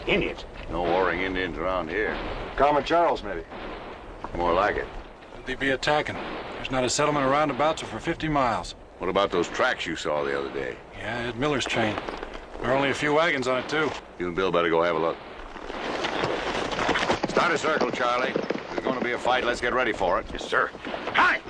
Indians? No warring Indians around here. Comancheros, maybe. More like it. They'd be attacking. There's not a settlement around about for 50 miles. What about those tracks you saw the other day? Yeah, Ed Miller's train. There are only a few wagons on it, too. You and Bill better go have a look. Start a circle, Charlie. There's going to be a fight. Let's get ready for it. Yes, sir. Hi!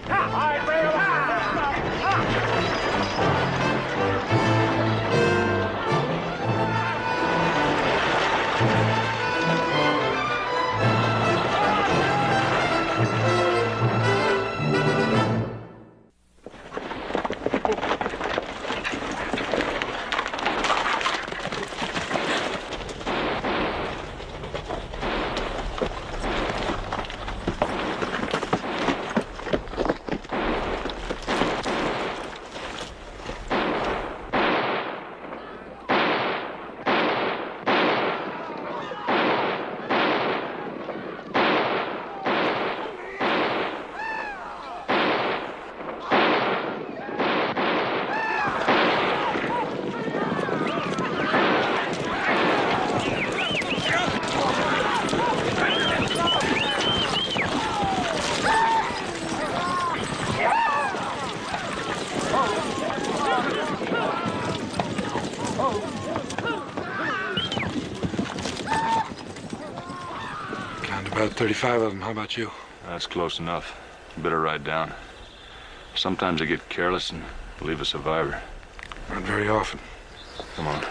About 35 of them. How about you? That's close enough. You better write down. Sometimes I get careless and leave a survivor. Not very often. Come on.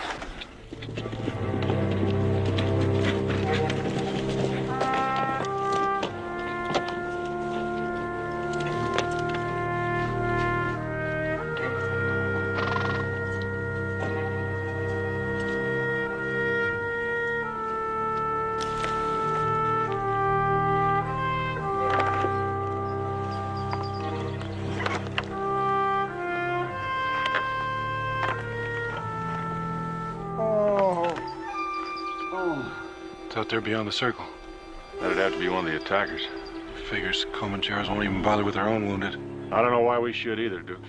Out there beyond the circle. That'd have to be one of the attackers. Figures Comancheros won't even bother with their own wounded. I don't know why we should either, Duke.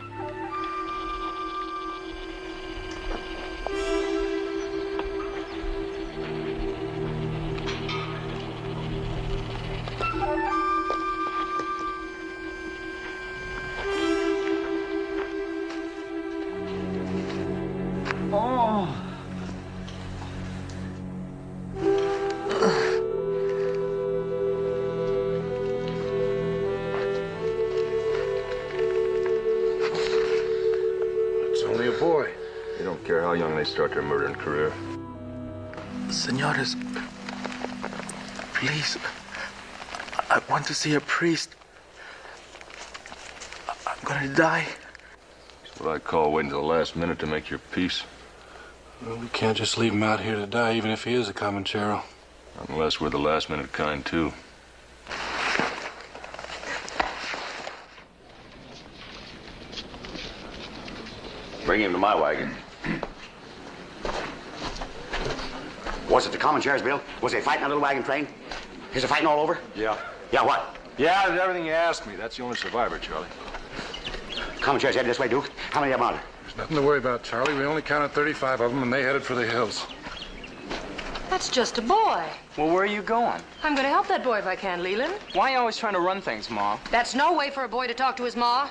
Start their murdering career. Senores, please, I want to see a priest. I'm gonna die. It's what I call waiting till the last minute to make your peace. Well, we can't just leave him out here to die, even if he is a Comanchero. Unless we're the last minute kind, too. Bring him to my wagon. Was it the Comancheros, Bill? Was they fighting a little wagon train? Is it fighting all over? Yeah. Yeah, what? Yeah, I did everything you asked me. That's the only survivor, Charlie. Comancheros headed this way, Duke. How many of them are there? There's nothing to worry about, Charlie. We only counted 35 of them, and they headed for the hills. That's just a boy. Well, where are you going? I'm going to help that boy if I can, Leland. Why are you always trying to run things, Ma? That's no way for a boy to talk to his ma.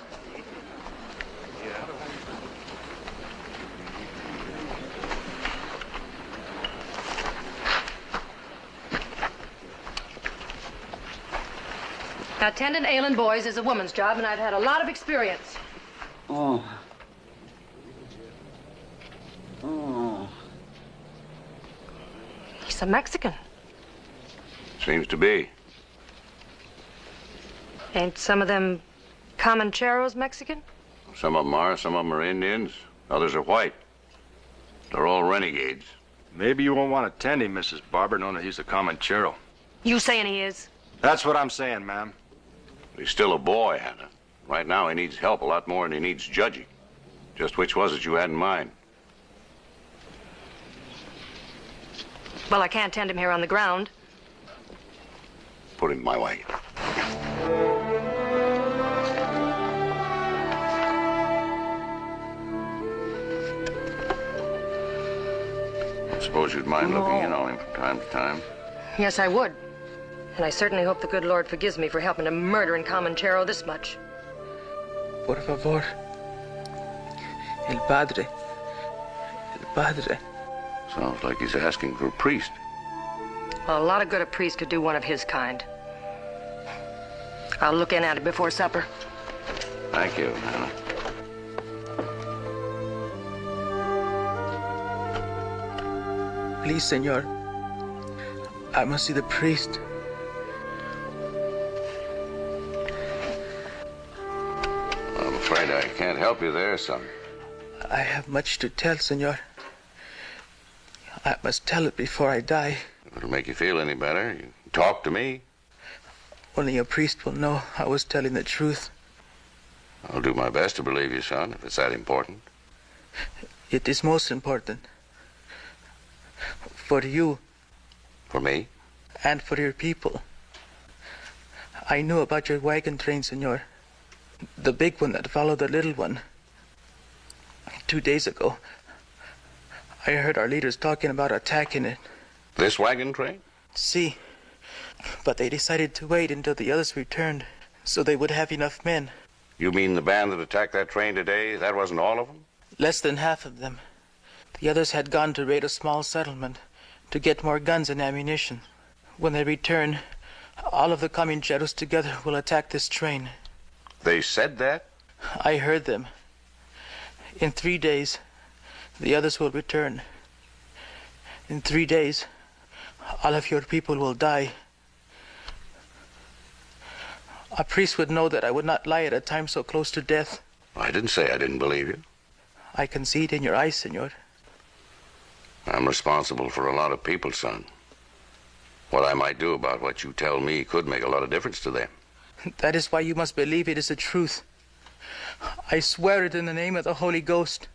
Now, tending ailing boys is a woman's job, and I've had a lot of experience. Oh. He's a Mexican. Seems to be. Ain't some of them Comancheros Mexican? Some of them are. Some of them are Indians. Others are white. They're all renegades. Maybe you won't want to tend him, Mrs. Barber, knowing that he's a Comanchero. You saying he is? That's what I'm saying, ma'am. He's still a boy, Hannah. Right now, he needs help a lot more than he needs judging. Just which was it you had in mind? Well, I can't tend him here on the ground. Put him my way. suppose you'd mind looking in on him from time to time. Yes, I would. And I certainly hope the good Lord forgives me for helping a murdering Comanchero this much. Por favor. El Padre. El Padre. Sounds like he's asking for a priest. Well, a lot of good a priest could do one of his kind. I'll look in at it before supper. Thank you, Hannah. Please, senor. I must see the priest. I'm afraid I can't help you there, son. I have much to tell, senor. I must tell it before I die. If it'll make you feel any better, you can talk to me. Only a priest will know I was telling the truth. I'll do my best to believe you, son, if it's that important. It is most important. For you. For me? And for your people. I knew about your wagon train, senor. The big one that followed the little one. 2 days ago, I heard our leaders talking about attacking it. This wagon train? See, but they decided to wait until the others returned, so they would have enough men. You mean the band that attacked that train today, that wasn't all of them? Less than half of them. The others had gone to raid a small settlement to get more guns and ammunition. When they return, all of the Comancheros together will attack this train. They said that? I heard them. In 3 days, the others will return. In 3 days, all of your people will die. A priest would know that I would not lie at a time so close to death. I didn't say I didn't believe you. I can see it in your eyes, senor. I'm responsible for a lot of people, son. What I might do about what you tell me could make a lot of difference to them. That is why you must believe it is the truth. I swear it in the name of the Holy Ghost.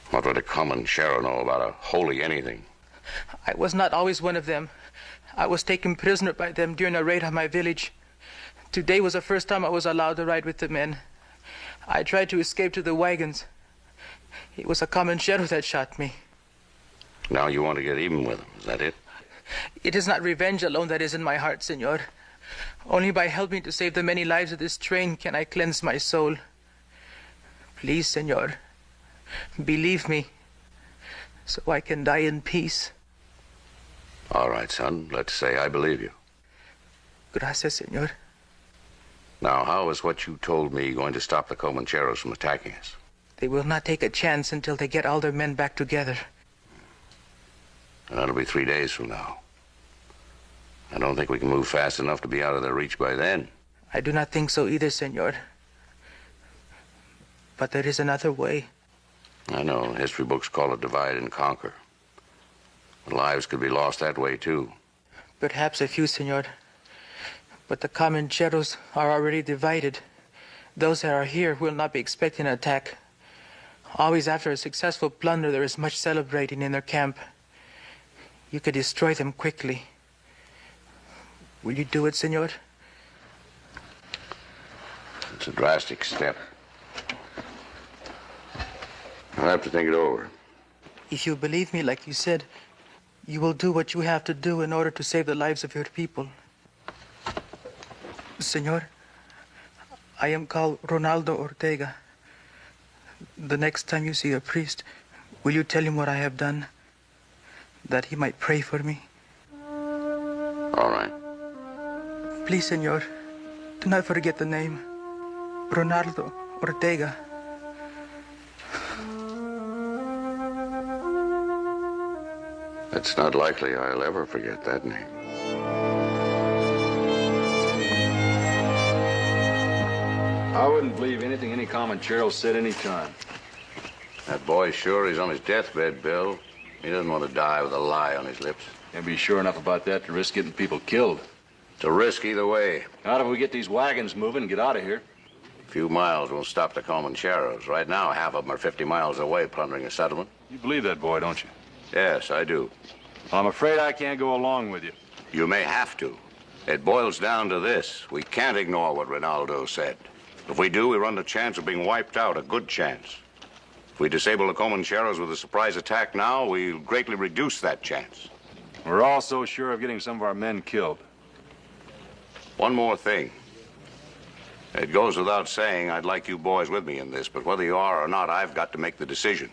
What would a Comanchero know about a holy anything? I was not always one of them. I was taken prisoner by them during a raid on my village. Today was the first time I was allowed to ride with the men. I tried to escape to the wagons. It was a Comanchero that shot me. Now you want to get even with them, is that it? It is not revenge alone that is in my heart, senor. Only by helping to save the many lives of this train can I cleanse my soul. Please, senor, believe me, so I can die in peace. All right, son, let's say I believe you. Gracias, senor. Now, how is what you told me going to stop the Comancheros from attacking us? They will not take a chance until they get all their men back together. And that'll be 3 days from now. I don't think we can move fast enough to be out of their reach by then. I do not think so either, senor. But there is another way. I know. History books call it divide and conquer. But lives could be lost that way, too. Perhaps a few, senor. But the Comancheros are already divided. Those that are here will not be expecting an attack. Always after a successful plunder, there is much celebrating in their camp. You could destroy them quickly. Will you do it, senor? It's a drastic step. I'll have to think it over. If you believe me like you said, you will do what you have to do in order to save the lives of your people. Senor, I am called Ronaldo Ortega. The next time you see a priest, will you tell him what I have done? That he might pray for me? All right. Please, senor, do not forget the name. Ronaldo Ortega. It's not likely I'll ever forget that name. I wouldn't believe anything any Comanchero said any time. That boy's sure he's on his deathbed, Bill. He doesn't want to die with a lie on his lips. Can't be sure enough about that to risk getting people killed. It's a risk either way. How do we get these wagons moving and get out of here? A few miles won't stop the Comancheros. Right now, half of them are 50 miles away plundering a settlement. You believe that boy, don't you? Yes, I do. Well, I'm afraid I can't go along with you. You may have to. It boils down to this. We can't ignore what Ronaldo said. If we do, we run the chance of being wiped out, a good chance. If we disable the Comancheros with a surprise attack now, we'll greatly reduce that chance. We're also sure of getting some of our men killed. One more thing. It goes without saying I'd like you boys with me in this, but whether you are or not, I've got to make the decision.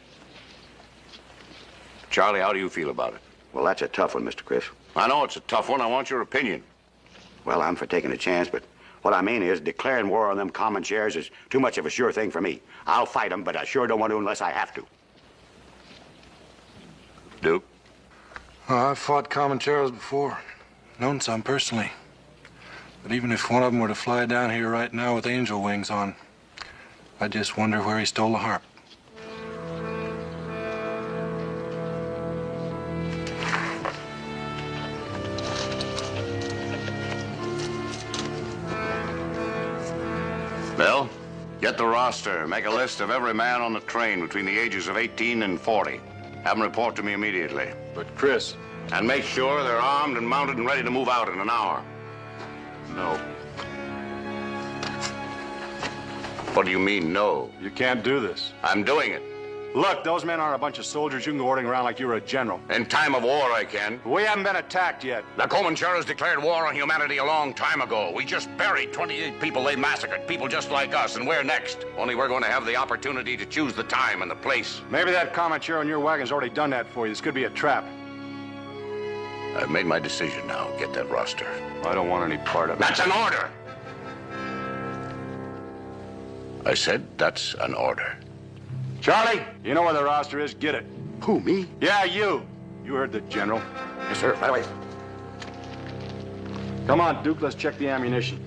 Charlie, how do you feel about it? Well, that's a tough one, Mr. Chris. I know it's a tough one. I want your opinion. Well, I'm for taking a chance, but what I mean is declaring war on them Comancheros is too much of a sure thing for me. I'll fight them, but I sure don't want to unless I have to. Duke? I've fought Comancheros before. Known some personally. But even if one of them were to fly down here right now with angel wings on, I just wonder where he stole the harp. Bill, get the roster. Make a list of every man on the train between the ages of 18 and 40. Have them report to me immediately. But Chris... And make sure they're armed and mounted and ready to move out in an hour. No. What do you mean, no? You can't do this. I'm doing it. Look, those men aren't a bunch of soldiers. You can go ordering around like you were a general. In time of war, I can. We haven't been attacked yet. The Comancheros declared war on humanity a long time ago. We just buried 28 people they massacred, people just like us, and we're next. Only we're going to have the opportunity to choose the time and the place. Maybe that Comanchero in your wagon's already done that for you. This could be a trap. I've made my decision now. Get that roster. I don't want any part of it. That's an order! I said that's an order. Charlie, you know where the roster is? Get it. Who, me? Yeah, you. You heard the general. Yes, sir. Right away. Come on, Duke, let's check the ammunition.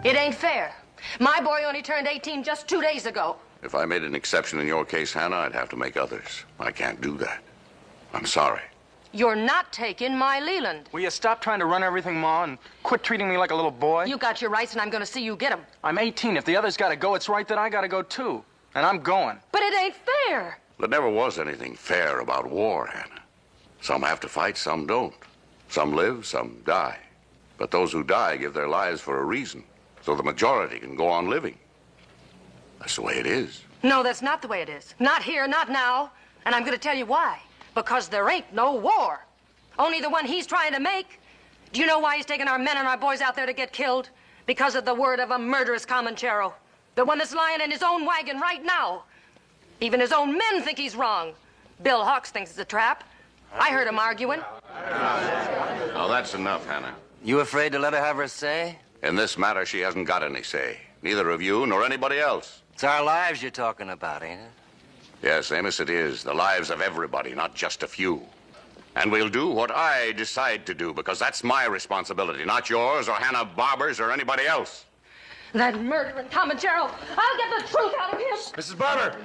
It ain't fair. My boy only turned 18 just 2 days ago. If I made an exception in your case, Hannah, I'd have to make others. I can't do that. I'm sorry. You're not taking my Leland. Will you stop trying to run everything, Ma, and quit treating me like a little boy? You got your rights, and I'm going to see you get them. I'm 18. If the others got to go, it's right that I got to go, too. And I'm going. But it ain't fair. There never was anything fair about war, Hannah. Some have to fight, some don't. Some live, some die. But those who die give their lives for a reason, so the majority can go on living. That's the way it is. No, that's not the way it is. Not here, not now. And I'm going to tell you why. Because there ain't no war. Only the one he's trying to make. Do you know why he's taking our men and our boys out there to get killed? Because of the word of a murderous Comanchero. The one that's lying in his own wagon right now. Even his own men think he's wrong. Bill Hawks thinks it's a trap. I heard him arguing. Now, that's enough, Hannah. You afraid to let her have her say? In this matter, she hasn't got any say. Neither of you nor anybody else. It's our lives you're talking about, ain't it? Yes, Amos, it is. The lives of everybody, not just a few. And we'll do what I decide to do, because that's my responsibility, not yours or Hannah Barber's or anybody else. That murdering Comanchero, I'll get the truth out of him. Mrs. Barber!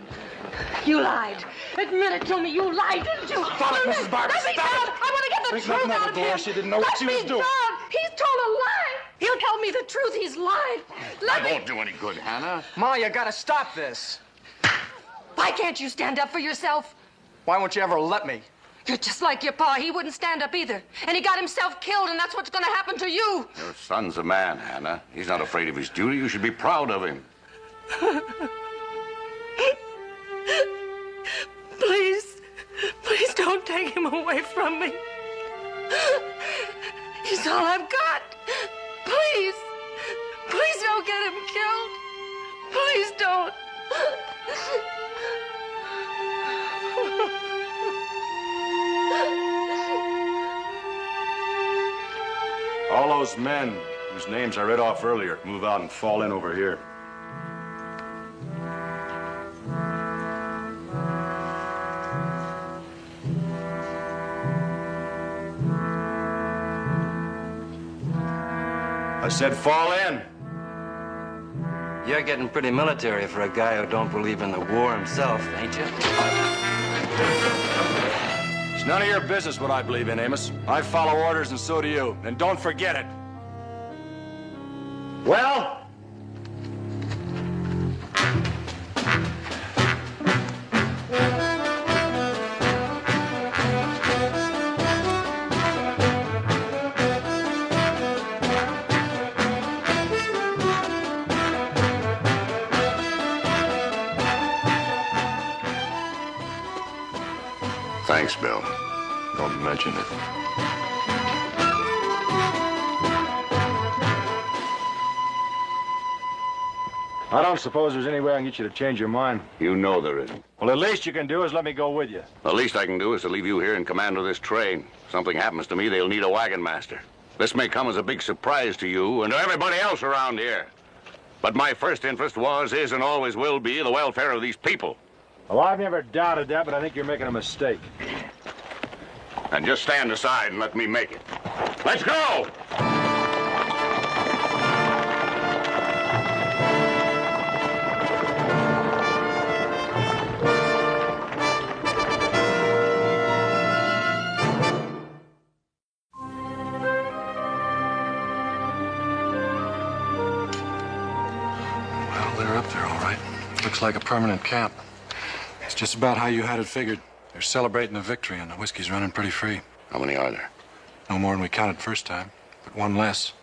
You lied. Admit it to me. You lied, didn't you? Stop it, Mrs. Barber, Let me stop down. it. I want to get the There's truth nothing out at of the door. him. She didn't know what she was doing. Let me down. He's told a lie. He'll tell me the truth. He's lied. That won't do any good, Hannah. Ma, you got to stop this. Why can't you stand up for yourself? Why won't you ever let me? You're just like your pa. He wouldn't stand up either. And he got himself killed, and that's what's going to happen to you. Your son's a man, Hannah. He's not afraid of his duty. You should be proud of him. Please don't take him away from me. He's all I've got. Please don't get him killed. Please don't. All those men whose names I read off earlier move out and fall in over here. I said fall in. You're getting pretty military for a guy who don't believe in the war himself, ain't you? It's none of your business what I believe in, Amos. I follow orders, and so do you. And don't forget it. Well? Thanks, Bill. Don't mention it. I don't suppose there's any way I can get you to change your mind. You know there isn't. Well, the least you can do is let me go with you. The least I can do is to leave you here in command of this train. If something happens to me, they'll need a wagon master. This may come as a big surprise to you and to everybody else around here. But my first interest was, is, and always will be the welfare of these people. Well, I've never doubted that, but I think you're making a mistake. And just stand aside and let me make it. Let's go! Well, they're up there, all right. Looks like a permanent camp. It's just about how you had it figured. They're celebrating a victory, and the whiskey's running pretty free. How many are there? No more than we counted first time, but one less.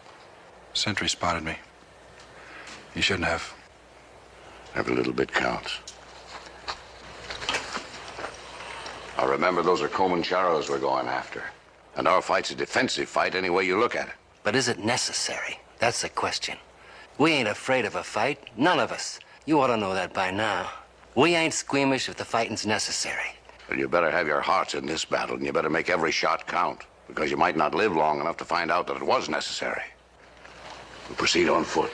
Sentry spotted me. He shouldn't have. Every little bit counts. Now remember, those are Comancheros we're going after. And our fight's a defensive fight any way you look at it. But is it necessary? That's the question. We ain't afraid of a fight, none of us. You ought to know that by now. We ain't squeamish if the fighting's necessary. Well, you better have your hearts in this battle, and you better make every shot count, because you might not live long enough to find out that it was necessary. We'll proceed on foot.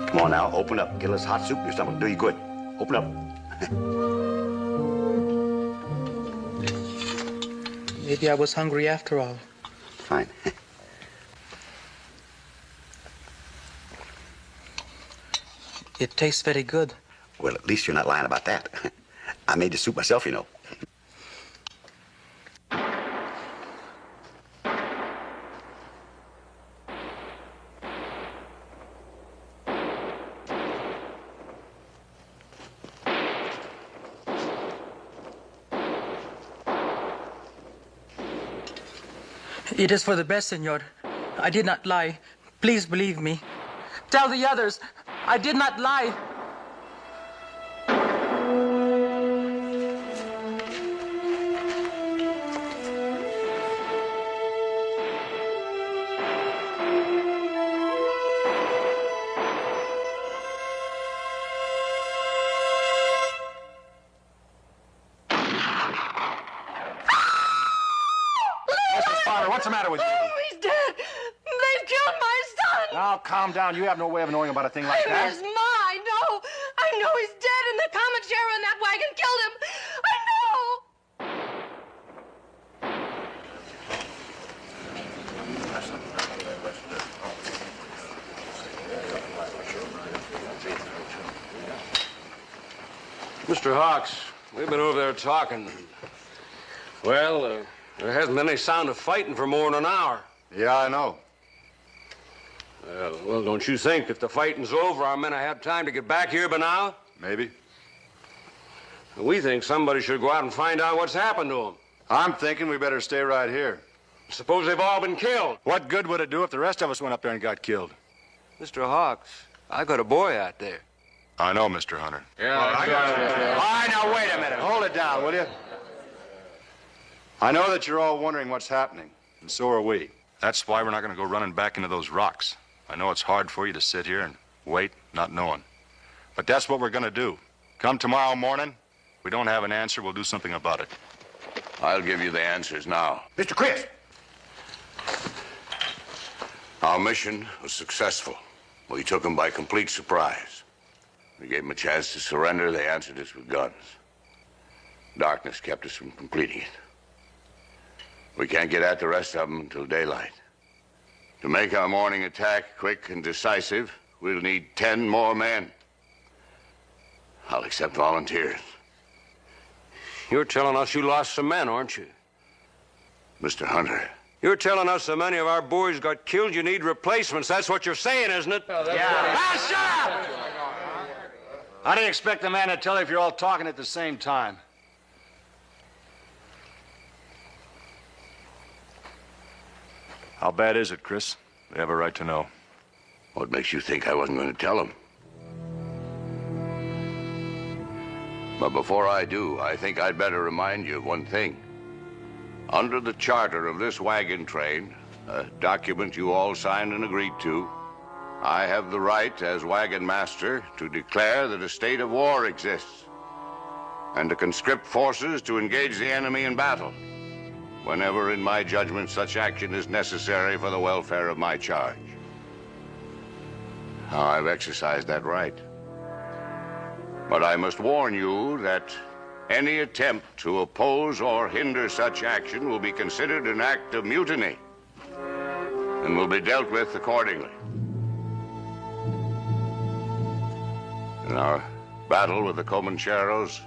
Come on now, open up. Get us hot soup in your stomach. Do you good. Open up. Maybe I was hungry after all. Fine. It tastes very good. Well, at least you're not lying about that. I made the soup myself, you know. It is for the best, senor. I did not lie. Please believe me. Tell the others, I did not lie. What's the matter with you? Oh, he's dead. They've killed my son. Now, calm down. You have no way of knowing about a thing like that. Where's Ma? I know he's dead, and the Comanchero in that wagon killed him. I know. Mr. Hawks, we've been over there talking. Well, there hasn't been any sound of fighting for more than an hour. Yeah, I know. Well, don't you think if the fighting's over, our men have had time to get back here by now? Maybe. We think somebody should go out and find out what's happened to them. I'm thinking we better stay right here. Suppose they've all been killed. What good would it do if the rest of us went up there and got killed? Mr. Hawks, I got a boy out there. I know, Mr. Hunter. Yeah, I got it. All right, now, wait a minute. Hold it down, will you? I know that you're all wondering what's happening, and so are we. That's why we're not going to go running back into those rocks. I know it's hard for you to sit here and wait, not knowing. But that's what we're going to do. Come tomorrow morning, if we don't have an answer, we'll do something about it. I'll give you the answers now. Mr. Chris! Our mission was successful. We took them by complete surprise. We gave them a chance to surrender. They answered us with guns. Darkness kept us from completing it. We can't get at the rest of them until daylight. To make our morning attack quick and decisive, we'll need 10 more men. I'll accept volunteers. You're telling us you lost some men, aren't you? Mr. Hunter. You're telling us so many of our boys got killed you need replacements. That's what you're saying, isn't it? Ah, shut up! I didn't expect the man to tell you if you're all talking at the same time. How bad is it, Chris? They have a right to know. What makes you think I wasn't going to tell them? But before I do, I think I'd better remind you of one thing. Under the charter of this wagon train, a document you all signed and agreed to, I have the right, as wagon master, to declare that a state of war exists and to conscript forces to engage the enemy in battle whenever, in my judgment, such action is necessary for the welfare of my charge. Now, I've exercised that right. But I must warn you that any attempt to oppose or hinder such action will be considered an act of mutiny and will be dealt with accordingly. In our battle with the Comancheros,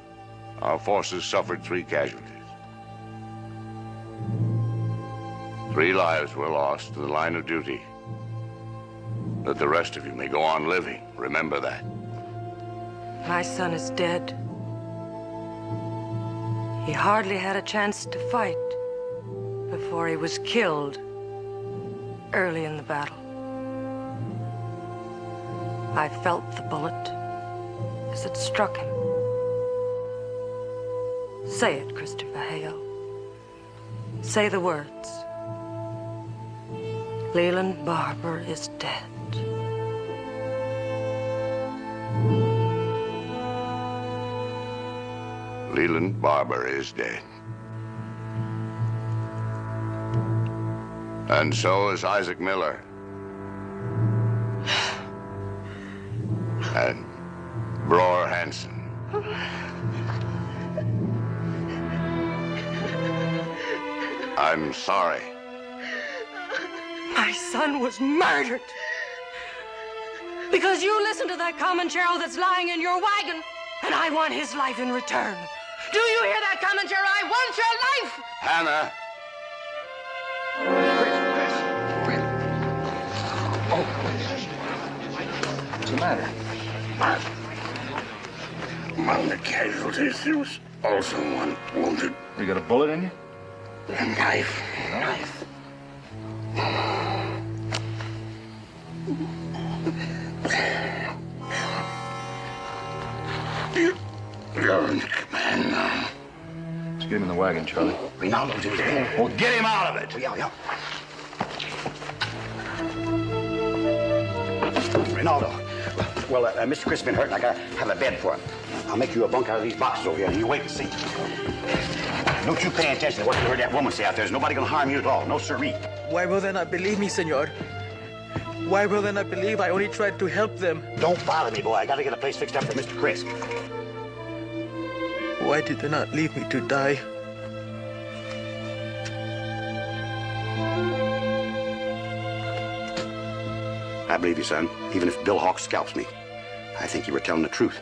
our forces suffered 3 casualties. 3 lives were lost in the line of duty. That the rest of you may go on living. Remember that. My son is dead. He hardly had a chance to fight before he was killed early in the battle. I felt the bullet as it struck him. Say it, Christopher Hale. Say the words. Leland Barber is dead. Leland Barber is dead. And so is Isaac Miller. And Bror Hansen. I'm sorry. My son was murdered. Because you listened to that Comanchero that's lying in your wagon, and I want his life in return. Do you hear that, Comanchero? I want your life! Hannah. What's the matter? Among the casualties, there was also one wounded. You got a bullet in you? A knife. Knife. You're in command now. Let's get him in the wagon, Charlie. Rinaldo's in there. Well, get him out of it! Yeah. Rinaldo. Well, Mr. Chris has been hurt, and I gotta have a bed for him. I'll make you a bunk out of these boxes over here, and you wait and see. Don't you pay attention to what you heard that woman say out there. There's nobody gonna harm you at all. No siree. Why will they not believe me, senor? Why will they not believe I only tried to help them? Don't bother me, boy. I gotta get a place fixed up for Mr. Chris. Why did they not leave me to die? I believe you, son. Even if Bill Hawk scalps me, I think you were telling the truth.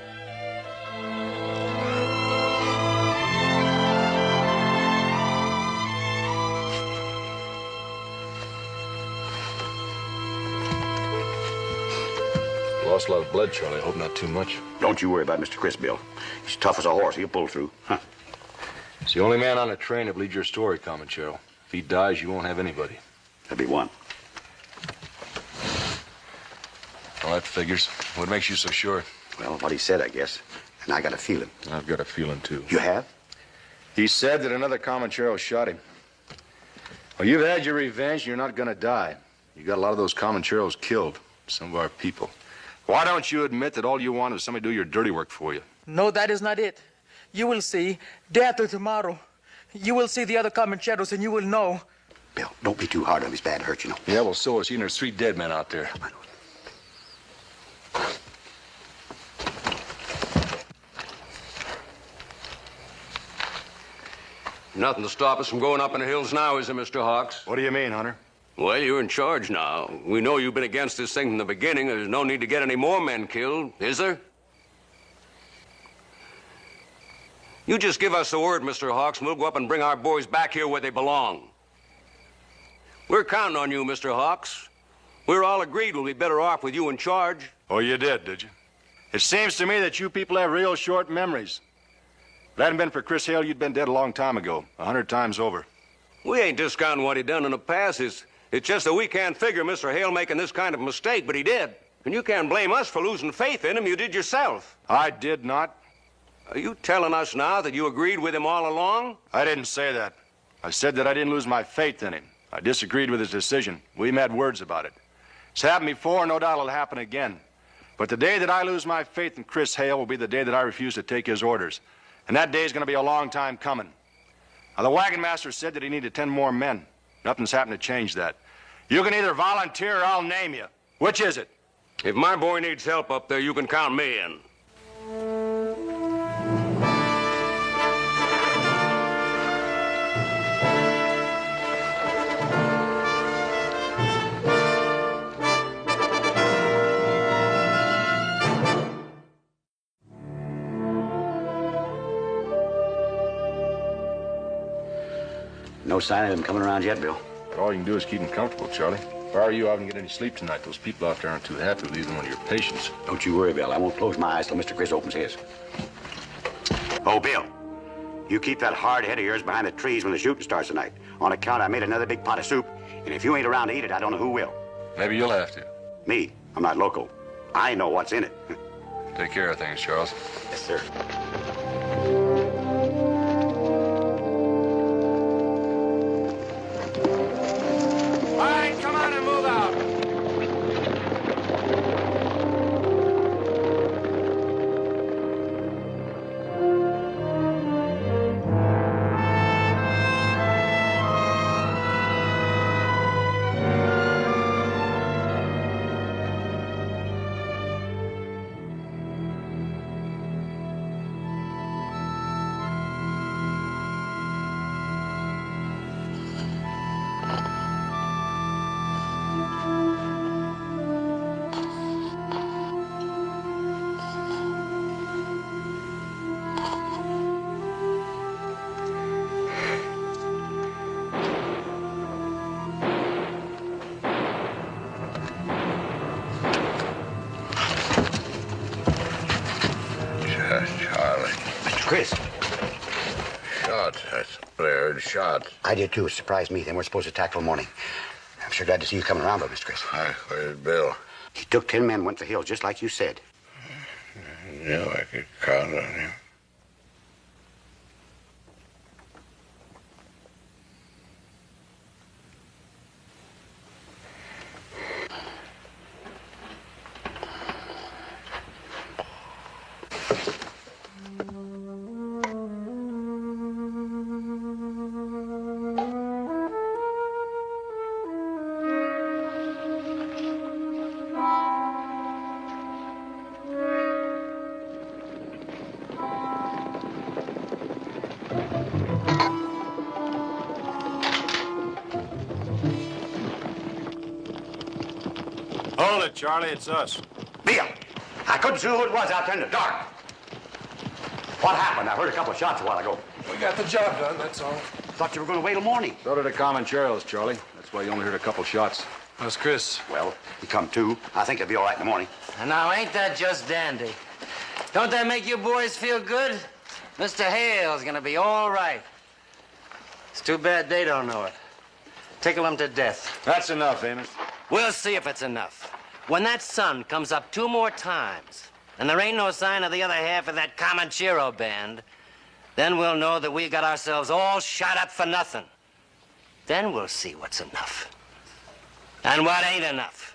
Lost a lot of blood, Charlie. I hope not too much. Don't you worry about Mr. Chris, Bill. He's tough as a horse. He'll pull through. Huh. He's the only man on the train that believes your story, Comanchero. If he dies, you won't have anybody. That'd be one. Well, that figures. What makes you so sure? Well, what he said, I guess. And I got a feeling. I've got a feeling, too. You have? He said that another Comanchero shot him. Well, you've had your revenge, and you're not gonna die. You got a lot of those Comancheros killed. Some of our people. Why don't you admit that all you want is somebody to do your dirty work for you? No, that is not it. You will see, day after tomorrow, you will see the other Comancheros and you will know. Bill, don't be too hard on him. He's bad hurt, you know. Yeah, well, so is he, and there's 3 dead men out there. Nothing to stop us from going up in the hills now, is there, Mr. Hawks? What do you mean, Hunter? Well, you're in charge now. We know you've been against this thing from the beginning. There's no need to get any more men killed, is there? You just give us the word, Mr. Hawks, and we'll go up and bring our boys back here where they belong. We're counting on you, Mr. Hawks. We're all agreed we'll be better off with you in charge. Oh, you did you? It seems to me that you people have real short memories. If it hadn't been for Chris Hale, you'd been dead a long time ago, 100 times over. We ain't discounting what he done in the past. It's just that we can't figure Mr. Hale making this kind of mistake, but he did. And you can't blame us for losing faith in him. You did yourself. I did not. Are you telling us now that you agreed with him all along? I didn't say that. I said that I didn't lose my faith in him. I disagreed with his decision. We had words about it. It's happened before, no doubt it'll happen again. But the day that I lose my faith in Chris Hale will be the day that I refuse to take his orders. And that day is going to be a long time coming. Now, the wagon master said that he needed 10 more men. Nothing's happened to change that. You can either volunteer or I'll name you. Which is it? If my boy needs help up there, you can count me in. No sign of them coming around yet, Bill. All you can do is keep them comfortable, Charlie. If I were you, I wouldn't get any sleep tonight. Those people out there aren't too happy with losing one of your patients. Don't you worry, Bill. I won't close my eyes till Mr. Chris opens his. Oh, Bill, you keep that hard head of yours behind the trees when the shooting starts tonight. On account I made another big pot of soup, and if you ain't around to eat it, I don't know who will. Maybe you'll have to. Me? I'm not loco. I know what's in it. Take care of things, Charles. Yes, sir. All right, come on and move out. Charlie. Mr. Chris. Shot. I heard shot. I did, too. It surprised me. They weren't supposed to attack till morning. I'm sure glad to see you coming around, though, Mr. Chris. Where's Bill? He took 10 men, went to the hills, just like you said. I knew I could count on him. Hold it, Charlie. It's us. Bill, I couldn't see who it was out there in the dark. What happened? I heard a couple of shots a while ago. We got the job done, that's all. Thought you were going to wait till morning. So did the Comancheros, Charlie. That's why you only heard a couple shots. How's Chris? Well, he come to. I think he'll be all right in the morning. And now, ain't that just dandy? Don't that make you boys feel good? Mr. Hale's gonna be all right. It's too bad they don't know it. Tickle them to death. That's enough, Amos. We'll see if it's enough. When that sun comes up 2 more times, and there ain't no sign of the other half of that Comanchero band, then we'll know that we got ourselves all shot up for nothing. Then we'll see what's enough. And what ain't enough.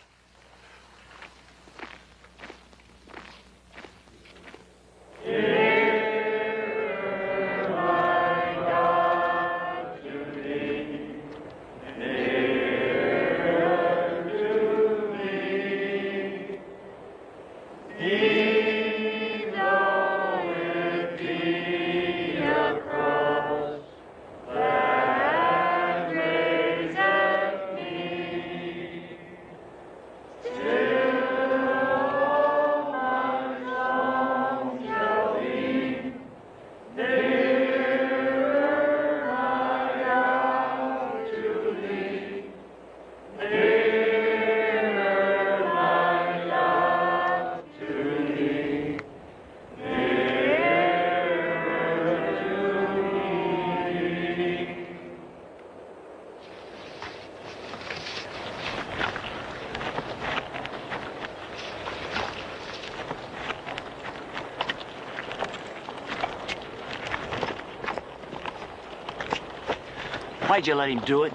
Why'd you let him do it?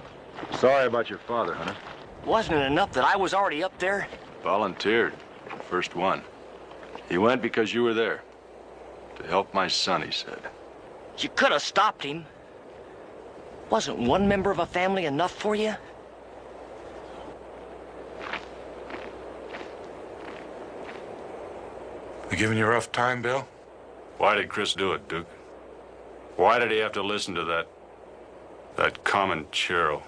Sorry about your father, Hunter. Wasn't it enough that I was already up there? Volunteered. First one. He went because you were there. To help my son, he said. You could have stopped him. Wasn't one member of a family enough for you? They giving you a rough time, Bill? Why did Chris do it, Duke? Why did he have to listen to that Comanchero?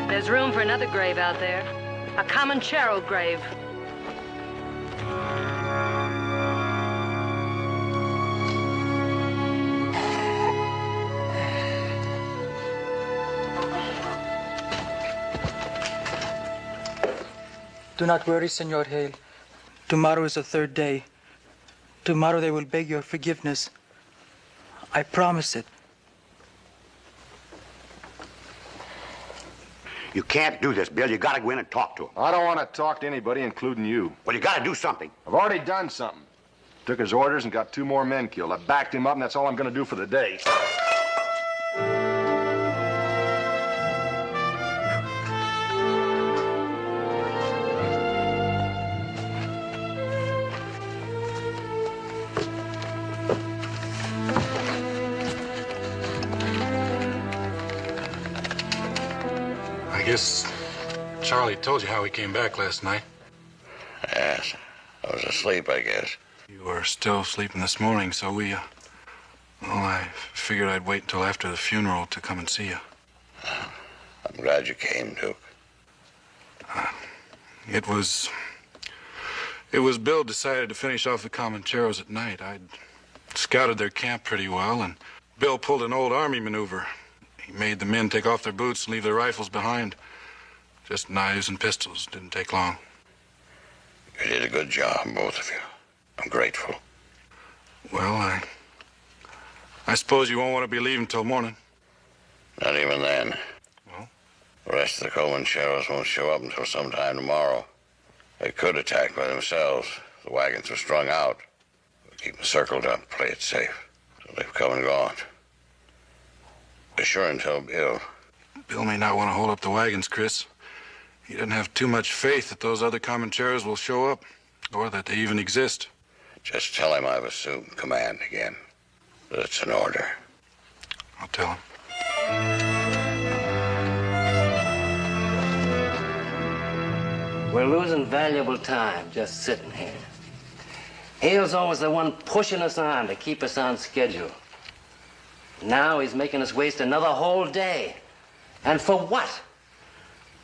There's room for another grave out there. A Comanchero grave. Do not worry, Senor Hale. Tomorrow is the third day. Tomorrow they will beg your forgiveness. I promise it. You can't do this, Bill. You gotta go in and talk to him. I don't want to talk to anybody, including you. Well, you gotta do something. I've already done something. Took his orders and got 2 more men killed. I backed him up, and that's all I'm going to do for the day. I guess Charlie told you how he came back last night. Yes. I was asleep, I guess. You were still sleeping this morning, so well, I figured I'd wait until after the funeral to come and see you. I'm glad you came, Duke. It was Bill decided to finish off the Comancheros at night. I'd scouted their camp pretty well, and Bill pulled an old army maneuver. He made the men take off their boots and leave their rifles behind. Just knives and pistols. Didn't take long. You did a good job, both of you. I'm grateful. Well, I suppose you won't want to be leaving till morning. Not even then. Well? The rest of the Comancheros won't show up until sometime tomorrow. They could attack by themselves. The wagons are strung out. We'll keep them circled up, play it safe. So they've come and gone. Be sure and tell Bill. Bill may not want to hold up the wagons, Chris. He doesn't have too much faith that those other Comancheros will show up, or that they even exist. Just tell him I've assumed command again. That it's an order. I'll tell him. We're losing valuable time just sitting here. Hale's always the one pushing us on to keep us on schedule. Now he's making us waste another whole day. And for what?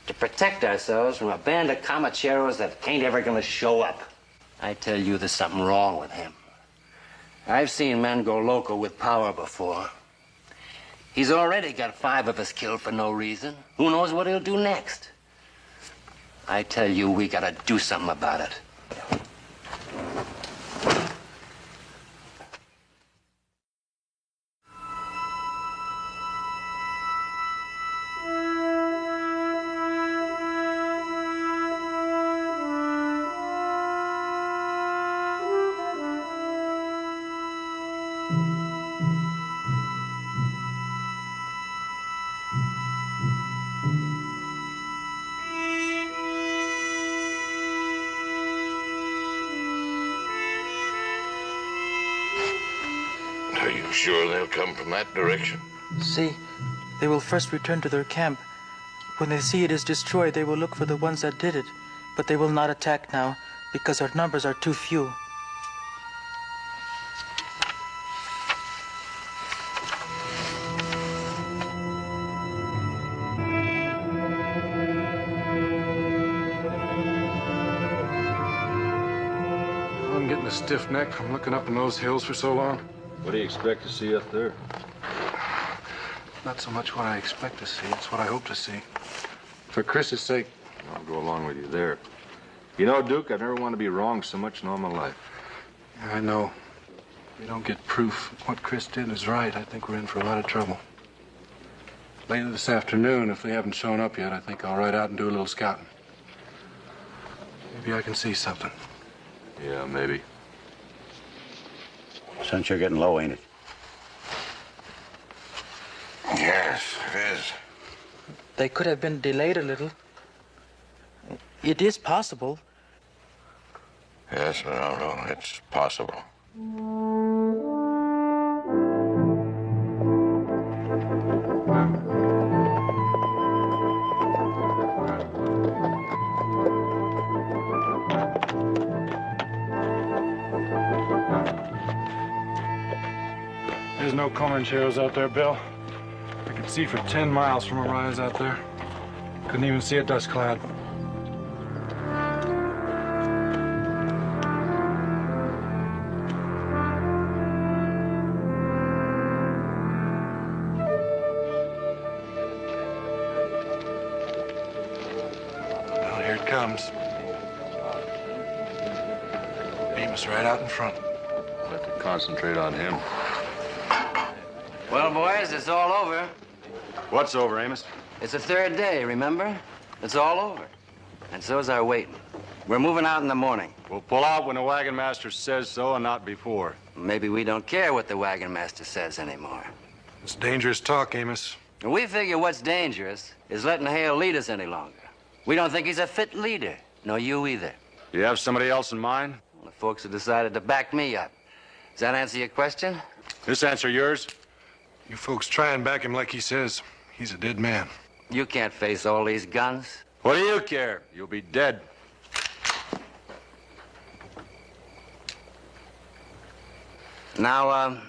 To protect ourselves from a band of Comancheros that ain't ever gonna show up. I tell you, there's something wrong with him. I've seen men go loco with power before. He's already got 5 of us killed for no reason. Who knows what he'll do next? I tell you, we gotta do something about it. Are you sure they'll come from that direction? See, they will first return to their camp. When they see it is destroyed, they will look for the ones that did it. But they will not attack now, because our numbers are too few. I'm getting a stiff neck from looking up in those hills for so long. What do you expect to see up there? Not so much what I expect to see, it's what I hope to see. For Chris's sake. I'll go along with you there. You know, Duke, I never want to be wrong so much in all my life. I know. we don't get proof what Chris did is right, I think we're in for a lot of trouble. Later this afternoon, if they haven't shown up yet, I think I'll ride out and do a little scouting. Maybe I can see something. Yeah, maybe. Sun sure getting low, ain't it? Yes, it is. They could have been delayed a little. It is possible. Yes, no, it's possible. There's no Comancheros out there, Bill. I could see for 10 miles from a rise out there. Couldn't even see a dust cloud. Well, here it comes. Bemis right out in front. We'll have to concentrate on him. Well, boys, it's all over. What's over, Amos? It's the third day, remember? It's all over. And so's our waiting. We're moving out in the morning. We'll pull out when the wagon master says so and not before. Maybe we don't care what the wagon master says anymore. It's dangerous talk, Amos. And we figure what's dangerous is letting Hale lead us any longer. We don't think he's a fit leader. No, you either. Do you have somebody else in mind? Well, the folks have decided to back me up. Does that answer your question? This answer yours? You folks try and back him like he says. He's a dead man. You can't face all these guns. What do you care? You'll be dead. Now,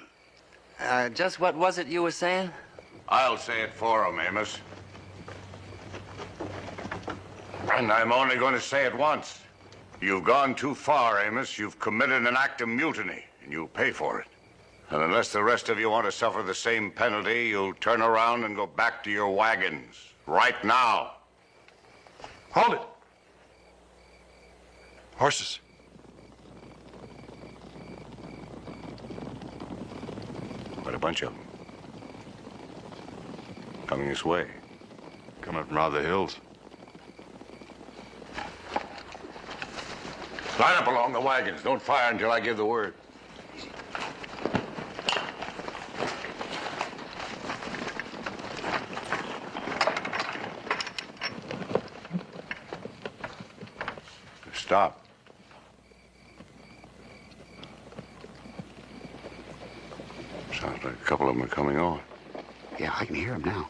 just what was it you were saying? I'll say it for him, Amos. And I'm only going to say it once. You've gone too far, Amos. You've committed an act of mutiny, and you'll pay for it. And unless the rest of you want to suffer the same penalty, you'll turn around and go back to your wagons. Right now. Hold it. Horses. Quite a bunch of them. Coming this way. Coming from out of the hills. Line up along the wagons. Don't fire until I give the word. Stop. Sounds like a couple of them are coming on. Yeah, I can hear them now.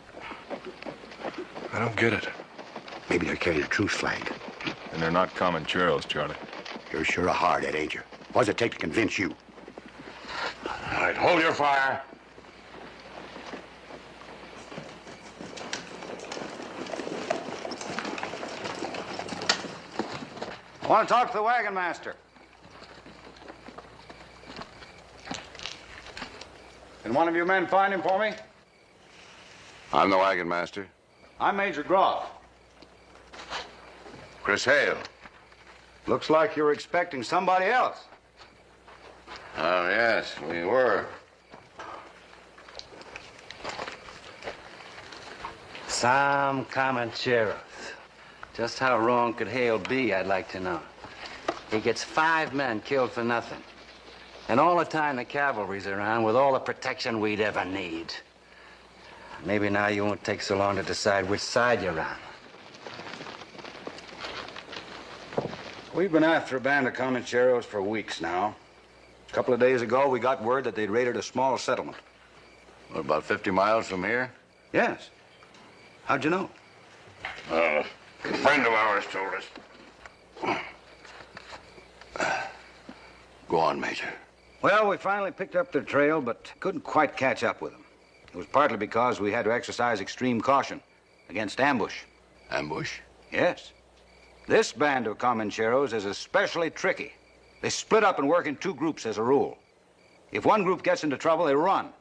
I don't get it. Maybe they're carrying a truce flag. And they're not Comancheros, Charlie. You're sure a hardhead, ain't you? What does it take to convince you? All right, hold your fire. I want to talk to the wagon master. Can one of you men find him for me? I'm the wagon master. I'm Major Groff. Chris Hale. Looks like you're expecting somebody else. Oh, yes, we were. Some Comancheros. Just how wrong could Hale be, I'd like to know. He gets 5 men killed for nothing. And all the time the cavalry's around with all the protection we'd ever need. Maybe now you won't take so long to decide which side you're on. We've been after a band of Comancheros for weeks now. A couple of days ago, we got word that they'd raided a small settlement. What, about 50 miles from here? Yes. How'd you know? A friend of ours told us. Go on, Major. Well, we finally picked up their trail, but couldn't quite catch up with them. It was partly because we had to exercise extreme caution against ambush. Ambush? Yes. This band of Comancheros is especially tricky. They split up and work in 2 groups as a rule. If one group gets into trouble, they run.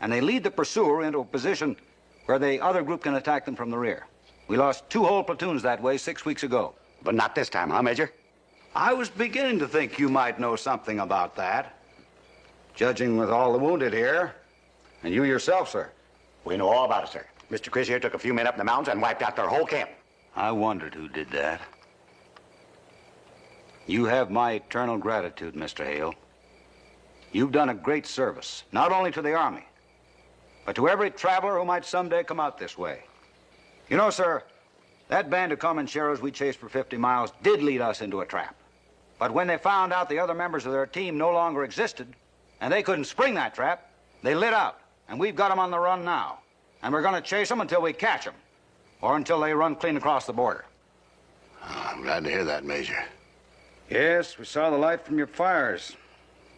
And they lead the pursuer into a position where the other group can attack them from the rear. We lost 2 whole platoons that way 6 weeks ago. But not this time, huh, Major? I was beginning to think you might know something about that. Judging with all the wounded here, and you yourself, sir. We know all about it, sir. Mr. Chris here took a few men up in the mountains and wiped out their whole camp. I wondered who did that. You have my eternal gratitude, Mr. Hale. You've done a great service, not only to the Army, but to every traveler who might someday come out this way. You know, sir, that band of Comancheros we chased for 50 miles did lead us into a trap. But when they found out the other members of their team no longer existed, and they couldn't spring that trap, they lit out. And we've got them on the run now. And we're going to chase them until we catch them, or until they run clean across the border. I'm glad to hear that, Major. Yes, we saw the light from your fires.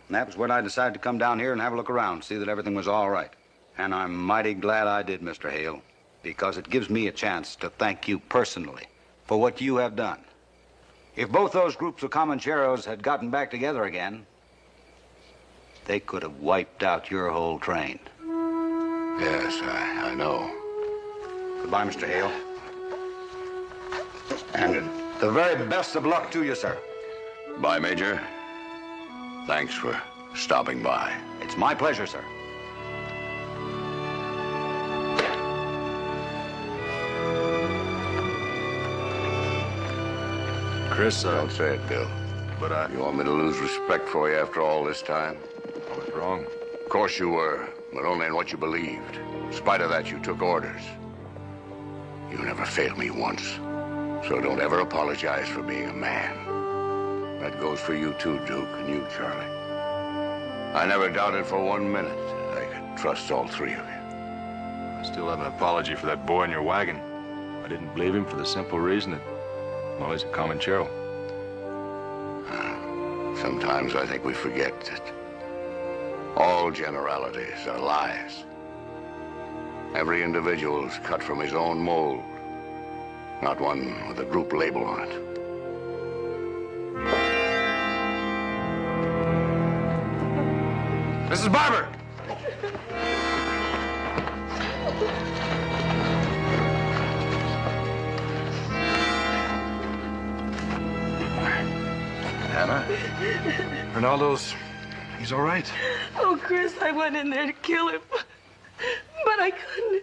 And that was when I decided to come down here and have a look around, see that everything was all right. And I'm mighty glad I did, Mr. Hale, because it gives me a chance to thank you personally for what you have done. If both those groups of Comancheros had gotten back together again, they could have wiped out your whole train. Yes, I know. Goodbye, Mr. Hale. And the very best of luck to you, sir. Bye, Major. Thanks for stopping by. It's my pleasure, sir. Chris, Don't say it, Bill. But You want me to lose respect for you after all this time? I was wrong. Of course you were, but only in what you believed. In spite of that, you took orders. You never failed me once. So don't ever apologize for being a man. That goes for you too, Duke, and you, Charlie. I never doubted for 1 minute that I could trust all three of you. I still have an apology for that boy in your wagon. I didn't believe him for the simple reason that, well, he's a Comanchero. Sometimes I think we forget that all generalities are lies. Every individual is cut from his own mold, not one with a group label on it. Mrs. Barber! Hannah? Ronaldo's, he's all right. Oh, Chris, I went in there to kill him, but I couldn't.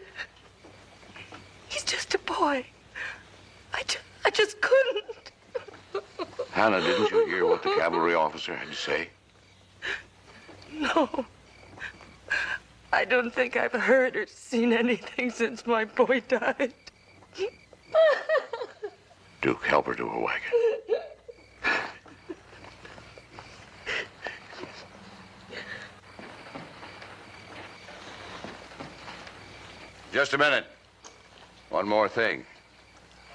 He's just a boy. I just couldn't. Hannah, didn't you hear what the cavalry officer had to say? No. I don't think I've heard or seen anything since my boy died. Duke, help her to her wagon. Just a minute. One more thing.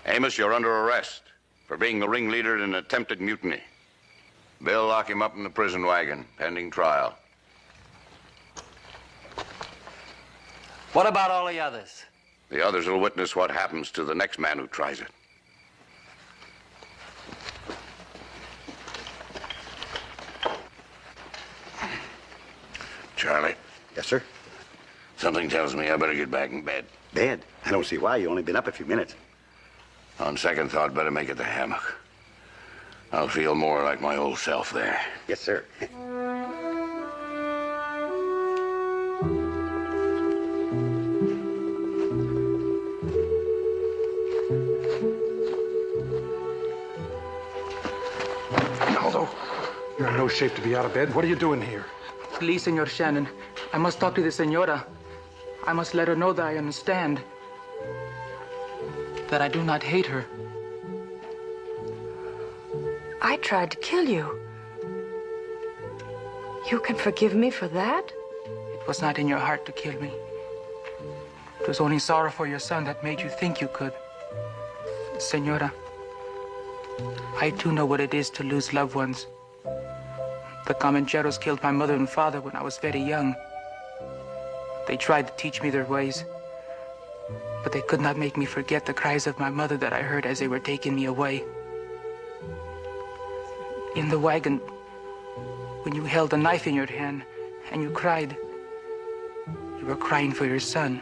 Amos, you're under arrest for being the ringleader in an attempted mutiny. Bill, lock him up in the prison wagon, pending trial. What about all the others? The others will witness what happens to the next man who tries it. Charlie. Yes, sir? Something tells me I better get back in bed. Bed? I don't see why. You only been up a few minutes. On second thought, better make it the hammock. I'll feel more like my old self there. Yes, sir. Ronaldo, you're in no shape to be out of bed. What are you doing here? Please, Senor Shannon, I must talk to the senora. I must let her know that I understand. That I do not hate her. I tried to kill you. You can forgive me for that? It was not in your heart to kill me. It was only sorrow for your son that made you think you could. Senora, I too know what it is to lose loved ones. The Comancheros killed my mother and father when I was very young. They tried to teach me their ways, but they could not make me forget the cries of my mother that I heard as they were taking me away. In the wagon, when you held a knife in your hand and you cried, you were crying for your son,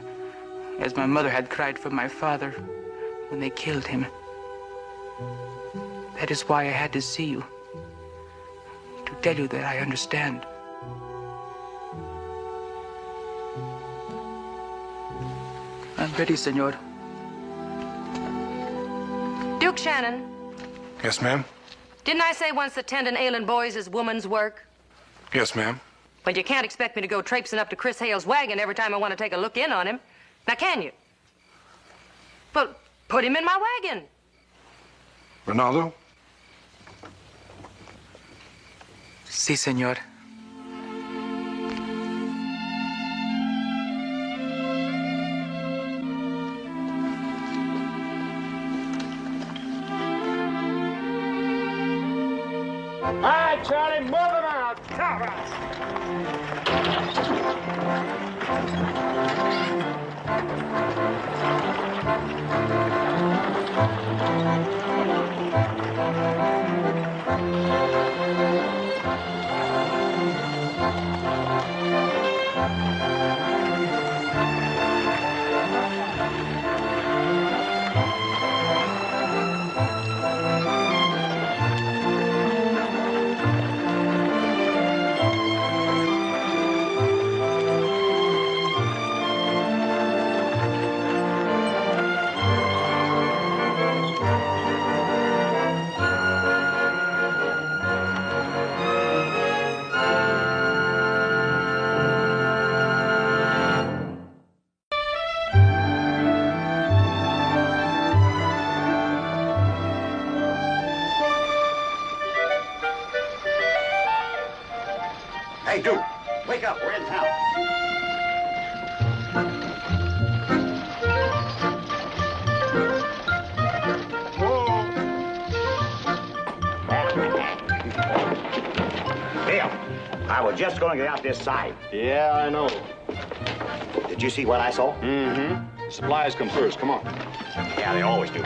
as my mother had cried for my father when they killed him. That is why I had to see you, to tell you that I understand. I'm ready, senor. Duke Shannon, Yes, ma'am? didn't I say once that tending ailing boys is woman's work? Yes, ma'am. But you can't expect me to go traipsing up to Chris Hale's wagon every time I want to take a look in on him. Now, can you? Well, put him in my wagon. Ronaldo? Si, senor. All right, Charlie, move him out. Come Hey, Duke, wake up. We're in town. Bill, I was just going to get out this side. Yeah, I know. Did you see what I saw? Mm-hmm. Supplies come first. Come on. Yeah, they always do.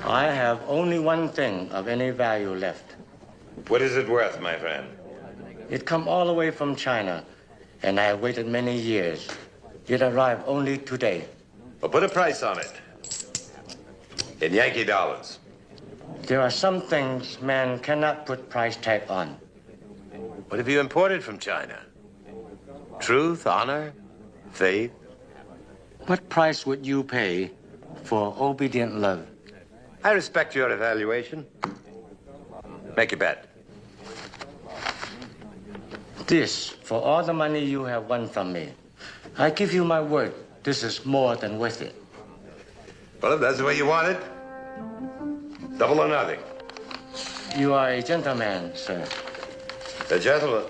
I have only one thing of any value left. What is it worth, my friend? It come all the way from China, and I have waited many years. It arrived only today. Well, put a price on it. In Yankee dollars. There are some things man cannot put price tag on. What have you imported from China? Truth, honor, faith? What price would you pay for obedient love? I respect your evaluation. Make a bet. This, for all the money you have won from me. I give you my word, this is more than worth it. Well, if that's the way you want it, double or nothing. You are a gentleman, sir. A gentleman.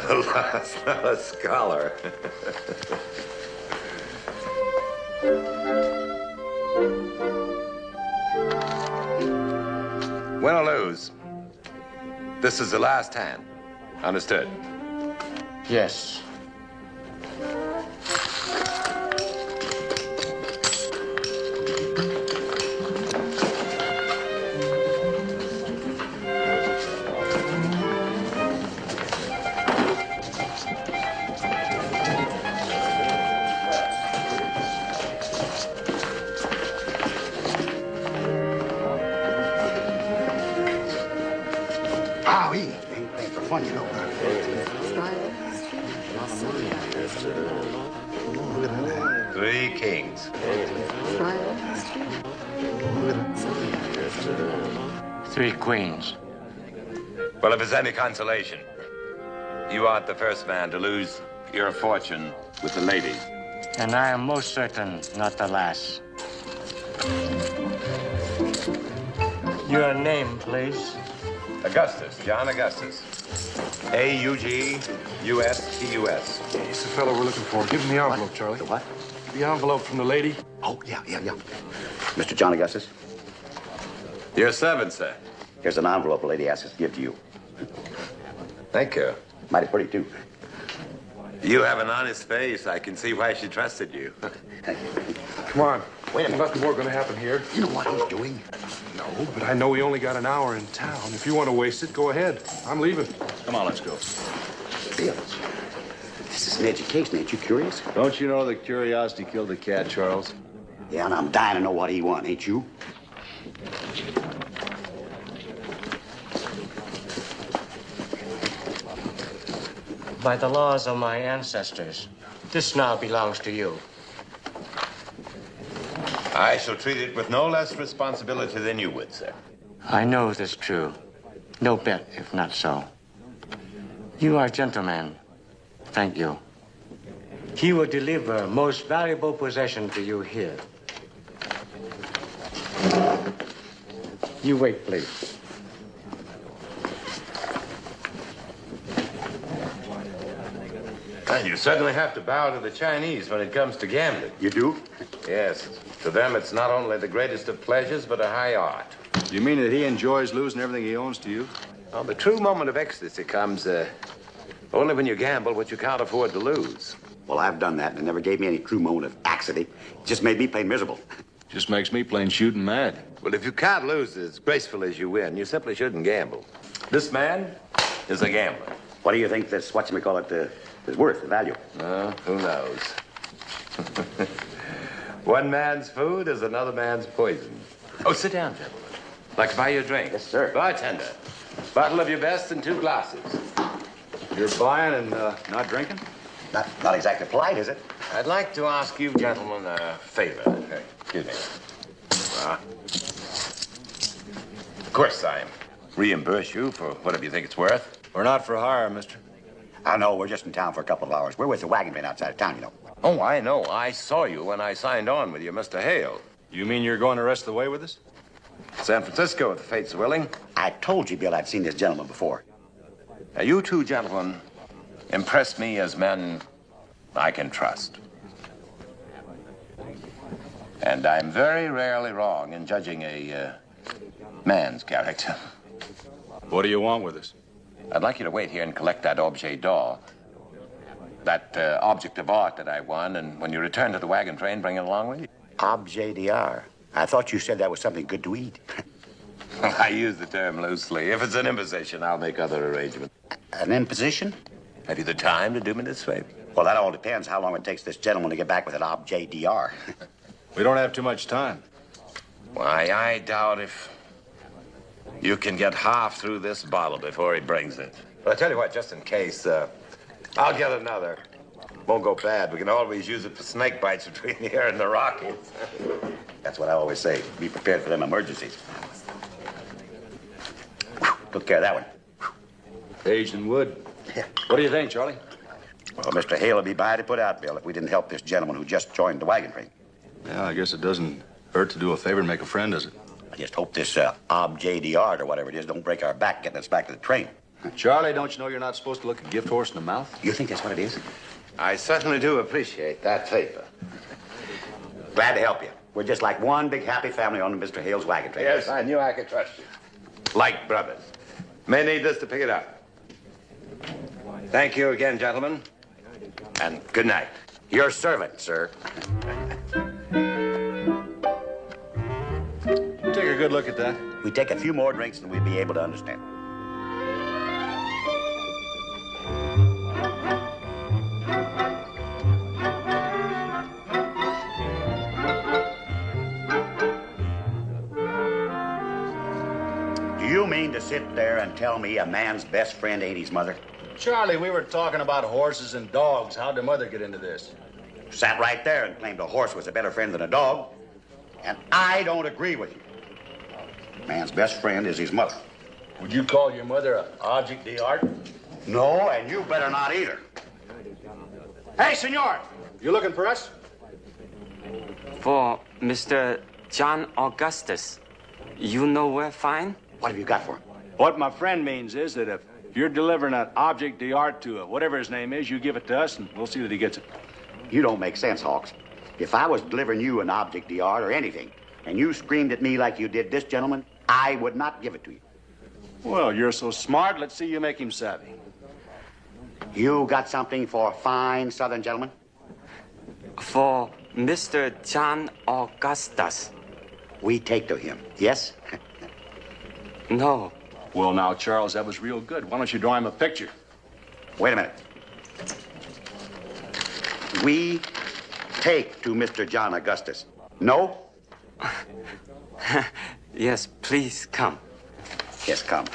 Not a scholar. Win or lose, this is the last hand. Understood? Yes. Ain't for fun, you know. Three kings. Three queens. Well, if it's any consolation, you aren't the first man to lose your fortune with the lady. And I am most certain not the last. Your name, please. Augustus, John Augustus. A-U-G-U-S-T-U-S. He's the fellow we're looking for. Give him the envelope, Charlie. The what? The envelope from the lady. Oh, yeah. Mr. John Augustus, Your servant, sir. here's an envelope a lady asked us to give to you. Thank you. Mighty pretty, too. You have an honest face. I can see why she trusted you. Thank you. Come on. Wait a minute. Nothing more going to happen here. You know what he's doing? No, but I know we only got an hour in town. If you want to waste it, go ahead. I'm leaving. Come on, let's go. Bill, this is an education. Ain't you curious? Don't you know that curiosity killed the cat, Charles? Yeah, and I'm dying to know what he won, ain't you? By the laws of my ancestors, this now belongs to you. I shall treat it with no less responsibility than you would, sir. I know it is true. No bet if not so. You are gentlemen. Thank you. He will deliver most valuable possession to you here. You wait, please. And you certainly have to bow to the Chinese when it comes to gambling. You do? Yes. To them, it's not only the greatest of pleasures, but a high art. You mean that he enjoys losing everything he owns to you? Well, the true moment of ecstasy comes only when you gamble what you can't afford to lose. Well, I've done that, and it never gave me any true moment of accident. It just made me plain miserable. Just makes me plain shooting mad. Well, if you can't lose as graceful as you win, you simply shouldn't gamble. This man is a gambler. What do you think this, whatchamacallit, is worth, the value? Who knows? One man's food is another man's poison. Oh, sit down, gentlemen. Like to buy you a drink? Yes, sir. Bartender, bottle of your best and 2 glasses. You're buying and not drinking? Not exactly polite, is it? I'd like to ask you gentlemen a favor. Excuse me. Of course, I reimburse you for whatever you think it's worth. We're not for hire, mister. I know, we're just in town for a couple of hours. We're with the wagon train outside of town, you know. Oh, I know. I saw you when I signed on with you, Mr. Hale. You mean you're going the rest of the way with us? San Francisco, if the fate's willing. I told you, Bill, I'd seen this gentleman before. Now, you two gentlemen impress me as men I can trust. And I'm very rarely wrong in judging a man's character. What do you want with us? I'd like you to wait here and collect that objet d'or. That object of art that I won, and when you return to the wagon train, bring it along with you. Objet d'art. I thought you said that was something good to eat. I use the term loosely. If it's an imposition, I'll make other arrangements. An imposition? Have you the time to do me this favor? Well, that all depends how long it takes this gentleman to get back with an objet d'art. We don't have too much time. Why, I doubt if you can get half through this bottle before he brings it. But I tell you what, just in case, I'll get another. Won't go bad. We can always use it for snake bites between here and the Rockies. That's what I always say. Be prepared for them emergencies. Took care of that one. Aged in wood. What do you think, Charlie? Well, Mr. Hale would be by to put out, Bill, if we didn't help this gentleman who just joined the wagon train. Yeah, I guess it doesn't hurt to do a favor and make a friend, does it? I just hope this objet d'art or whatever it is don't break our back getting us back to the train. Charlie, don't you know you're not supposed to look a gift horse in the mouth? You think that's what it is? I certainly do appreciate that favor. Glad to help you. We're just like one big happy family on Mr. Hale's wagon train. Yes, I knew I could trust you. Like brothers. May need this to pick it up. Thank you again, gentlemen. And good night. Your servant, sir. Take a good look at that. We take a few more drinks and we'll be able to understand. Do you mean to sit there and tell me a man's best friend ain't his mother? Charlie, we were talking about horses and dogs. How'd the mother get into this? Sat right there and claimed a horse was a better friend than a dog. And I don't agree with you. Man's best friend is his mother. Would you call your mother an object d'art? No, and you better not either. Hey, senor! You looking for us? For Mr. John Augustus. You know where fine? What have you got for him? What my friend means is that if you're delivering an object d'art to whatever his name is, you give it to us and we'll see that he gets it. You don't make sense, Hawks. If I was delivering you an object d'art or anything, and you screamed at me like you did this gentleman, I would not give it to you. Well, you're so smart, let's see you make him savvy. You got something for a fine Southern gentleman? For Mr. John Augustus. We take to him, yes? No. Well, now, Charles, that was real good. Why don't you draw him a picture? Wait a minute. We take to Mr. John Augustus. No? Yes, please come. Yes, come.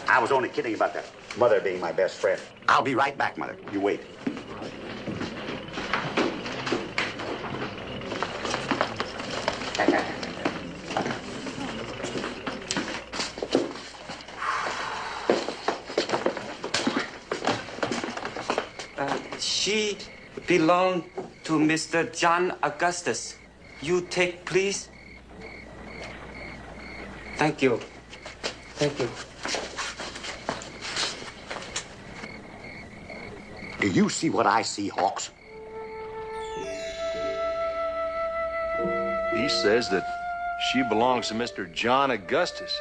I was only kidding about that mother being my best friend. I'll be right back, Mother. You wait. She belonged to Mr. John Augustus. You take, please. Thank you. Thank you. Do you see what I see, Hawks? He says that she belongs to Mr. John Augustus.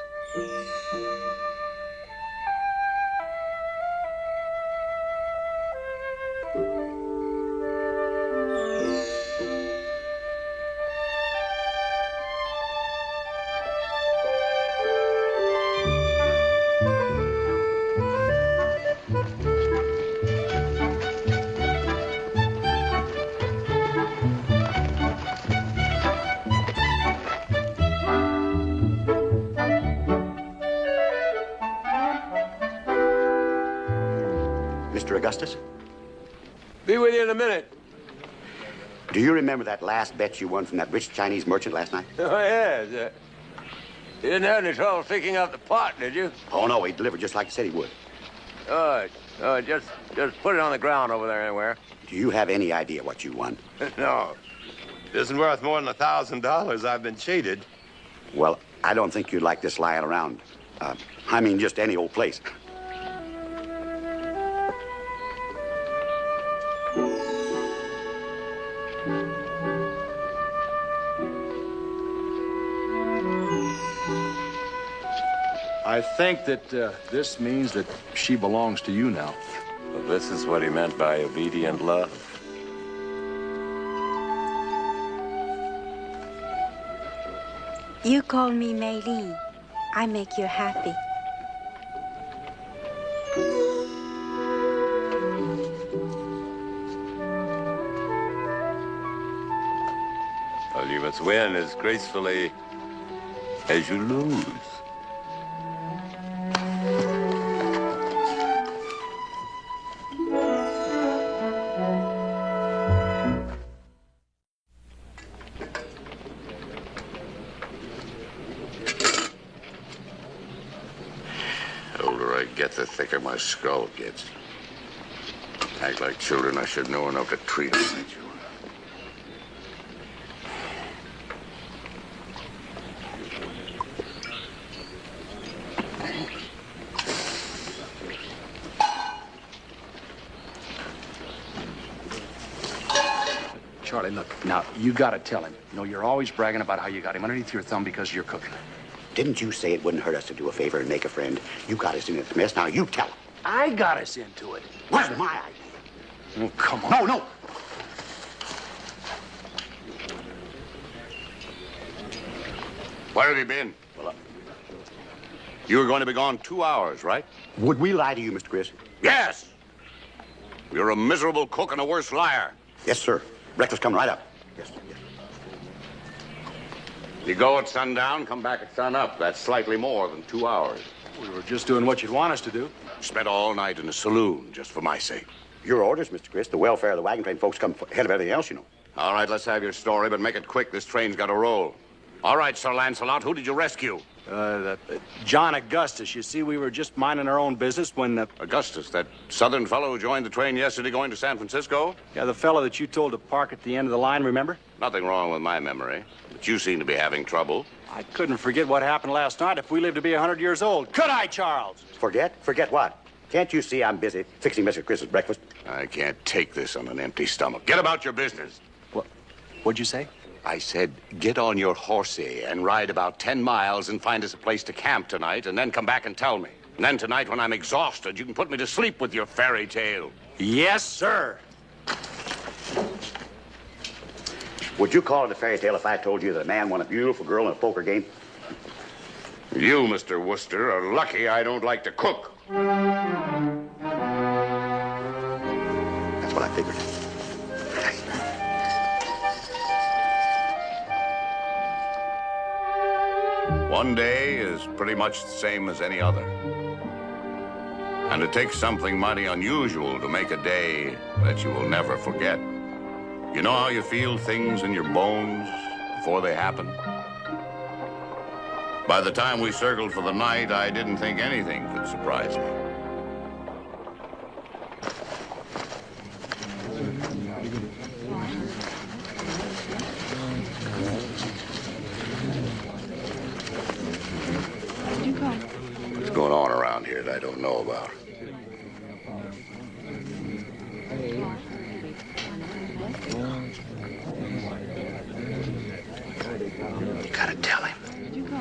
Mr. Augustus? Be with you in a minute. Do you remember that last bet you won from that rich Chinese merchant last night? Oh, yes. You didn't have any trouble picking up the pot, did you? Oh, no, he delivered just like he said he would. Just put it on the ground over there anywhere. Do you have any idea what you won? No. It isn't worth more than $1,000. I've been cheated. Well, I don't think you'd like this lying around. I mean, just any old place. I think that this means that she belongs to you now. Well, this is what he meant by obedient love. You call me Mei Li. I make you happy. Well, you must win as gracefully as you lose. The older I get, the thicker my skull gets. Act like children, I should know enough to treat them like you. Charlie, look, now, you gotta tell him. You know, you're always bragging about how you got him underneath your thumb because you're cooking. Didn't you say it wouldn't hurt us to do a favor and make a friend? You got us in this mess. Now you tell him. I got us into it. Wasn't my idea. Oh, come on. No. Where have you been? Well, You were going to be gone 2 hours, right? would we lie to you, Mr. Chris? Yes! You're a miserable cook and a worse liar. Yes, sir. Breakfast coming right up. Yes. You go at sundown, come back at sunup. That's slightly more than 2 hours. We were just doing what you'd want us to do. Spent all night in a saloon just for my sake. Your orders, Mr. Chris. The welfare of the wagon train folks come ahead of everything else, you know. All right, let's have your story, but make it quick. This train's got to roll. All right, Sir Lancelot, who did you rescue? John Augustus. You see, we were just minding our own business when Augustus, that southern fellow who joined the train yesterday going to San Francisco? Yeah, the fellow that you told to park at the end of the line, remember? Nothing wrong with my memory, but you seem to be having trouble. I couldn't forget what happened last night if we lived to be 100 years old. Could I, Charles? Forget? Forget what? Can't you see I'm busy fixing Mr. Chris's breakfast? I can't take this on an empty stomach. Get about your business. What'd you say? I said, get on your horsey and ride about 10 miles and find us a place to camp tonight, and then come back and tell me. And then tonight, when I'm exhausted, you can put me to sleep with your fairy tale. Yes, sir. Would you call it a fairy tale if I told you that a man won a beautiful girl in a poker game? You, Mr. Worcester, are lucky I don't like to cook. That's what I figured. One day is pretty much the same as any other. And it takes something mighty unusual to make a day that you will never forget. You know how you feel things in your bones before they happen? By the time we circled for the night, I didn't think anything could surprise me. What's going on around here that I don't know about? You gotta tell him.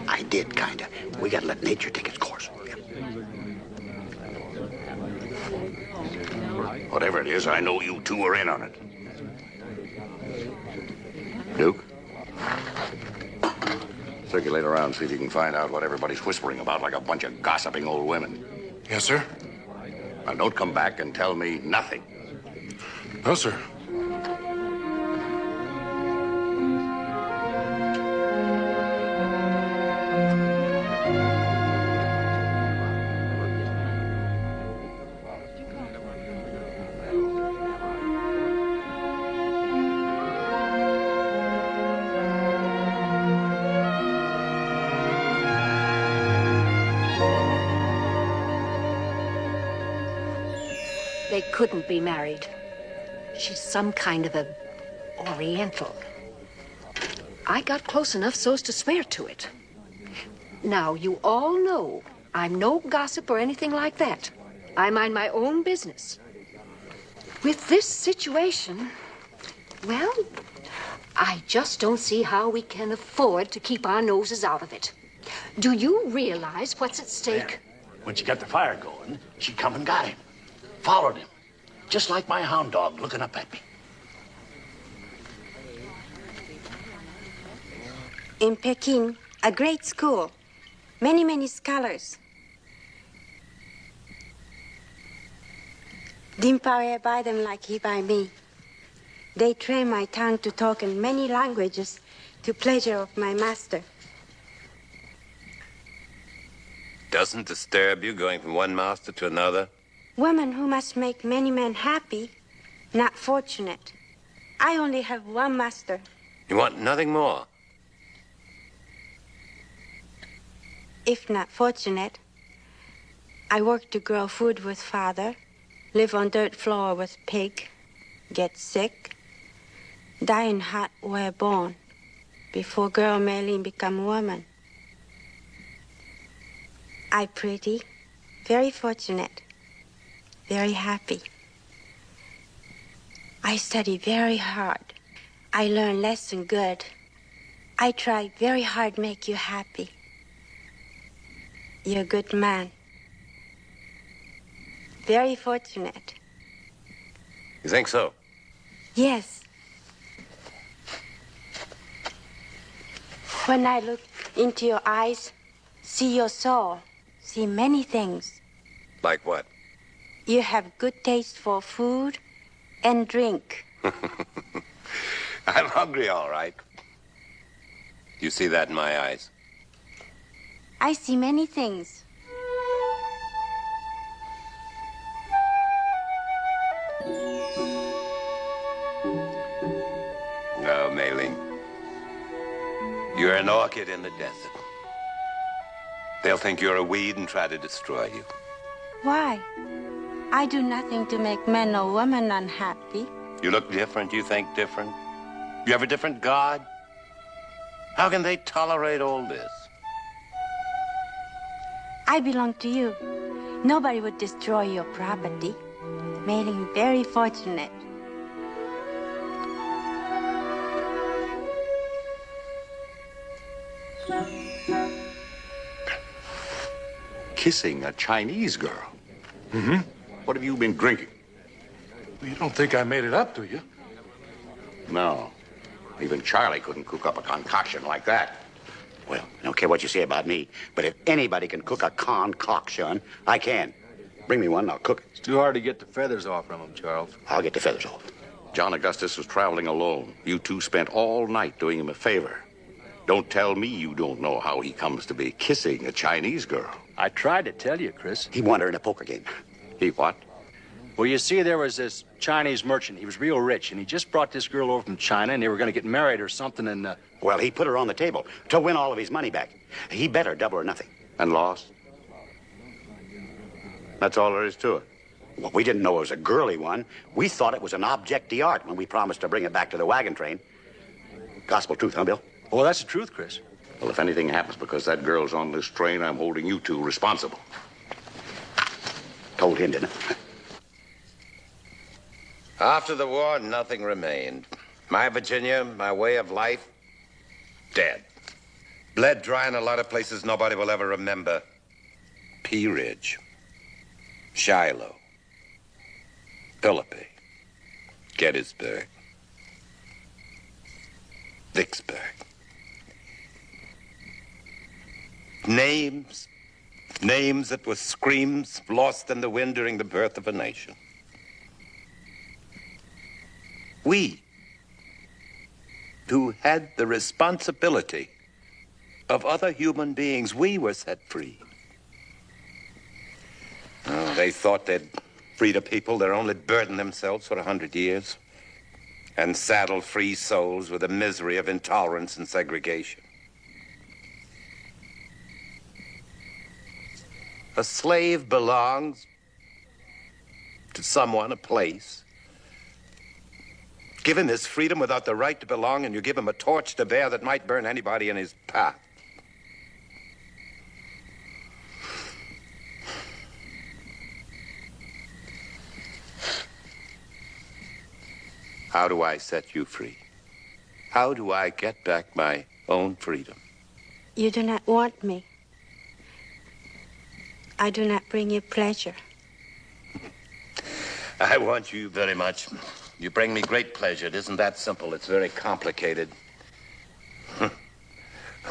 I did, kinda. We gotta let nature take its course. Whatever it is, I know you two are in on it. Duke? Circulate around, see if you can find out what everybody's whispering about like a bunch of gossiping old women. Yes, sir. Now, don't come back and tell me nothing. No, sir. They couldn't be married. She's some kind of a Oriental. I got close enough so as to swear to it. Now, you all know I'm no gossip or anything like that. I mind my own business. With this situation, well, I just don't see how we can afford to keep our noses out of it. Do you realize what's at stake? When she got the fire going, she come and got him. Followed him. Just like my hound dog looking up at me. In Peking, a great school. Many, many scholars. Didn't power by them like he by me. They train my tongue to talk in many languages to pleasure of my master. Doesn't disturb you going from one master to another? Woman who must make many men happy, not fortunate. I only have one master. You want nothing more? If not fortunate, I work to grow food with father, live on dirt floor with pig, get sick, die in hut where born, before girl Maylene become woman. I pretty, very fortunate, very happy. I study very hard. I learn lesson good. I try very hard make you happy. You're a good man. Very fortunate. You think so? Yes. When I look into your eyes, see your soul, see many things. Like what? You have good taste for food and drink. I'm hungry, all right. You see that in my eyes? I see many things. No, Maylene. You're an orchid in the desert. They'll think you're a weed and try to destroy you. Why? I do nothing to make men or women unhappy. You look different, you think different. You have a different God. How can they tolerate all this? I belong to you. Nobody would destroy your property. Maylene very fortunate. kissing a Chinese girl. Mm-hmm. What have you been drinking? You don't think I made it up, do you? No. Even Charlie couldn't cook up a concoction like that. Well, I don't care what you say about me, but if anybody can cook a concoction, I can. Bring me one and I'll cook it. It's too hard to get the feathers off from him, Charles. I'll get the feathers off. John Augustus was traveling alone. You two spent all night doing him a favor. Don't tell me you don't know how he comes to be kissing a Chinese girl. I tried to tell you, Chris. He won her in a poker game. He what? Well, you see, there was this Chinese merchant. He was real rich, and he just brought this girl over from China, and they were going to get married or something, and... Well, he put her on the table to win all of his money back. He bet her double or nothing. And lost? That's all there is to it. Well, we didn't know it was a girly one. We thought it was an object d'art when we promised to bring it back to the wagon train. Gospel truth, huh, Bill? Well, that's the truth, Chris. Well, if anything happens because that girl's on this train, I'm holding you two responsible. Told him, didn't I? After the war, nothing remained. My Virginia, my way of life, dead. Bled dry in a lot of places nobody will ever remember. Pea Ridge, Shiloh, Philippi, Gettysburg, Vicksburg. Names that were screams lost in the wind during the birth of a nation. We, who had the responsibility of other human beings, we were set free. Oh, they thought they'd freed a people that only burdened themselves for 100 years and saddled free souls with the misery of intolerance and segregation. A slave belongs to someone, a place. Give him his freedom without the right to belong, and you give him a torch to bear that might burn anybody in his path. How do I set you free? How do I get back my own freedom? You do not want me. I do not bring you pleasure. I want you very much. You bring me great pleasure. It isn't that simple. It's very complicated.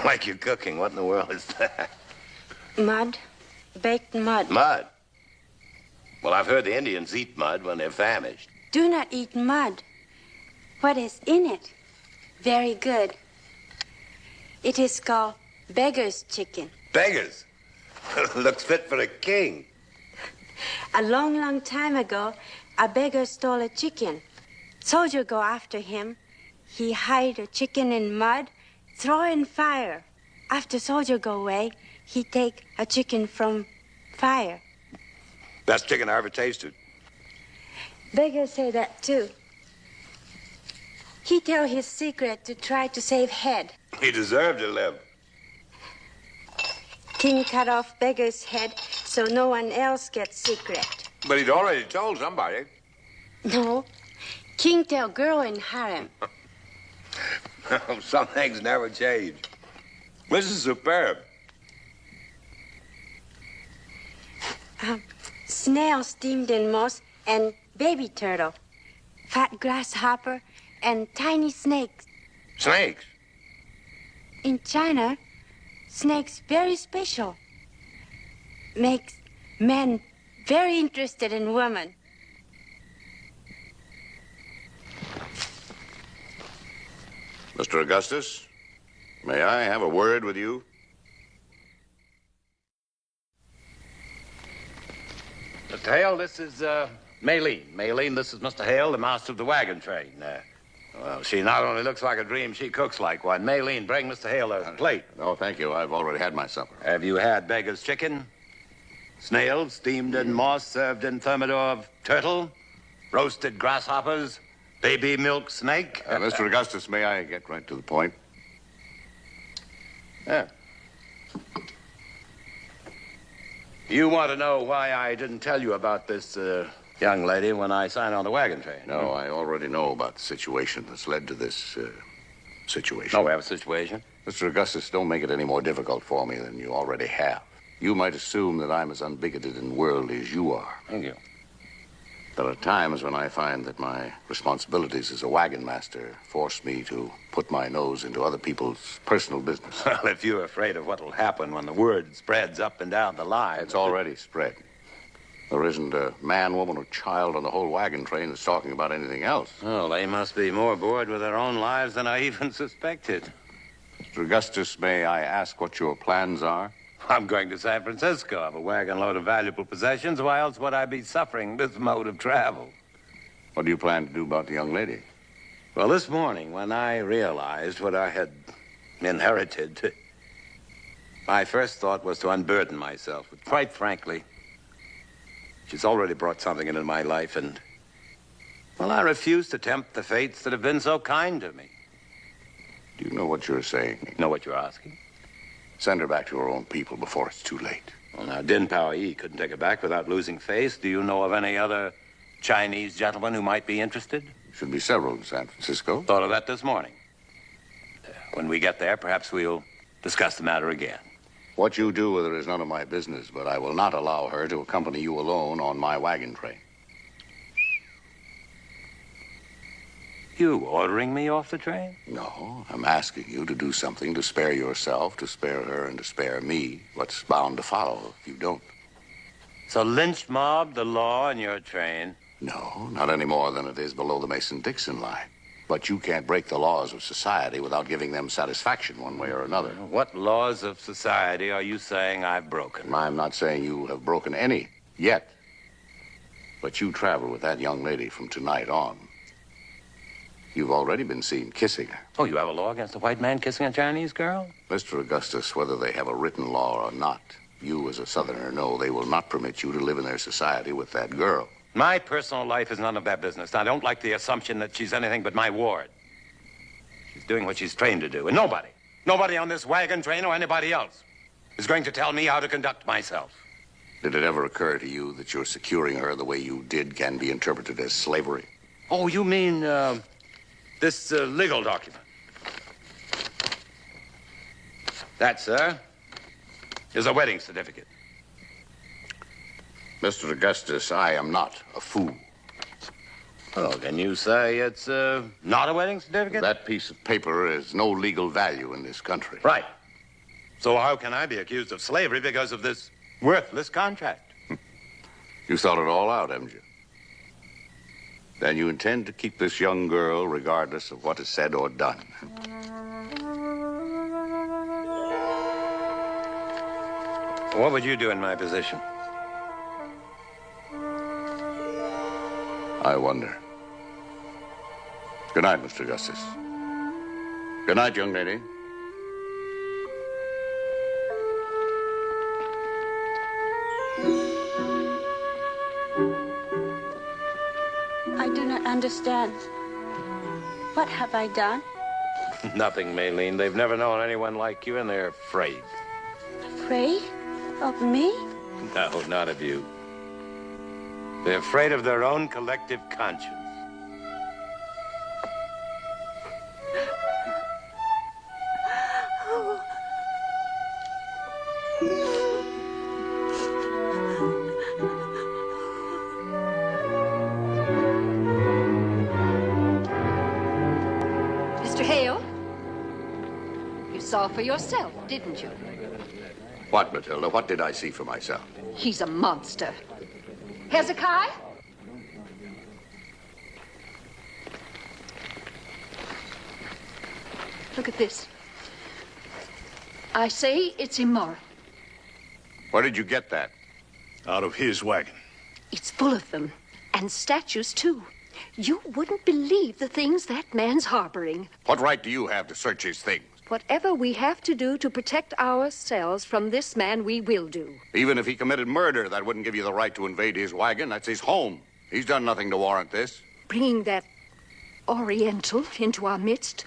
Like your cooking. What in the world is that? Mud. Baked mud. Mud? Well, I've heard the Indians eat mud when they're famished. Do not eat mud. What is in it? Very good. It is called beggar's chicken. Beggars? Looks fit for a king. A long, long time ago, a beggar stole a chicken. Soldier go after him. He hide a chicken in mud, throw in fire. After soldier go away, he take a chicken from fire. Best chicken I ever tasted. Beggar say that too. He tell his secret to try to save head. He deserved to live. King cut off beggar's head so no one else gets secret. But he'd already told somebody. No. King tell girl in harem. Some things never change. This is superb. Snail steamed in moss and baby turtle. Fat grasshopper and tiny snakes. Snakes? In China, snakes very special. Makes men very interested in women. Mr. Augustus, may I have a word with you? Mr. Hale, this is Maylene. Maylene, this is Mr. Hale, the master of the wagon train. Well, she not only looks like a dream, she cooks like one. Maylene, bring Mr. Hale a plate. No, thank you. I've already had my supper. Have you had beggar's chicken? Snails steamed in moss, served in thermidor of turtle? Roasted grasshoppers? Baby milk snake? Mr. Augustus, may I get right to the point? Yeah. You want to know why I didn't tell you about this young lady when I signed on the wagon train? No, I already know about the situation that's led to this situation. Oh, we have a situation? Mr. Augustus, don't make it any more difficult for me than you already have. You might assume that I'm as unbigoted and worldly as you are. Thank you. There are times when I find that my responsibilities as a wagon master force me to put my nose into other people's personal business. Well, if you're afraid of what will happen when the word spreads up and down the line... It's already spread. There isn't a man, woman, or child on the whole wagon train that's talking about anything else. Oh, they must be more bored with their own lives than I even suspected. Mr. Augustus, may I ask what your plans are? I'm going to San Francisco. I have a wagon load of valuable possessions. Why else would I be suffering this mode of travel? What do you plan to do about the young lady? Well, this morning, when I realized what I had inherited, my first thought was to unburden myself. But quite frankly, she's already brought something into my life, and, well, I refuse to tempt the fates that have been so kind to me. Do you know what you're saying? Know what you're asking? Send her back to her own people before it's too late. Well, now, Din Pao Yi couldn't take her back without losing face. Do you know of any other Chinese gentlemen who might be interested? Should be several in San Francisco. Thought of that this morning. When we get there, perhaps we'll discuss the matter again. What you do with her is none of my business, but I will not allow her to accompany you alone on my wagon train. You ordering me off the train? No, I'm asking you to do something to spare yourself, to spare her, and to spare me what's bound to follow if you don't. So lynch mob the law on your train? No, not any more than it is below the Mason-Dixon line. But you can't break the laws of society without giving them satisfaction one way or another. What laws of society are you saying I've broken? I'm not saying you have broken any yet. But you travel with that young lady from tonight on. You've already been seen kissing her. Oh, you have a law against a white man kissing a Chinese girl? Mr. Augustus, whether they have a written law or not, you as a Southerner know they will not permit you to live in their society with that girl. My personal life is none of their business. I don't like the assumption that she's anything but my ward. She's doing what she's trained to do, and nobody on this wagon train or anybody else is going to tell me how to conduct myself. Did it ever occur to you that your securing her the way you did can be interpreted as slavery? Oh, you mean, this legal document? That, sir, is a wedding certificate. Mr. Augustus, I am not a fool. Oh, can you say it's not a wedding certificate? That piece of paper has no legal value in this country. Right. So how can I be accused of slavery because of this worthless contract? You thought it all out, haven't you? Then you intend to keep this young girl regardless of what is said or done. What would you do in my position? I wonder. Good night, Mr. Augustus. Good night, young lady. I do not understand. What have I done? Nothing, Maylene. They've never known anyone like you, and they're afraid. Afraid of me? No, not of you. They're afraid of their own collective conscience. Mr. Hale, you saw for yourself, didn't you? What, Matilda? What did I see for myself? He's a monster. Hezekiah? Look at this. I say it's immoral. Where did you get that? Out of his wagon. It's full of them. And statues, too. You wouldn't believe the things that man's harboring. What right do you have to search his things? Whatever we have to do to protect ourselves from this man, we will do. Even if he committed murder, that wouldn't give you the right to invade his wagon. That's his home. He's done nothing to warrant this. Bringing that Oriental into our midst,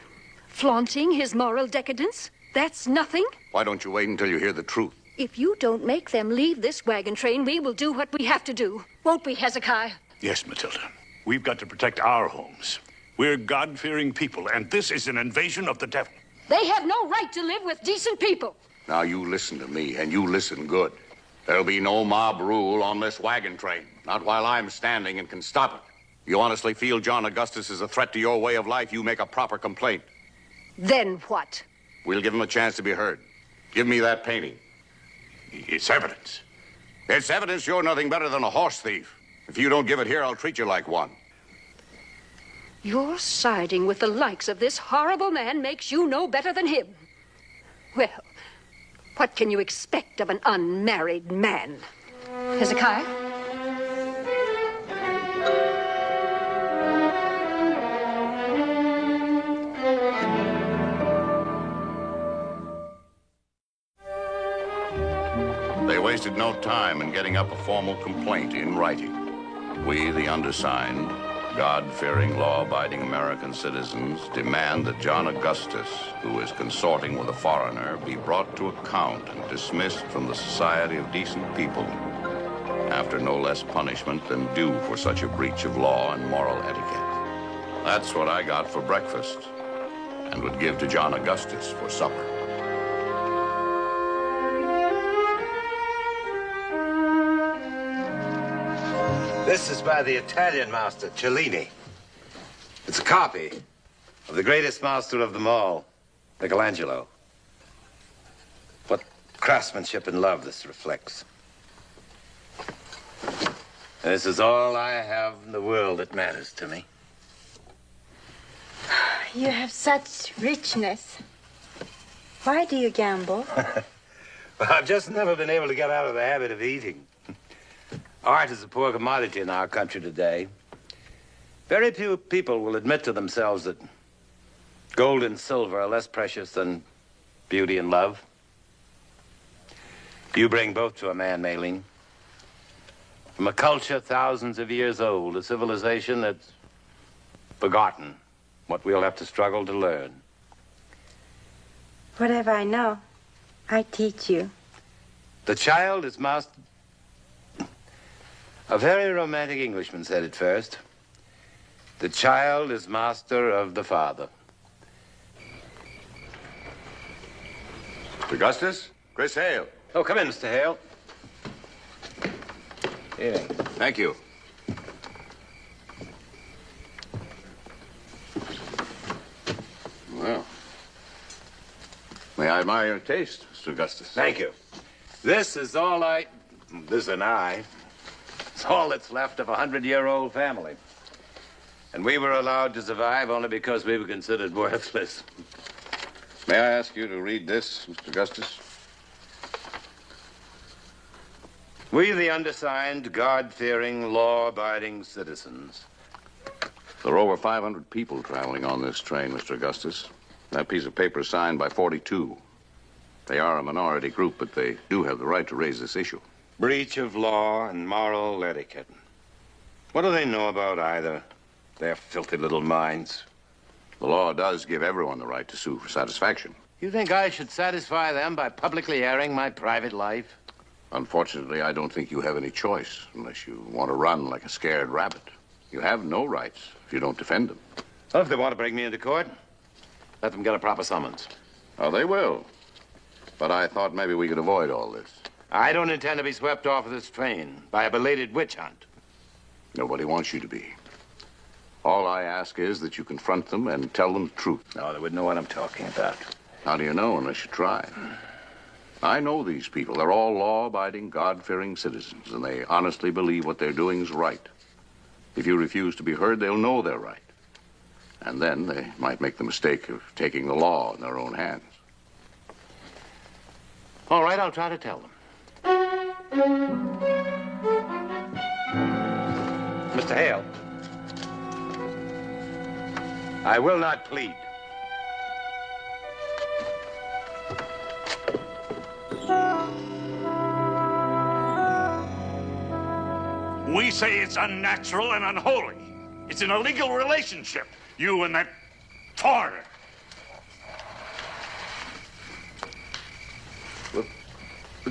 flaunting his moral decadence, that's nothing. Why don't you wait until you hear the truth? If you don't make them leave this wagon train, we will do what we have to do. Won't we, Hezekiah? Yes, Matilda. We've got to protect our homes. We're God-fearing people, and this is an invasion of the devil. They have no right to live with decent people. Now you listen to me, and you listen good. There'll be no mob rule on this wagon train. Not while I'm standing and can stop it. You honestly feel John Augustus is a threat to your way of life, you make a proper complaint. Then what? We'll give him a chance to be heard. Give me that painting. It's evidence. It's evidence you're nothing better than a horse thief. If you don't give it here, I'll treat you like one. Your siding with the likes of this horrible man makes you no better than him. Well, what can you expect of an unmarried man? Hezekiah? They wasted no time in getting up a formal complaint in writing. We, the undersigned, God-fearing, law-abiding American citizens, demand that John Augustus, who is consorting with a foreigner, be brought to account and dismissed from the society of decent people, after no less punishment than due for such a breach of law and moral etiquette. That's what I got for breakfast, and would give to John Augustus for supper. This is by the Italian master, Cellini. It's a copy of the greatest master of them all, Michelangelo. What craftsmanship and love this reflects. This is all I have in the world that matters to me. You have such richness. Why do you gamble? Well, I've just never been able to get out of the habit of eating. Art is a poor commodity in our country today. Very few people will admit to themselves that gold and silver are less precious than beauty and love. You bring both to a man, Maylene. From a culture thousands of years old, a civilization that's forgotten what we'll have to struggle to learn. Whatever I know, I teach you. The child is master. A very romantic Englishman said it first. The child is master of the father. Mr. Augustus? Chris Hale. Oh, come in, Mr. Hale. Here. Thank you. Well, may I admire your taste, Mr. Augustus? Thank you. This is all this and I, it's all that's left of a 100-year-old family. And we were allowed to survive only because we were considered worthless. May I ask you to read this, Mr. Augustus? We, the undersigned, God-fearing, law-abiding citizens. There are over 500 people traveling on this train, Mr. Augustus. That piece of paper is signed by 42. They are a minority group, but they do have the right to raise this issue. Breach of law and moral etiquette. What do they know about either? Their filthy little minds. The law does give everyone the right to sue for satisfaction. You think I should satisfy them by publicly airing my private life? Unfortunately, I don't think you have any choice unless you want to run like a scared rabbit. You have no rights if you don't defend them. Well, if they want to bring me into court, let them get a proper summons. Oh, they will. But I thought maybe we could avoid all this. I don't intend to be swept off of this train by a belated witch hunt. Nobody wants you to be. All I ask is that you confront them and tell them the truth. No, they wouldn't know what I'm talking about. How do you know unless you try? I know these people. They're all law-abiding, God-fearing citizens, and they honestly believe what they're doing is right. If you refuse to be heard, they'll know they're right. And then they might make the mistake of taking the law in their own hands. All right, I'll try to tell them. Mr. Hale, I will not plead. We say it's unnatural and unholy. It's an illegal relationship, you and that foreigner.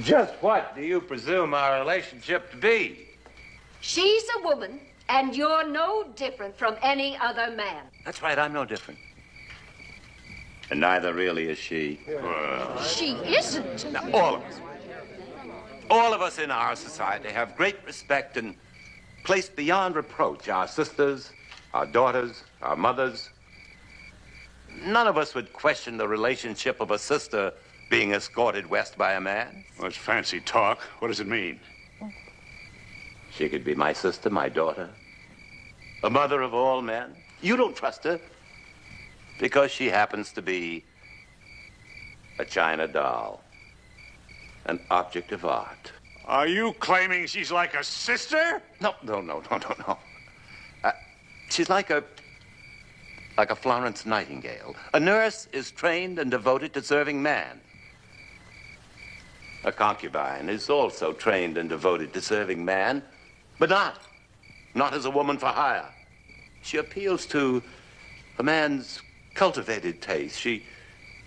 Just what do you presume our relationship to be? She's a woman, and you're no different from any other man. That's right, I'm no different. And neither really is she. She isn't. Now, all of us. All of us in our society have great respect and place beyond reproach our sisters, our daughters, our mothers. None of us would question the relationship of a sister being escorted west by a man. Well, it's fancy talk. What does it mean? She could be my sister, my daughter, a mother of all men. You don't trust her because she happens to be a china doll, an object of art. Are you claiming she's like a sister? No. She's like a Florence Nightingale. A nurse is trained and devoted to serving man. A concubine is also trained and devoted to serving man, but not as a woman for hire. She appeals to a man's cultivated taste. She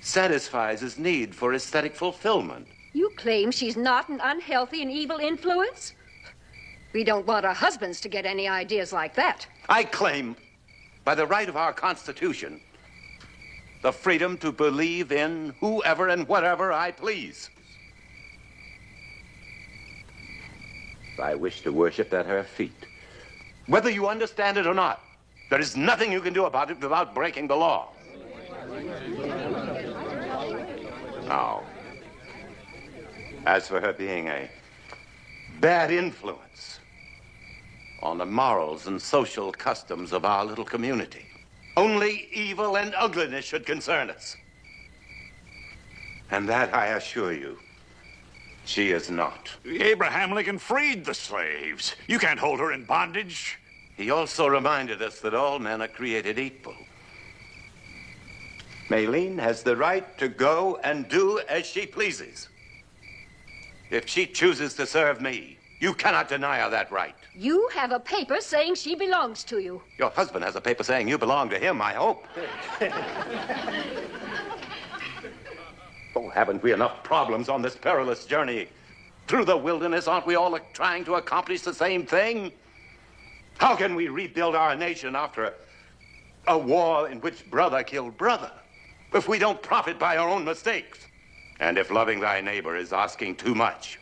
satisfies his need for aesthetic fulfillment. You claim she's not an unhealthy and evil influence? We don't want our husbands to get any ideas like that. I claim, by the right of our Constitution, the freedom to believe in whoever and whatever I please. I wish to worship at her feet. Whether you understand it or not, there is nothing you can do about it without breaking the law. Now, as for her being a bad influence on the morals and social customs of our little community, only evil and ugliness should concern us. And that, I assure you, she is not. Abraham Lincoln freed the slaves. You can't hold her in bondage. He also reminded us that all men are created equal. Maylene has the right to go and do as she pleases. If she chooses to serve me, you cannot deny her that right. You have a paper saying she belongs to you. Your husband has a paper saying you belong to him, I hope. Oh, haven't we enough problems on this perilous journey? Through the wilderness, aren't we all trying to accomplish the same thing? How can we rebuild our nation after a war in which brother killed brother if we don't profit by our own mistakes? And if loving thy neighbor is asking too much,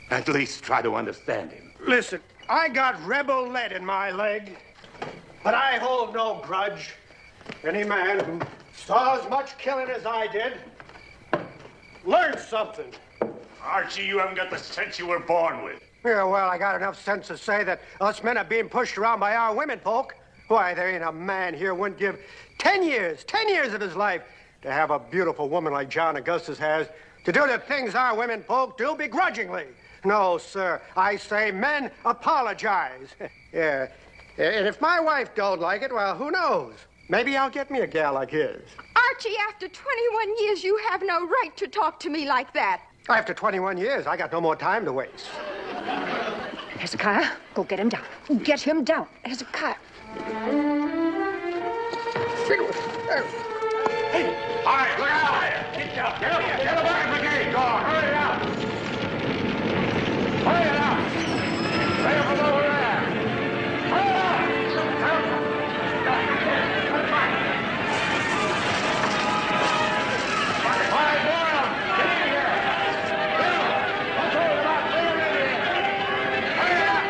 at least try to understand him. Listen, I got rebel lead in my leg, but I hold no grudge. Any man who saw as much killing as I did learned something. Archie, you haven't got the sense you were born with. Yeah, well, I got enough sense to say that us men are being pushed around by our women folk. Why, there ain't a man here wouldn't give 10 years of his life to have a beautiful woman like John Augustus has, to do the things our women folk do begrudgingly. No, sir, I say men apologize. Yeah, and if my wife don't like it, well, who knows? Maybe I'll get me a gal like his. Archie, after 21 years, you have no right to talk to me like that. After 21 years, I got no more time to waste. Hezekiah, go get him down. Get him down, Hezekiah. All right, look out! Get up! Get up back in the gate! Go on, hurry it out! Hurry it out! Stay up over there! Hurry it out! All right, Boyle, get in here! Bill, what's over about? Bring him in here! Hurry it up!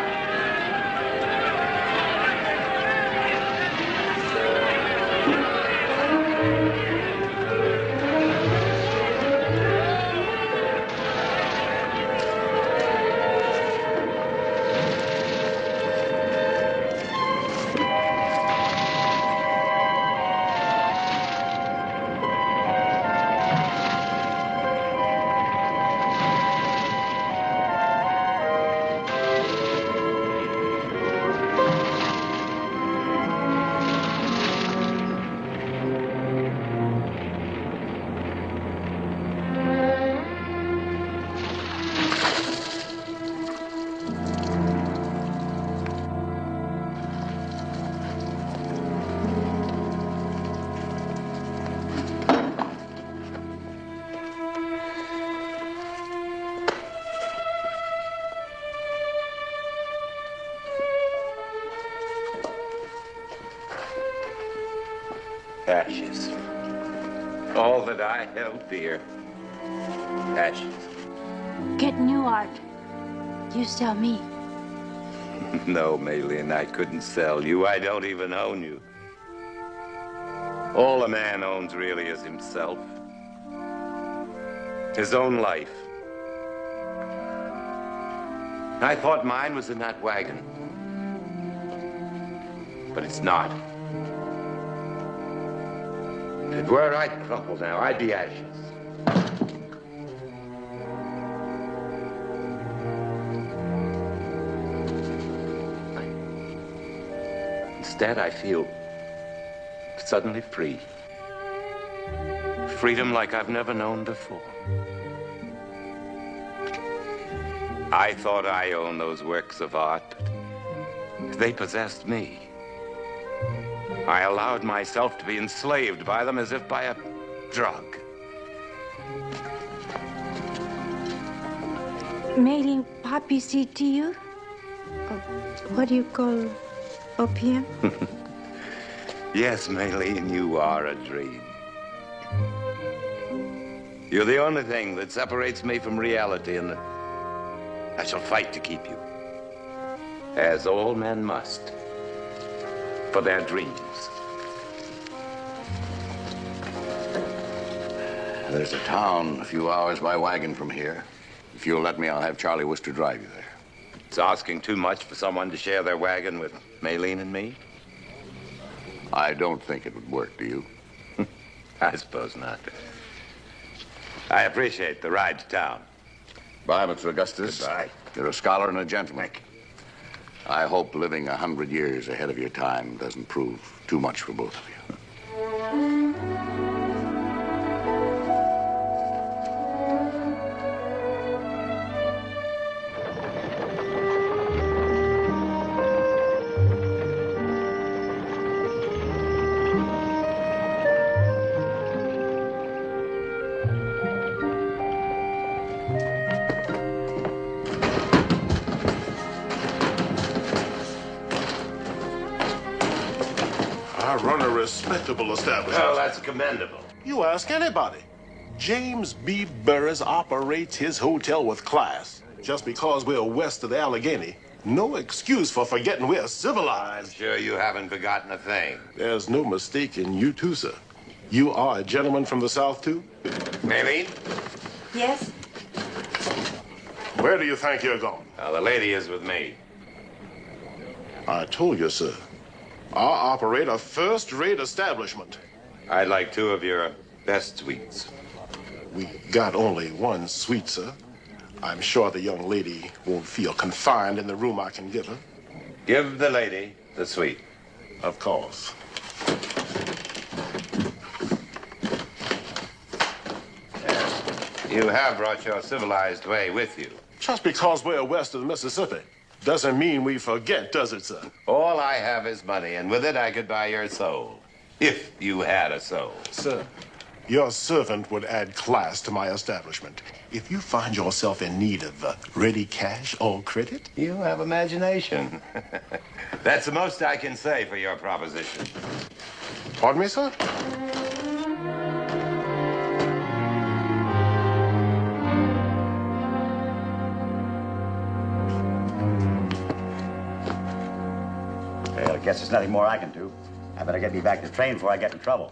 Ashes. All that I held dear. Ashes. get new art, you sell me. No, Maylin, I couldn't sell you. I don't even own you. All a man owns really is himself. His own life. I thought mine was in that wagon. But it's not. If it were, I'd crumple now. I'd be ashes. Instead, I feel suddenly free. Freedom like I've never known before. I thought I owned those works of art, but they possessed me. I allowed myself to be enslaved by them as if by a drug. Maylin, Poppy seed to you? What do you call opium? Yes, Maylin, you are a dream. You're the only thing that separates me from reality, and I shall fight to keep you. As all men must. For their dreams. There's a town a few hours by wagon from here. If you'll let me, I'll have Charlie Worcester drive you there. It's asking too much for someone to share their wagon with Maylin and me? I don't think it would work, do you? I suppose not. I appreciate the ride to town. Bye, Mr. Augustus. Goodbye. You're a scholar and a gentleman. I hope living 100 years ahead of your time doesn't prove too much for both of you. Run a respectable establishment. Well, that's commendable. You ask anybody. James B. Burris operates his hotel with class. Just because we're west of the Allegheny, no excuse for forgetting we're civilized. I'm sure you haven't forgotten a thing. There's no mistake in you, too, sir. You are a gentleman from the South, too? Maylin? Yes? Where do you think you're going? The lady is with me. I told you, sir. I operate a first-rate establishment. I'd like 2 of your best sweets. We got only 1 suite, sir. I'm sure the young lady won't feel confined in the room I can give her. Give the lady the suite. Of course. You have brought your civilized way with you. Just because we're west of the Mississippi doesn't mean we forget, does it, sir? All I have is money, and with it I could buy your soul. If you had a soul. Sir, your servant would add class to my establishment. If you find yourself in need of ready cash or credit... You have imagination. That's the most I can say for your proposition. Pardon me, sir? Well, I guess there's nothing more I can do. I better get me back to the train before I get in trouble.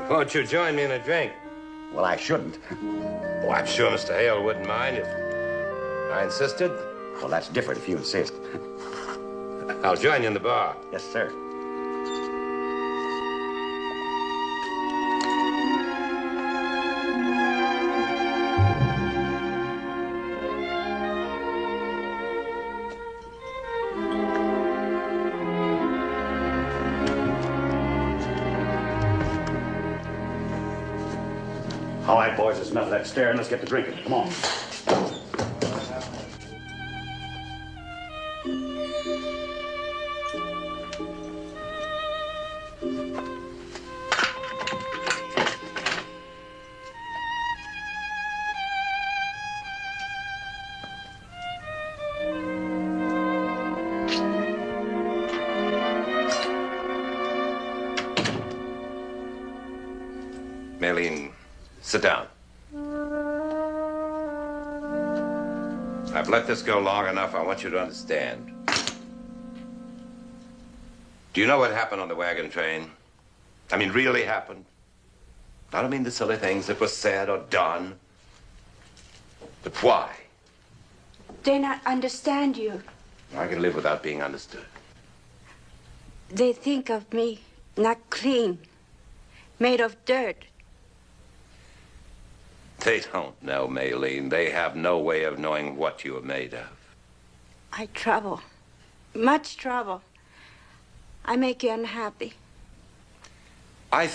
Won't you join me in a drink? Well, I shouldn't. Oh, I'm sure Mr. Hale wouldn't mind if I insisted. Well, that's different if you insist. I'll join you in the bar. Yes, sir. All right, boys, it's enough of that staring. Let's get to drinking. Come on. Maylin, sit down. I've let this go long enough. I want you to understand. Do you know what happened on the wagon train? I mean, really happened. I don't mean the silly things that were said or done. But why? They not understand you. I can live without being understood. They think of me not clean, made of dirt. They don't know, Maylene. They have no way of knowing what you are made of. I trouble, much trouble. I make you unhappy. I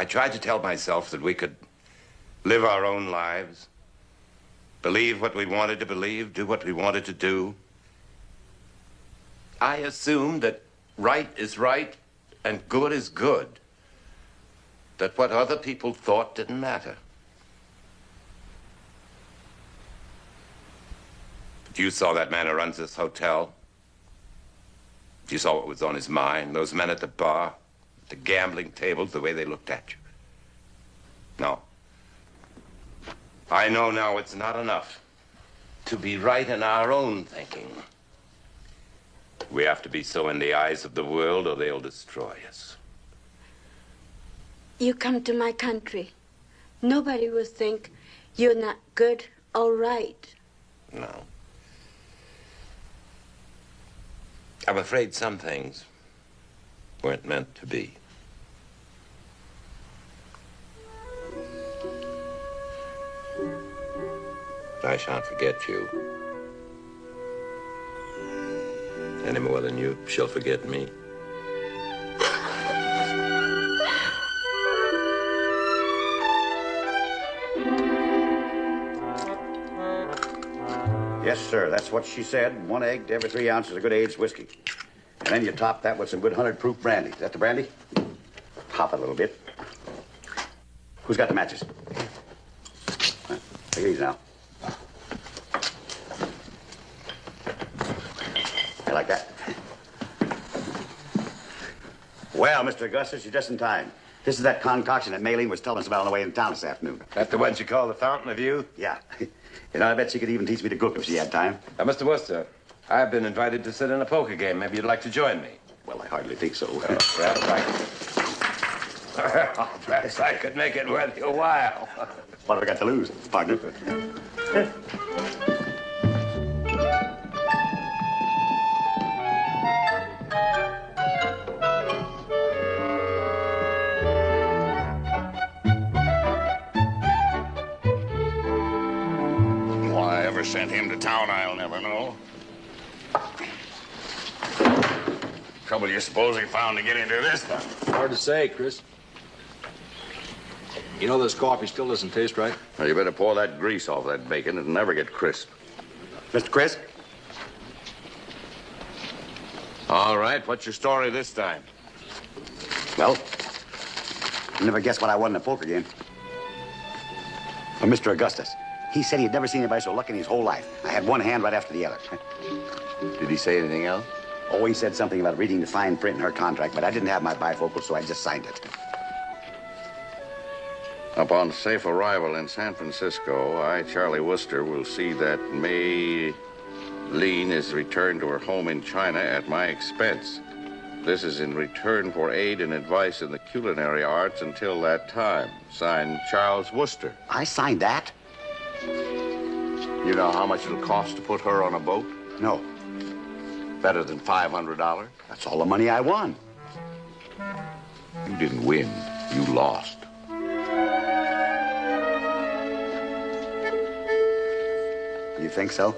tried to tell myself that we could live our own lives, believe what we wanted to believe, do what we wanted to do. I assumed that right is right and good is good, that what other people thought didn't matter. But you saw that man who runs this hotel. You saw what was on his mind, those men at the bar, the gambling tables, the way they looked at you. No. I know now it's not enough to be right in our own thinking. We have to be so in the eyes of the world or they'll destroy us. You come to my country. Nobody will think you're not good or right. No. I'm afraid some things weren't meant to be. But I shan't forget you. Any more than you shall forget me. Yes, sir. That's what she said. 1 egg to every 3 ounces of good aged whiskey. And then you top that with some good 100-proof brandy. Is that the brandy? Top it a little bit. Who's got the matches? Take these now. You like that? Well, Mr. Augustus, you're just in time. This is that concoction that Maylene was telling us about on the way in town this afternoon. That the ones you call the Fountain of Youth? Yeah. You know, I bet she could even teach me to cook if she had time. Mr. Worcester, I've been invited to sit in a poker game. Maybe you'd like to join me. Well, I hardly think so. Perhaps I could make it worth your while. What have I got to lose, partner? Why I ever sent him to town, I'll never know. Trouble you suppose he found to get into this time? Hard to say, Chris. You know this coffee still doesn't taste right? Well, you better pour that grease off that bacon. It'll never get crisp. Mr. Crisp? All right, what's your story this time? Well, you never guess what I won in a poker game. Well, Mr. Augustus. He said he'd never seen anybody so lucky in his whole life. I had one hand right after the other. Did he say anything else? Oh, he said something about reading the fine print in her contract, but I didn't have my bifocal, so I just signed it. Upon safe arrival in San Francisco, I, Charlie Worcester, will see that Maylene is returned to her home in China at my expense. This is in return for aid and advice in the culinary arts until that time. Signed, Charles Worcester. I signed that? You know how much it'll cost to put her on a boat? No. Better than $500? That's all the money I won. You didn't win. You lost. You think so?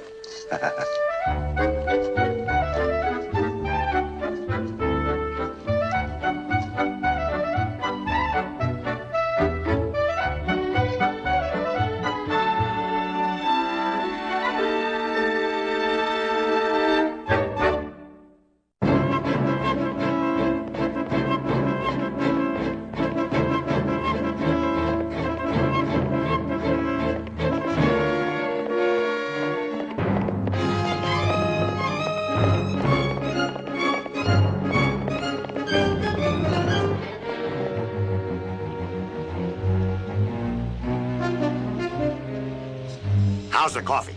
of coffee.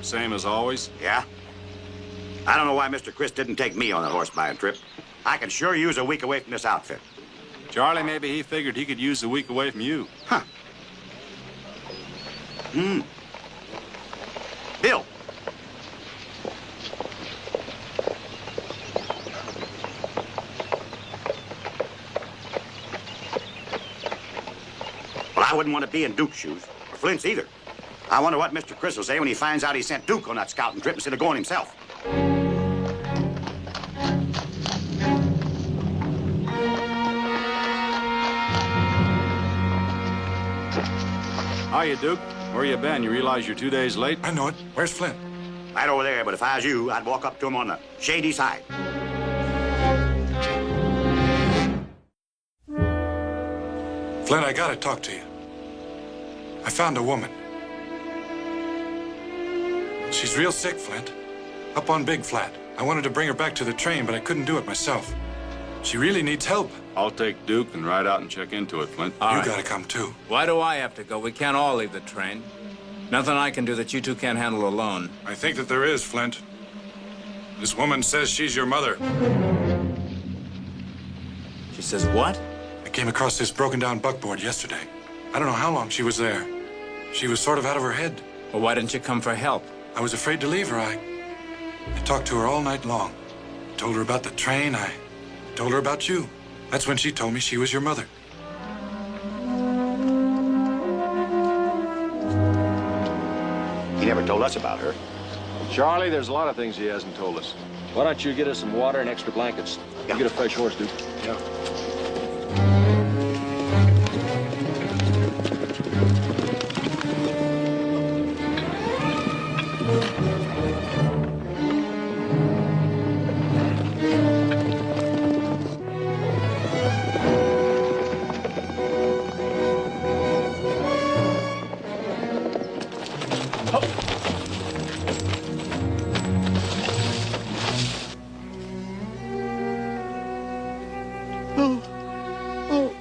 Same as always? Yeah? I don't know why Mr. Chris didn't take me on that horse buying trip. I can sure use a week away from this outfit. Charlie, maybe he figured he could use a week away from you. Huh. Bill. Well, I wouldn't want to be in Duke's shoes, or Flint's either. I wonder what Mr. Chris will say when he finds out he sent Duke on that scouting trip instead of going himself. Hiya, Duke. Where you been? You realize you're 2 days late? I know it. Where's Flint? Right over there, but if I was you, I'd walk up to him on the shady side. Flint, I gotta talk to you. I found a woman. She's real sick, Flint. Up on Big Flat. I wanted to bring her back to the train, but I couldn't do it myself. She really needs help. I'll take Duke and ride out and check into it, Flint. You gotta come too. Why do I have to go? We can't all leave the train. Nothing I can do that you two can't handle alone. I think that there is, Flint. This woman says she's your mother. She says what? I came across this broken-down buckboard yesterday. I don't know how long she was there. She was sort of out of her head. Well, why didn't you come for help? I was afraid to leave her. I talked to her all night long. Told her about the train. I told her about you. That's when she told me she was your mother. He never told us about her. Charlie, there's a lot of things he hasn't told us. Why don't you get us some water and extra blankets? Yeah. You get a fresh horse, Duke. Yeah.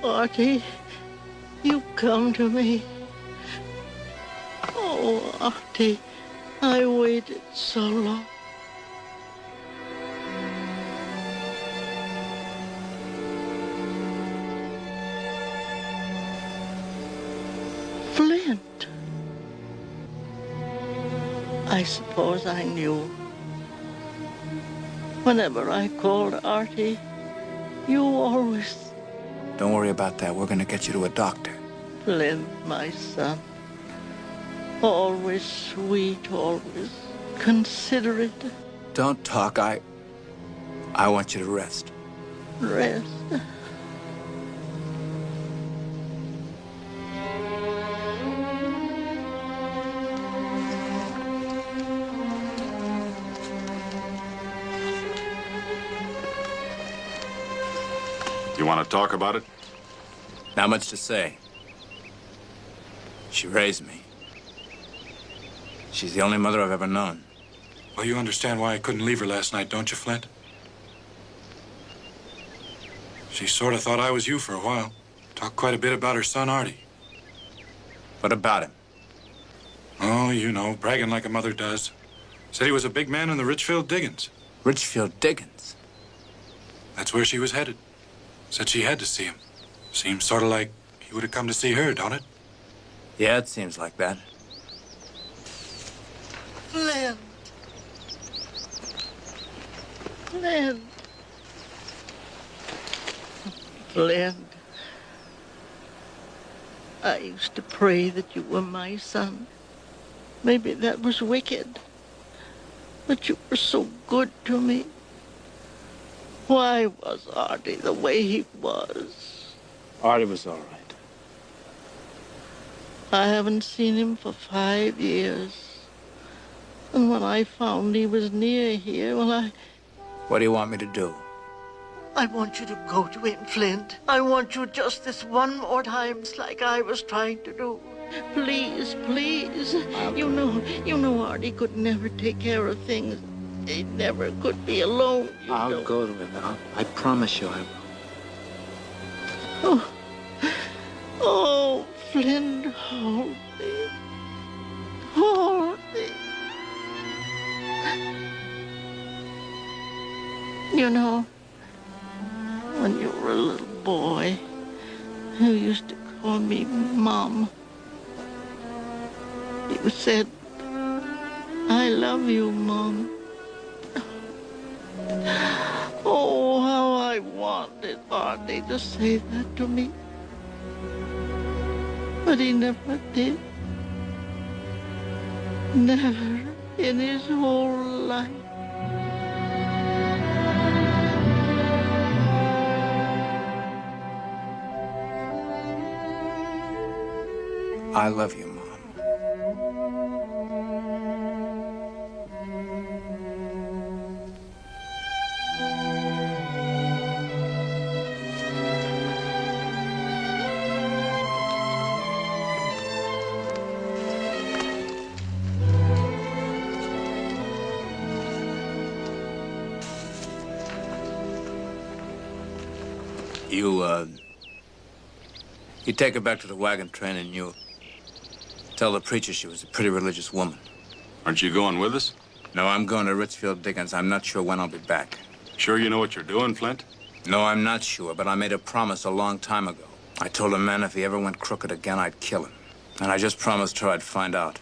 Artie, you come to me. Oh, Artie, I waited so long. Flint. I suppose I knew. Whenever I called Artie, you always... Don't worry about that. We're gonna get you to a doctor. Flint, my son. Always sweet, always considerate. Don't talk. I want you to rest. Rest. You want to talk about it? Not much to say. She raised me. She's the only mother I've ever known. Well, you understand why I couldn't leave her last night, don't you, Flint? She sort of thought I was you for a while. Talked quite a bit about her son, Artie. What about him? Oh, you know, bragging like a mother does. Said he was a big man in the Richfield diggings. Richfield diggings? That's where she was headed. Said she had to see him. Seems sort of like he would have come to see her, don't it? Yeah, it seems like that. Flint. Flint. Flint. I used to pray that you were my son. Maybe that was wicked. But you were so good to me. Why was Artie the way he was? Artie was all right. I haven't seen him for 5 years. And when I found he was near here, well, What do you want me to do? I want you to go to him, Flint. I want you just this one more time, like I was trying to do. Please, please. You know Artie could never take care of things. He never could be alone. I'll go to him. I promise you I will. Oh, Flint, hold me. Hold You know, when you were a little boy, you used to call me Mom. You said, I love you, Mom. Oh, how I wanted Artie to say that to me. But he never did. Never in his whole life. I love you, Mom. You take her back to the wagon train and you tell the preacher she was a pretty religious woman. Aren't you going with us? No, I'm going to Richfield Dickens. I'm not sure when I'll be back. Sure you know what you're doing, Flint? No, I'm not sure, but I made a promise a long time ago. I told a man if he ever went crooked again, I'd kill him. And I just promised her I'd find out.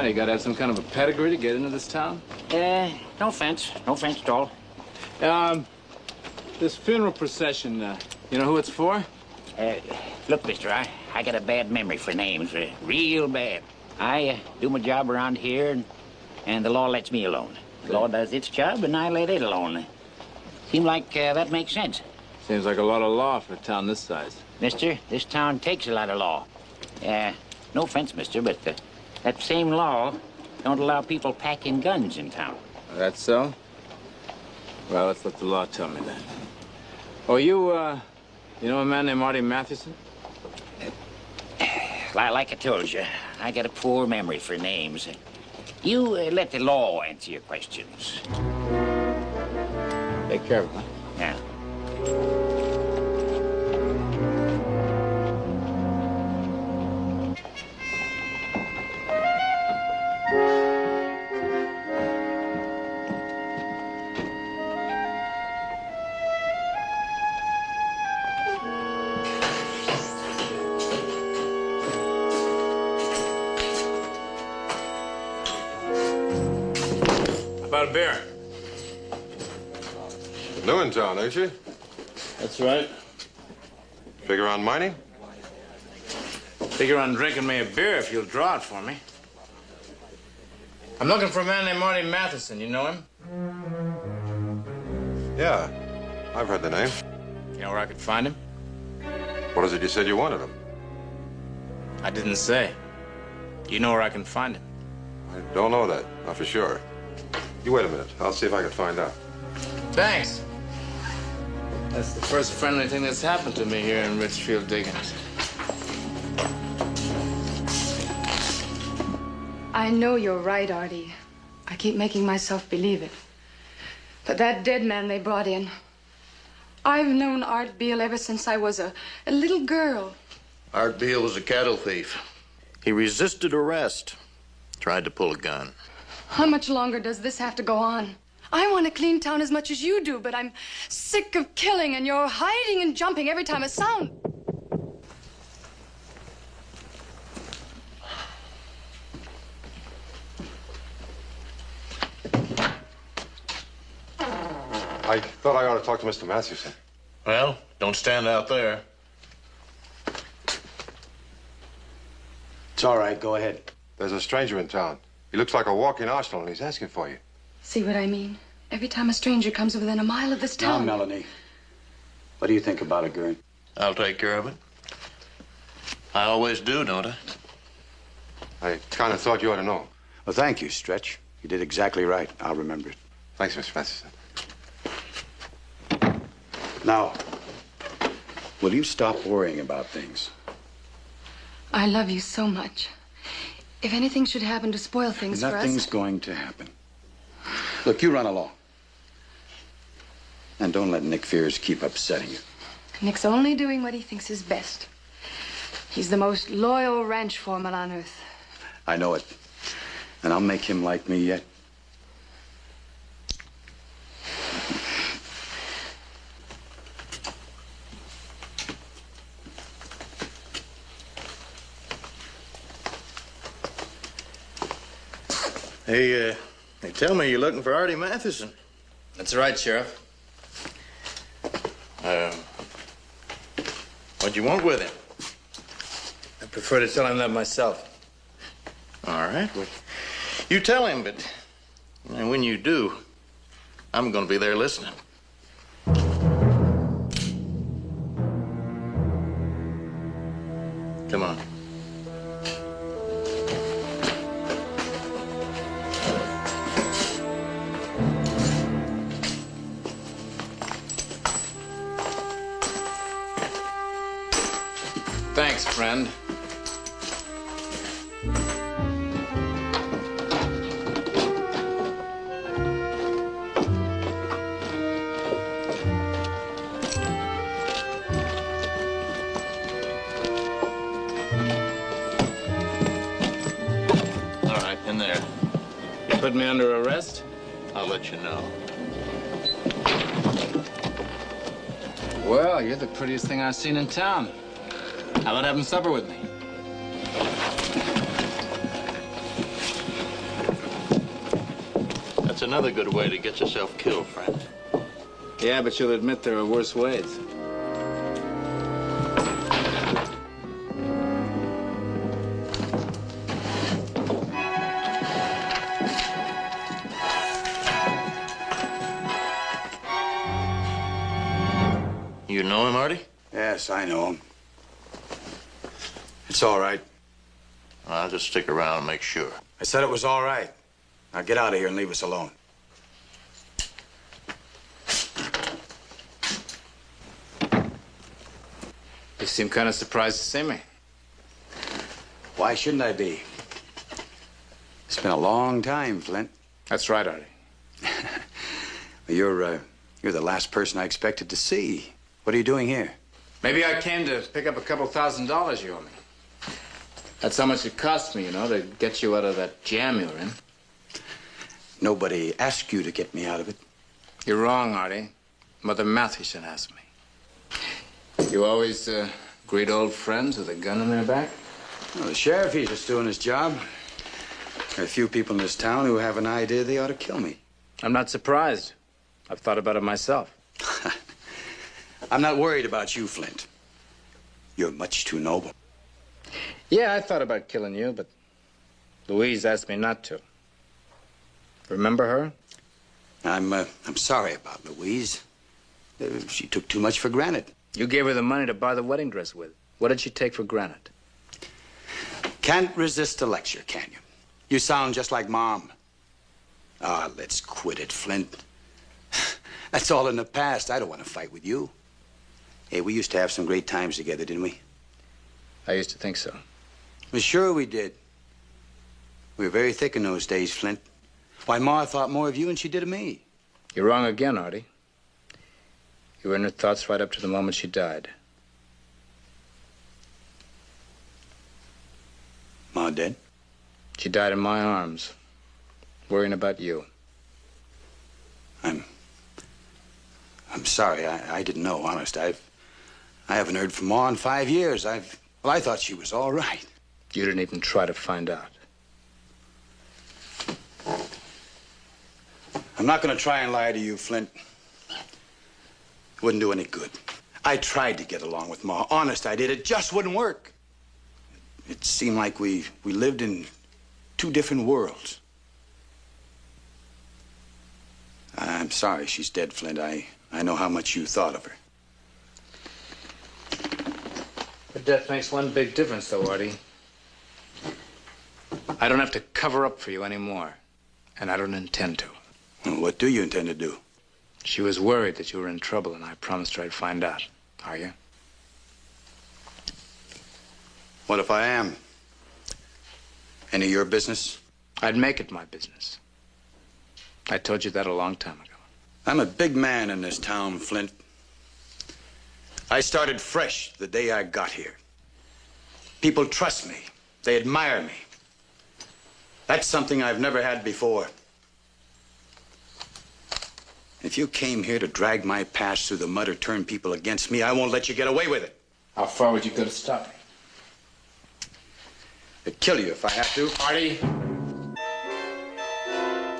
You gotta have some kind of a pedigree to get into this town? No offense. No offense at all. This funeral procession, you know who it's for? Look, mister, I got a bad memory for names. Real bad. I do my job around here, and the law lets me alone. The law does its job, and I let it alone. Seem like that makes sense. Seems like a lot of law for a town this size. Mister, this town takes a lot of law. No offense, mister, but that same law don't allow people packing guns in town. That's so? Well, let's let the law tell me that. Oh, you know a man named Artie Matheson? Like I told you, I got a poor memory for names. You let the law answer your questions. Take care of it, huh? Yeah. About a beer. New in town, ain't you? That's right. Figure on mining? Figure on drinking me a beer if you'll draw it for me. I'm looking for a man named Artie Matheson. You know him? Yeah, I've heard the name. You know where I could find him? What is it you said you wanted him? I didn't say. You know where I can find him? I don't know that, not for sure. You wait a minute. I'll see if I can find out. Thanks. That's the first friendly thing that's happened to me here in Richfield Dickens. I know you're right, Artie. I keep making myself believe it. But that dead man they brought in, I've known Art Beale ever since I was a little girl. Art Beale was a cattle thief. He resisted arrest, tried to pull a gun. How much longer does this have to go on? I want a clean town as much as you do, but I'm sick of killing, and you're hiding and jumping every time a sound. I thought I ought to talk to Mr. Mathewson. Well, don't stand out there. It's all right. Go ahead. There's a stranger in town. He looks like a walking arsenal, and he's asking for you. See what I mean? Every time a stranger comes within a mile of this Now, town. Melanie, what do you think about it, Gern? I'll take care of it. I always do, don't I? I kind of thought you ought to know. Well, thank you, Stretch. You did exactly right. I'll remember it. Thanks, Mr. Mathewson. Now, will you stop worrying about things? I love you so much. If anything should happen to spoil things for us... Nothing's going to happen. Look, you run along. And don't let Nick Fears keep upsetting you. Nick's only doing what he thinks is best. He's the most loyal ranch foreman on earth. I know it. And I'll make him like me yet. Hey, they tell me you're looking for Artie Mathewson. That's right, Sheriff. What'd you want with him? I prefer to tell him that myself. All right, well, you tell him, but when you do, I'm going to be there listening. Come on. Thanks, friend. All right, in there. You put me under arrest? I'll let you know. Well, you're the prettiest thing I've seen in town. How about having supper with me? That's another good way to get yourself killed, friend. Yeah, but you'll admit there are worse ways. You know him, Artie? Yes, I know him. It's all right. I'll just stick around and make sure. I said it was all right. Now get out of here and leave us alone. You seem kind of surprised to see me. Why shouldn't I be? It's been a long time, Flint. That's right, Artie. You're the last person I expected to see. What are you doing here? Maybe I came to pick up a couple $1,000 you owe me. That's how much it cost me, you know, to get you out of that jam you're in. Nobody asked you to get me out of it. You're wrong, Artie. Mother Mathewson asked me. You always greet old friends with a gun in their back? Well, the sheriff, he's just doing his job. There are a few people in this town who have an idea they ought to kill me. I'm not surprised. I've thought about it myself. I'm not worried about you, Flint. You're much too noble. Yeah, I thought about killing you, but Louise asked me not to. Remember her? I'm sorry about Louise. She took too much for granted. You gave her the money to buy the wedding dress with. What did she take for granted? Can't resist a lecture, can you? You sound just like Mom. Ah, let's quit it, Flint. That's all in the past. I don't want to fight with you. Hey, we used to have some great times together, didn't we? I used to think so. Well, sure we did. We were very thick in those days, Flint. Why, Ma thought more of you than she did of me. You're wrong again, Artie. You were in her thoughts right up to the moment she died. Ma dead? She died in my arms, worrying about you. I'm sorry. I didn't know, honest. I haven't heard from Ma in 5 years. I thought she was all right. You didn't even try to find out. I'm not going to try and lie to you, Flint. Wouldn't do any good. I tried to get along with Ma. Honest, I did. It just wouldn't work. It seemed like we lived in two different worlds. I'm sorry she's dead, Flint. I know how much you thought of her. Her death makes one big difference, though, Artie. I don't have to cover up for you anymore, and I don't intend to. Well, what do you intend to do? She was worried that you were in trouble, and I promised her I'd find out. Are you? What if I am? Any of your business? I'd make it my business. I told you that a long time ago. I'm a big man in this town, Flint. I started fresh the day I got here. People trust me. They admire me. That's something I've never had before. If you came here to drag my past through the mud or turn people against me, I won't let you get away with it. How far would you go to stop me? I'd kill you if I have to. Artie!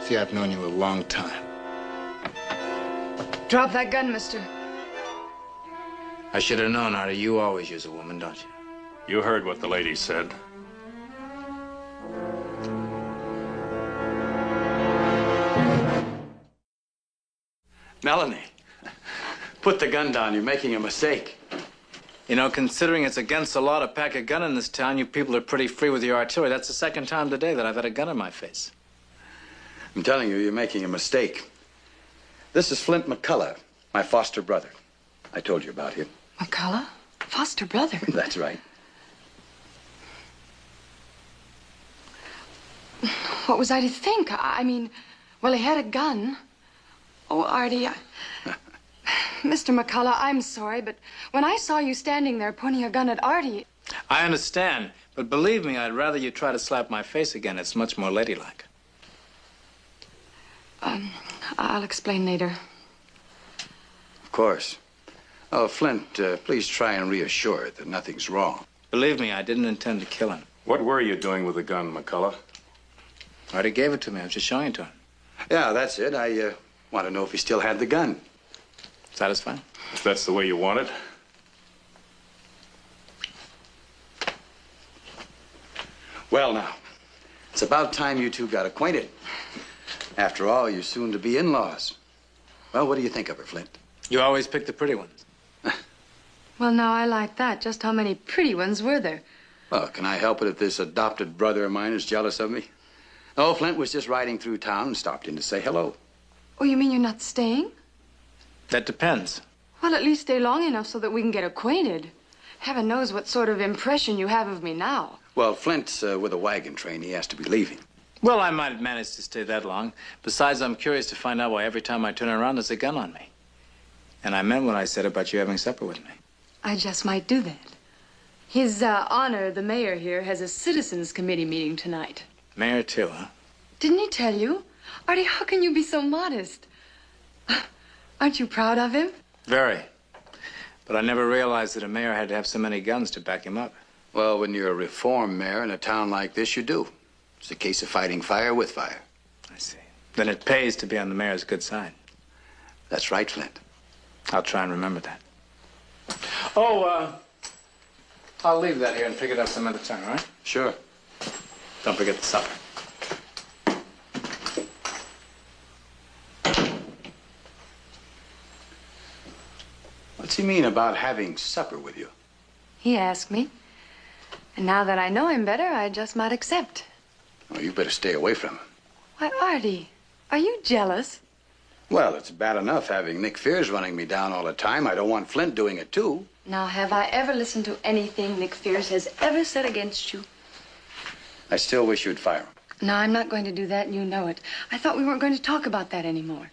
See, I've known you a long time. Drop that gun, mister. I should have known, Artie. You always use a woman, don't you? You heard what the lady said. Melanie, put the gun down. You're making a mistake. You know, considering it's against the law to pack a gun in this town, you people are pretty free with your artillery. That's the second time today that I've had a gun in my face. I'm telling you, you're making a mistake. This is Flint McCullough, my foster brother. I told you about him. McCullough? Foster brother? That's right. What was I to think? I mean, well, he had a gun. Oh, Artie, Mr. McCullough, I'm sorry, but when I saw you standing there pointing a gun at Artie... I understand, but believe me, I'd rather you try to slap my face again. It's much more ladylike. I'll explain later. Of course. Oh, Flint, please try and reassure her that nothing's wrong. Believe me, I didn't intend to kill him. What were you doing with the gun, McCullough? Artie gave it to me. I was just showing it to him. Yeah, that's it. I want to know if he still had the gun. Satisfied? If that's the way you want it. Well, now, it's about time you two got acquainted. After all, you're soon to be in-laws. Well, what do you think of her, Flint? You always pick the pretty ones. Well, now, I like that. Just how many pretty ones were there? Well, can I help it if this adopted brother of mine is jealous of me? Oh, Flint was just riding through town and stopped in to say hello. Oh, you mean you're not staying? That depends. Well, at least stay long enough so that we can get acquainted. Heaven knows what sort of impression you have of me now. Well, Flint's with a wagon train. He has to be leaving. Well, I might have managed to stay that long. Besides, I'm curious to find out why every time I turn around, there's a gun on me. And I meant what I said about you having supper with me. I just might do that. His Honor, the mayor here, has a citizens committee meeting tonight. Mayor, too, huh? Didn't he tell you? Artie, how can you be so modest? Aren't you proud of him? Very. But I never realized that a mayor had to have so many guns to back him up. Well, when you're a reform mayor in a town like this, you do. It's a case of fighting fire with fire. I see. Then it pays to be on the mayor's good side. That's right, Flint. I'll try and remember that. Oh, I'll leave that here and pick it up some other time, all right? Sure. Don't forget the supper. What's he mean about having supper with you? He asked me. And now that I know him better, I just might accept. Well, you better stay away from him. Why, Artie, are you jealous? Well, it's bad enough having Nick Fears running me down all the time. I don't want Flint doing it, too. Now, have I ever listened to anything Nick Fears has ever said against you? I still wish you'd fire him. No, I'm not going to do that, and you know it. I thought we weren't going to talk about that anymore.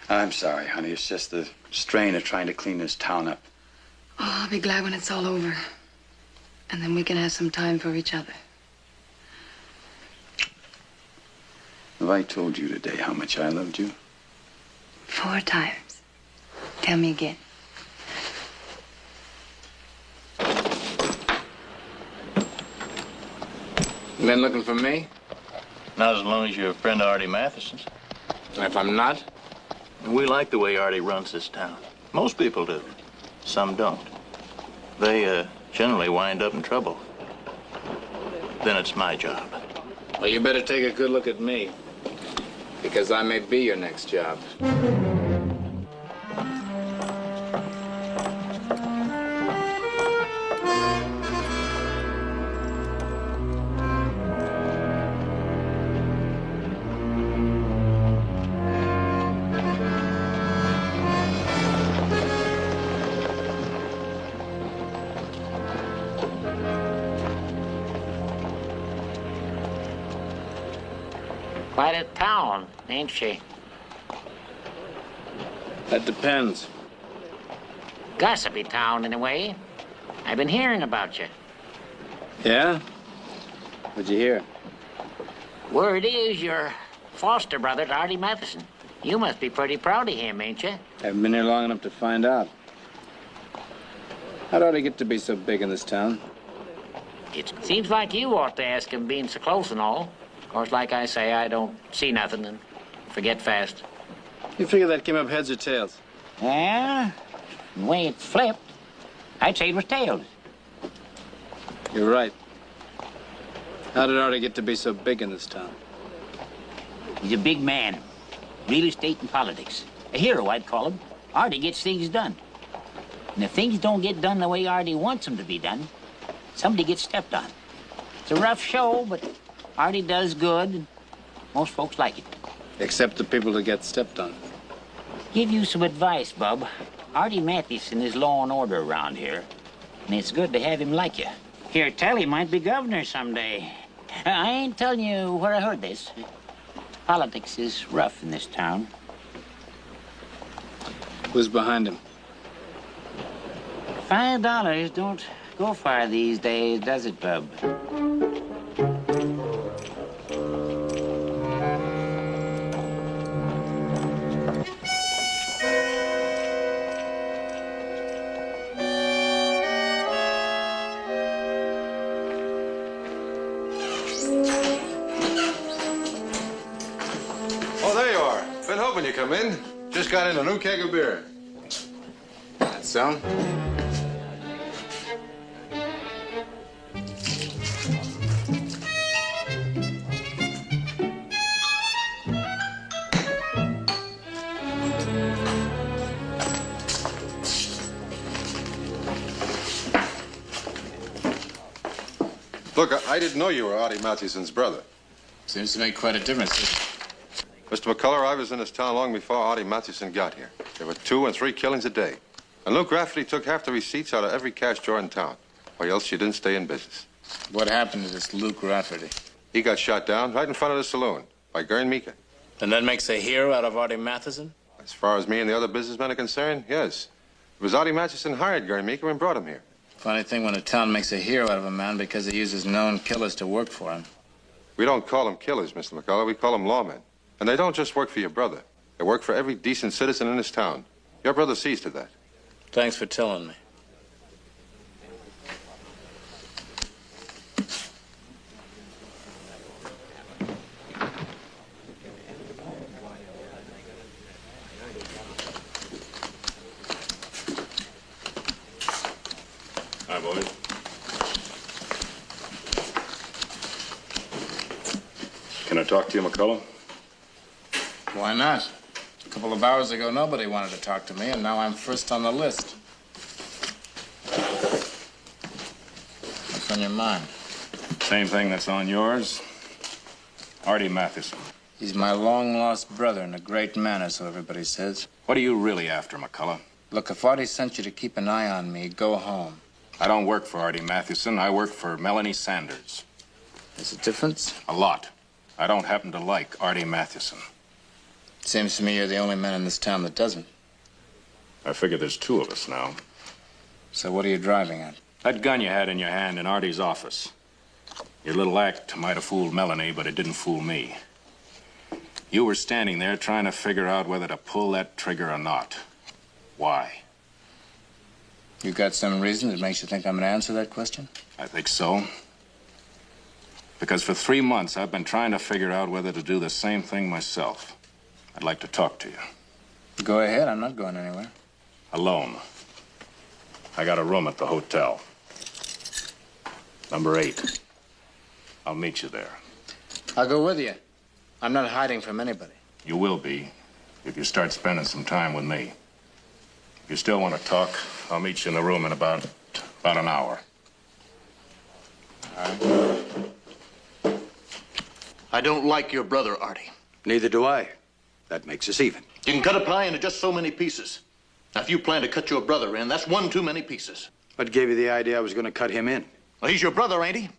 I'm sorry, honey. It's just the strain of trying to clean this town up. Oh, I'll be glad when it's all over. And then we can have some time for each other. Have I told you today how much I loved you? 4 times. Tell me again. You been looking for me? Not as long as you're a friend of Artie Matheson's. And if I'm not? We like the way Artie runs this town. Most people do. Some don't. They generally wind up in trouble. Then it's my job. Well, you better take a good look at me, because I may be your next job. Quite a town, ain't she? That depends. Gossipy town, in a way. I've been hearing about you. Yeah? What'd you hear? Word is your foster brother, Artie Matheson. You must be pretty proud of him, ain't you? Haven't been here long enough to find out. How'd Artie get to be so big in this town? It seems like you ought to ask him, being so close and all. Of course, like I say, I don't see nothing and forget fast. You figure that came up heads or tails? Yeah, the way it flipped, I'd say it was tails. You're right. How did Artie get to be so big in this town? He's a big man. Real estate and politics. A hero, I'd call him. Artie gets things done. And if things don't get done the way Artie wants them to be done, somebody gets stepped on. It's a rough show, but Artie does good, and most folks like it. Except the people that get stepped on. Give you some advice, Bub. Artie Matheson is law and order around here, and it's good to have him like you. Here, tell he might be governor someday. I ain't telling you where I heard this. Politics is rough in this town. Who's behind him? $5 don't go far these days, does it, Bub? Oh, there you are. Been hoping you'd come in. Just got in a new keg of beer. That's so? Look, I didn't know you were Artie Matheson's brother. Seems to make quite a difference. Mr. McCullough, I was in this town long before Artie Matheson got here. There were 2 and 3 killings a day. And Luke Rafferty took half the receipts out of every cash drawer in town, or else you didn't stay in business. What happened to this Luke Rafferty? He got shot down right in front of the saloon by Gurn Meeker. And that makes a hero out of Artie Matheson? As far as me and the other businessmen are concerned, yes. It was Artie Matheson hired Gurn Meeker and brought him here. Funny thing when a town makes a hero out of a man because he uses known killers to work for him. We don't call them killers, Mr. McCullough. We call them lawmen. And they don't just work for your brother. They work for every decent citizen in this town. Your brother sees to that. Thanks for telling me. Hi, boys. Can I talk to you, McCullough? Why not? A couple of hours ago, nobody wanted to talk to me, and now I'm first on the list. What's on your mind? Same thing that's on yours. Artie Matheson. He's my long-lost brother and a great man, so everybody says. What are you really after, McCullough? Look, if Artie sent you to keep an eye on me, go home. I don't work for Artie Matheson. I work for Melanie Sanders. There's a difference? A lot. I don't happen to like Artie Matheson. Seems to me you're the only man in this town that doesn't. I figure there's 2 of us now. So what are you driving at? That gun you had in your hand in Artie's office. Your little act might have fooled Melanie, but it didn't fool me. You were standing there trying to figure out whether to pull that trigger or not. Why? You got some reason that makes you think I'm going to answer that question? I think so. Because for 3 months, I've been trying to figure out whether to do the same thing myself. I'd like to talk to you. Go ahead. I'm not going anywhere. Alone. I got a room at the hotel. Number 8. I'll meet you there. I'll go with you. I'm not hiding from anybody. You will be if you start spending some time with me. If you still want to talk, I'll meet you in the room in about an hour. I don't like your brother, Artie. Neither do I. That makes us even. You can cut a pie into just so many pieces. Now, if you plan to cut your brother in, that's one too many pieces. What gave you the idea I was going to cut him in? Well, he's your brother, ain't he?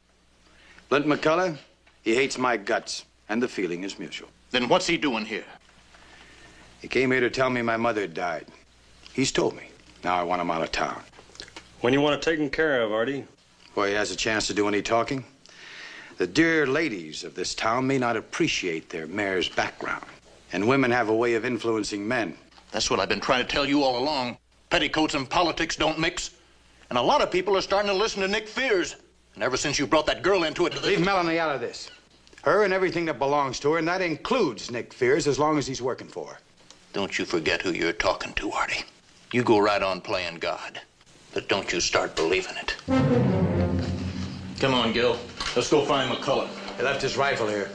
Flint McCullough, he hates my guts, and the feeling is mutual. Then what's he doing here? He came here to tell me my mother had died. He's told me. Now I want him out of town. When you want it taken care of, Artie? Boy, he has a chance to do any talking. The dear ladies of this town may not appreciate their mayor's background. And women have a way of influencing men. That's what I've been trying to tell you all along. Petticoats and politics don't mix. And a lot of people are starting to listen to Nick Fears. And ever since you brought that girl into it... Leave Melanie out of this. Her and everything that belongs to her, and that includes Nick Fears as long as he's working for her. Don't you forget who you're talking to, Artie. You go right on playing God. But don't you start believing it. Come on, Gil. Let's go find McCullough. He left his rifle here.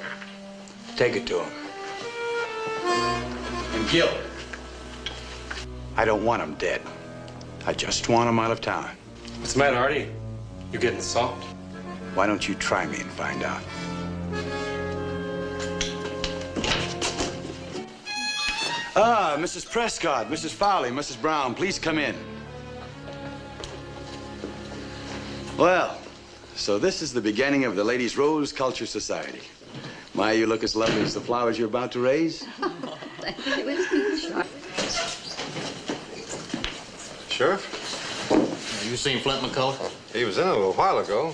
Take it to him. And Gil, I don't want him dead. I just want him out of town. What's the matter, Artie? You getting soft? Why don't you try me and find out? Ah, Mrs. Prescott, Mrs. Fowley, Mrs. Brown, please come in. Well, so this is the beginning of the Ladies' Rose Culture Society. My, you look as lovely as the flowers you're about to raise. Oh, thank you. Sheriff? Have you seen Flint McCullough? He was in a little while ago.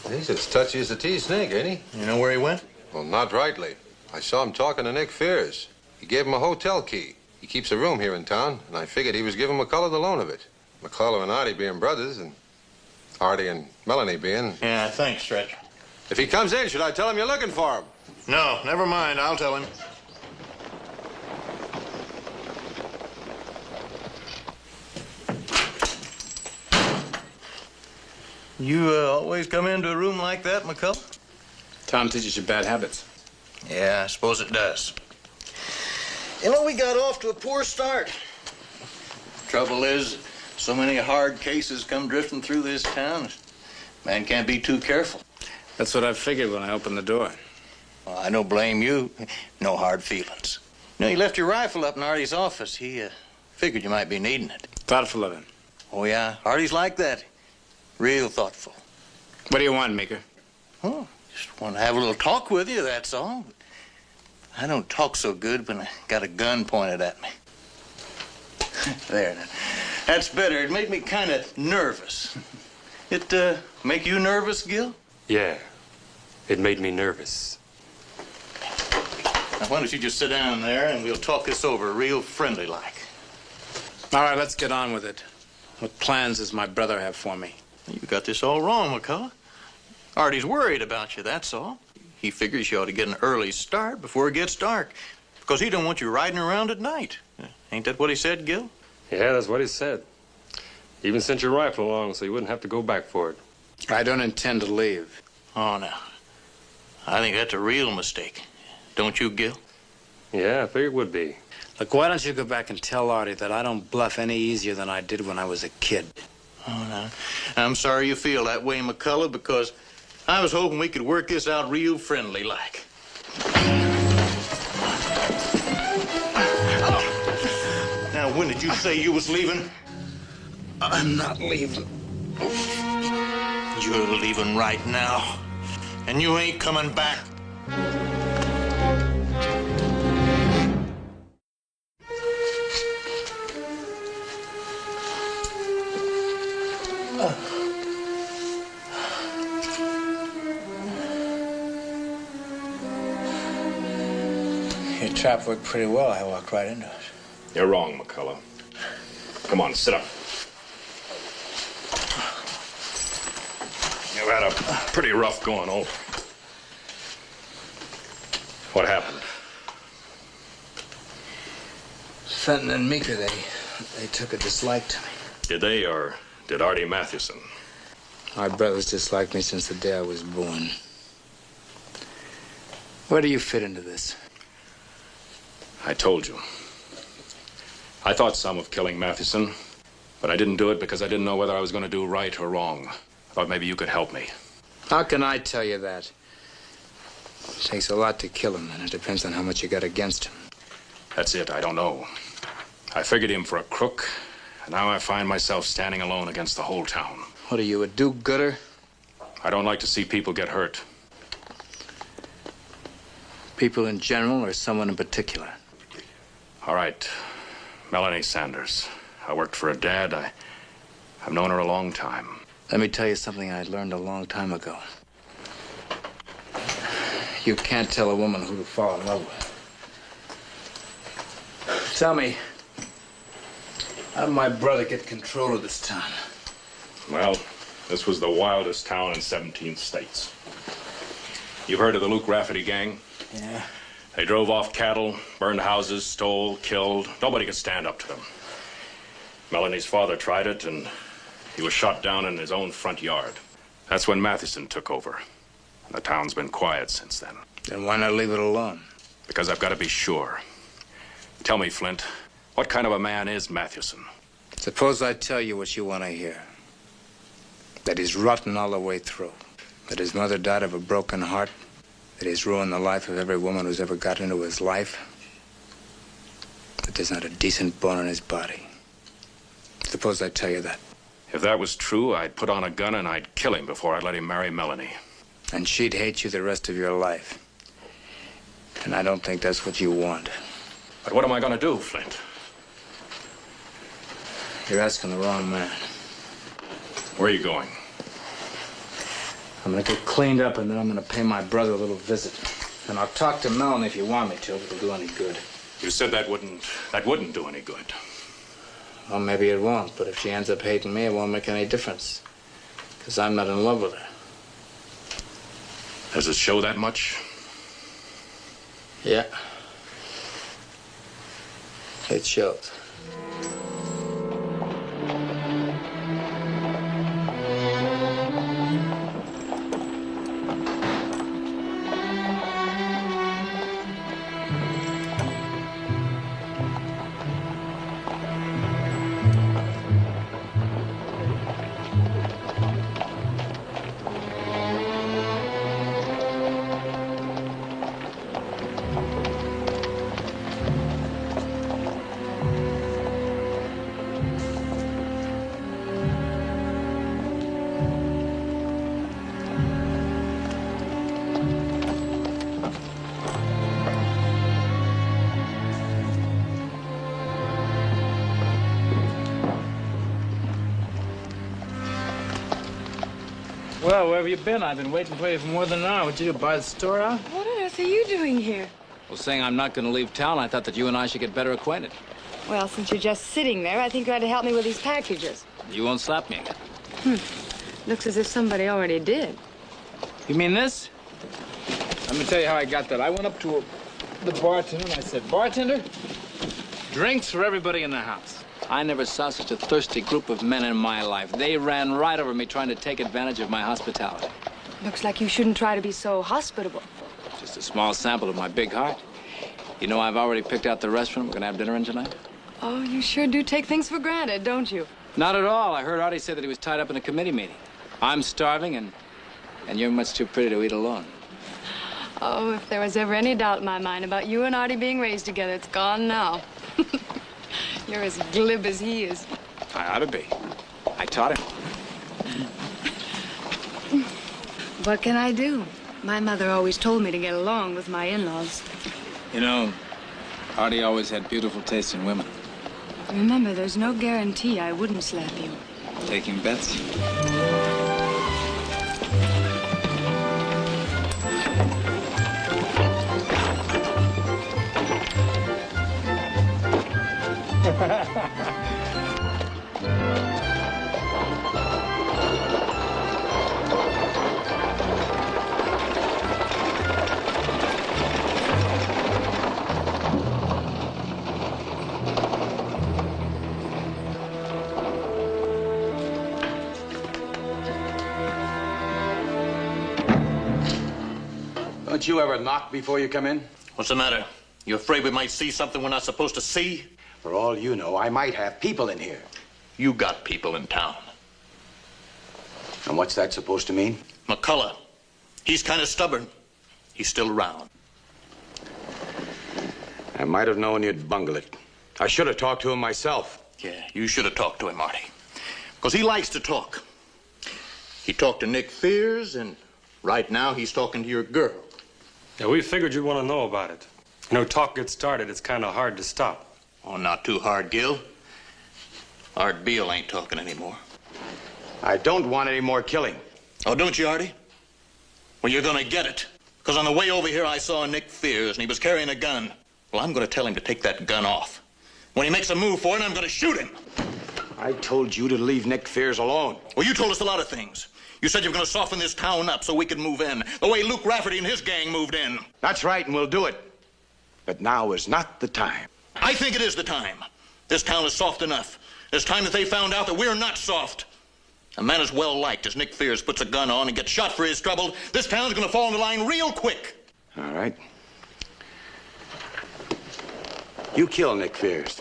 He's as touchy as a tea snake, ain't he? You know where he went? Well, not rightly. I saw him talking to Nick Fears. He gave him a hotel key. He keeps a room here in town, and I figured he was giving McCullough the loan of it. McCullough and Artie being brothers, and Artie and Melanie being... Yeah, thanks, Stretch. If he comes in, should I tell him you're looking for him? No, never mind. I'll tell him. You always come into a room like that, McCullough? Tom teaches you bad habits. Yeah, I suppose it does. You know, we got off to a poor start. Trouble is, so many hard cases come drifting through this town. Man can't be too careful. That's what I figured when I opened the door. Well, I don't blame you. No hard feelings. You know, you left your rifle up in Artie's office. He figured you might be needing it. Thoughtful of him. Oh, yeah. Artie's like that. Real thoughtful. What do you want, Meeker? Oh, just want to have a little talk with you, that's all. I don't talk so good when I got a gun pointed at me. There, now. That's better. It made me kind of nervous. It make you nervous, Gil? Yeah, it made me nervous. Now, why don't you just sit down there and we'll talk this over real friendly-like. All right, let's get on with it. What plans does my brother have for me? You got this all wrong, McCullough. Artie's worried about you, that's all. He figures you ought to get an early start before it gets dark, because he don't want you riding around at night. Ain't that what he said, Gil? Yeah, that's what he said. He even sent your rifle along so you wouldn't have to go back for it. I don't intend to leave. Oh, no. I think that's a real mistake. Don't you, Gil? Yeah, I figured it would be. Look, why don't you go back and tell Artie that I don't bluff any easier than I did when I was a kid? Oh, no. I'm sorry you feel that way, McCullough, because I was hoping we could work this out real friendly-like. Now, when did you say you was leaving? I'm not leaving. You're leaving right now, and you ain't coming back. Your trap worked pretty well. I walked right into it. You're wrong, McCullough. Come on, sit up. You've had a pretty rough going over. What happened? Fenton and Meeker, they they took a dislike to me. Did they, or did Artie Mathewson? My brothers disliked me since the day I was born. Where do you fit into this? I told you. I thought some of killing Mathewson, but I didn't do it because I didn't know whether I was going to do right or wrong. I thought maybe you could help me. How can I tell you that? It takes a lot to kill him, and it depends on how much you got against him. That's it, I don't know. I figured him for a crook, and now I find myself standing alone against the whole town. What are you, a do-gooder? I don't like to see people get hurt. People in general or someone in particular? All right, Melanie Sanders. I worked for her dad. I've known her a long time. Let me tell you something I learned a long time ago. You can't tell a woman who to fall in love with. Tell me, how did my brother get control of this town? Well, this was the wildest town in 17 states. You've heard of the Luke Rafferty gang? Yeah. They drove off cattle, burned houses, stole, killed. Nobody could stand up to them. Melanie's father tried it, and he was shot down in his own front yard. That's when Mathewson took over. The town's been quiet since then. Then why not leave it alone? Because I've got to be sure. Tell me, Flint, what kind of a man is Mathewson? Suppose I tell you what you want to hear. That he's rotten all the way through. That his mother died of a broken heart. That he's ruined the life of every woman who's ever got into his life. That there's not a decent bone in his body. Suppose I tell you that. If that was true, I'd put on a gun and I'd kill him before I'd let him marry Melanie. And she'd hate you the rest of your life. And I don't think that's what you want. But what am I going to do, Flint? You're asking the wrong man. Where are you going? I'm gonna get cleaned up and then I'm gonna pay my brother a little visit. And I'll talk to Melanie if you want me to, if it'll do any good. You said that wouldn't do any good. Well, maybe it won't, but if she ends up hating me, it won't make any difference. Because I'm not in love with her. Does it show that much? Yeah. It shows. Well, where have you been? I've been waiting for you for more than an hour. What'd you do, buy the store out? What on earth are you doing here? Well, saying I'm not going to leave town, I thought that you and I should get better acquainted. Well, since you're just sitting there, I think you ought to help me with these packages. You won't slap me again. Looks as if somebody already did. You mean this? Let me tell you how I got that. I went up to the bartender and I said, "Bartender, drinks for everybody in the house." I never saw such a thirsty group of men in my life. They ran right over me trying to take advantage of my hospitality. Looks like you shouldn't try to be so hospitable. Just a small sample of my big heart. You know, I've already picked out the restaurant we're going to have dinner in tonight. Oh, you sure do take things for granted, don't you? Not at all. I heard Artie say that he was tied up in a committee meeting. I'm starving, and you're much too pretty to eat alone. Oh, if there was ever any doubt in my mind about you and Artie being raised together, it's gone now. You're as glib as he is. I ought to be. I taught him. What can I do? My mother always told me to get along with my in-laws. You know, Artie always had beautiful taste in women. Remember, there's no guarantee I wouldn't slap you. Taking bets? Don't you ever knock before you come in? What's the matter? You afraid we might see something we're not supposed to see? For all you know, I might have people in here. You got people in town. And what's that supposed to mean? McCullough. He's kind of stubborn. He's still around. I might have known you'd bungle it. I should have talked to him myself. Yeah, you should have talked to him, Marty. Because he likes to talk. He talked to Nick Fears, and right now he's talking to your girl. Yeah, we figured you'd want to know about it. You know, talk gets started, it's kind of hard to stop. Oh, not too hard, Gil. Art Beale ain't talking anymore. I don't want any more killing. Oh, don't you, Artie? Well, you're gonna get it. Because on the way over here, I saw Nick Fears, and he was carrying a gun. Well, I'm gonna tell him to take that gun off. When he makes a move for it, I'm gonna shoot him. I told you to leave Nick Fears alone. Well, you told us a lot of things. You said you were gonna soften this town up so we could move in, the way Luke Rafferty and his gang moved in. That's right, and we'll do it. But now is not the time. I think it is the time. This town is soft enough. It's time that they found out that we're not soft. A man as well liked as Nick Fears puts a gun on and gets shot for his trouble, this town's gonna fall into line real quick. All right. You kill Nick Fears.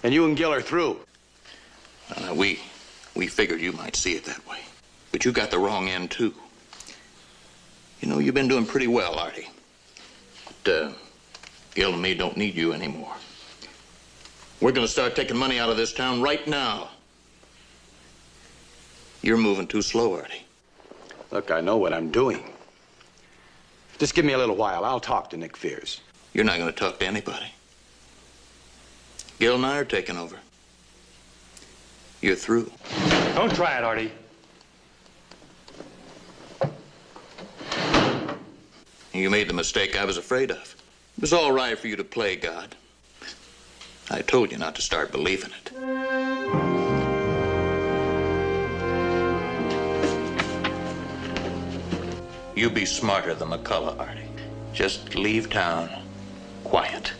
And you and Gil are through. We figured you might see it that way. But you got the wrong end, too. You know, you've been doing pretty well, Artie. But, Gil and me don't need you anymore. We're gonna start taking money out of this town right now. You're moving too slow, Artie. Look, I know what I'm doing. Just give me a little while. I'll talk to Nick Fears. You're not gonna talk to anybody. Gil and I are taking over. You're through. Don't try it, Artie. You made the mistake I was afraid of. It was all right for you to play God. I told you not to start believing it. You be smarter than McCullough, Artie. Just leave town quiet.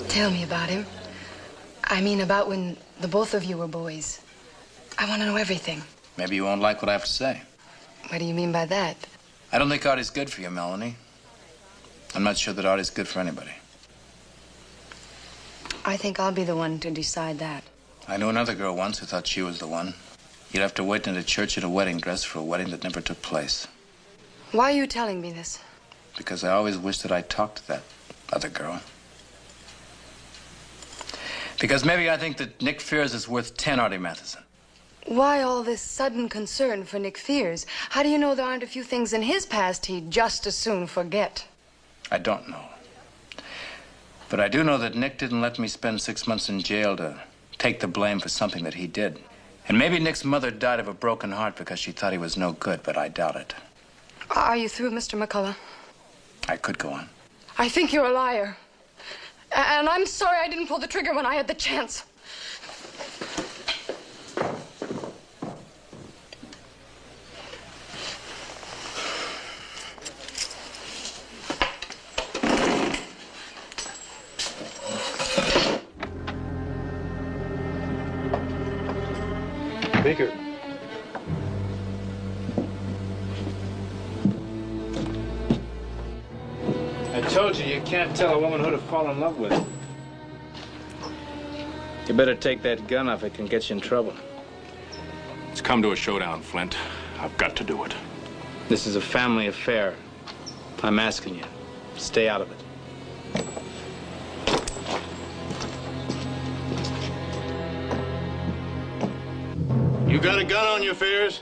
Tell me about him. I mean, about when the both of you were boys. I want to know everything. Maybe you won't like what I have to say. What do you mean by that? I don't think Artie's good for you, Melanie. I'm not sure that Artie's good for anybody. I think I'll be the one to decide that. I knew another girl once who thought she was the one. You'd have to wait in a church in a wedding dress for a wedding that never took place. Why are you telling me this? Because I always wished that I'd talked to that other girl. Because maybe I think that Nick Fears is worth 10 Artie Matheson. Why all this sudden concern for Nick Fears? How do you know there aren't a few things in his past he'd just as soon forget? I don't know. But I do know that Nick didn't let me spend 6 months in jail to take the blame for something that he did. And maybe Nick's mother died of a broken heart because she thought he was no good, but I doubt it. Are you through, Mr. McCullough? I could go on. I think you're a liar. And I'm sorry I didn't pull the trigger when I had the chance. Baker. I told you, you can't tell a woman who to fall in love with. You better take that gun off. It can get you in trouble. It's come to a showdown, Flint. I've got to do it. This is a family affair. I'm asking you, stay out of it. You got a gun on you, Fears?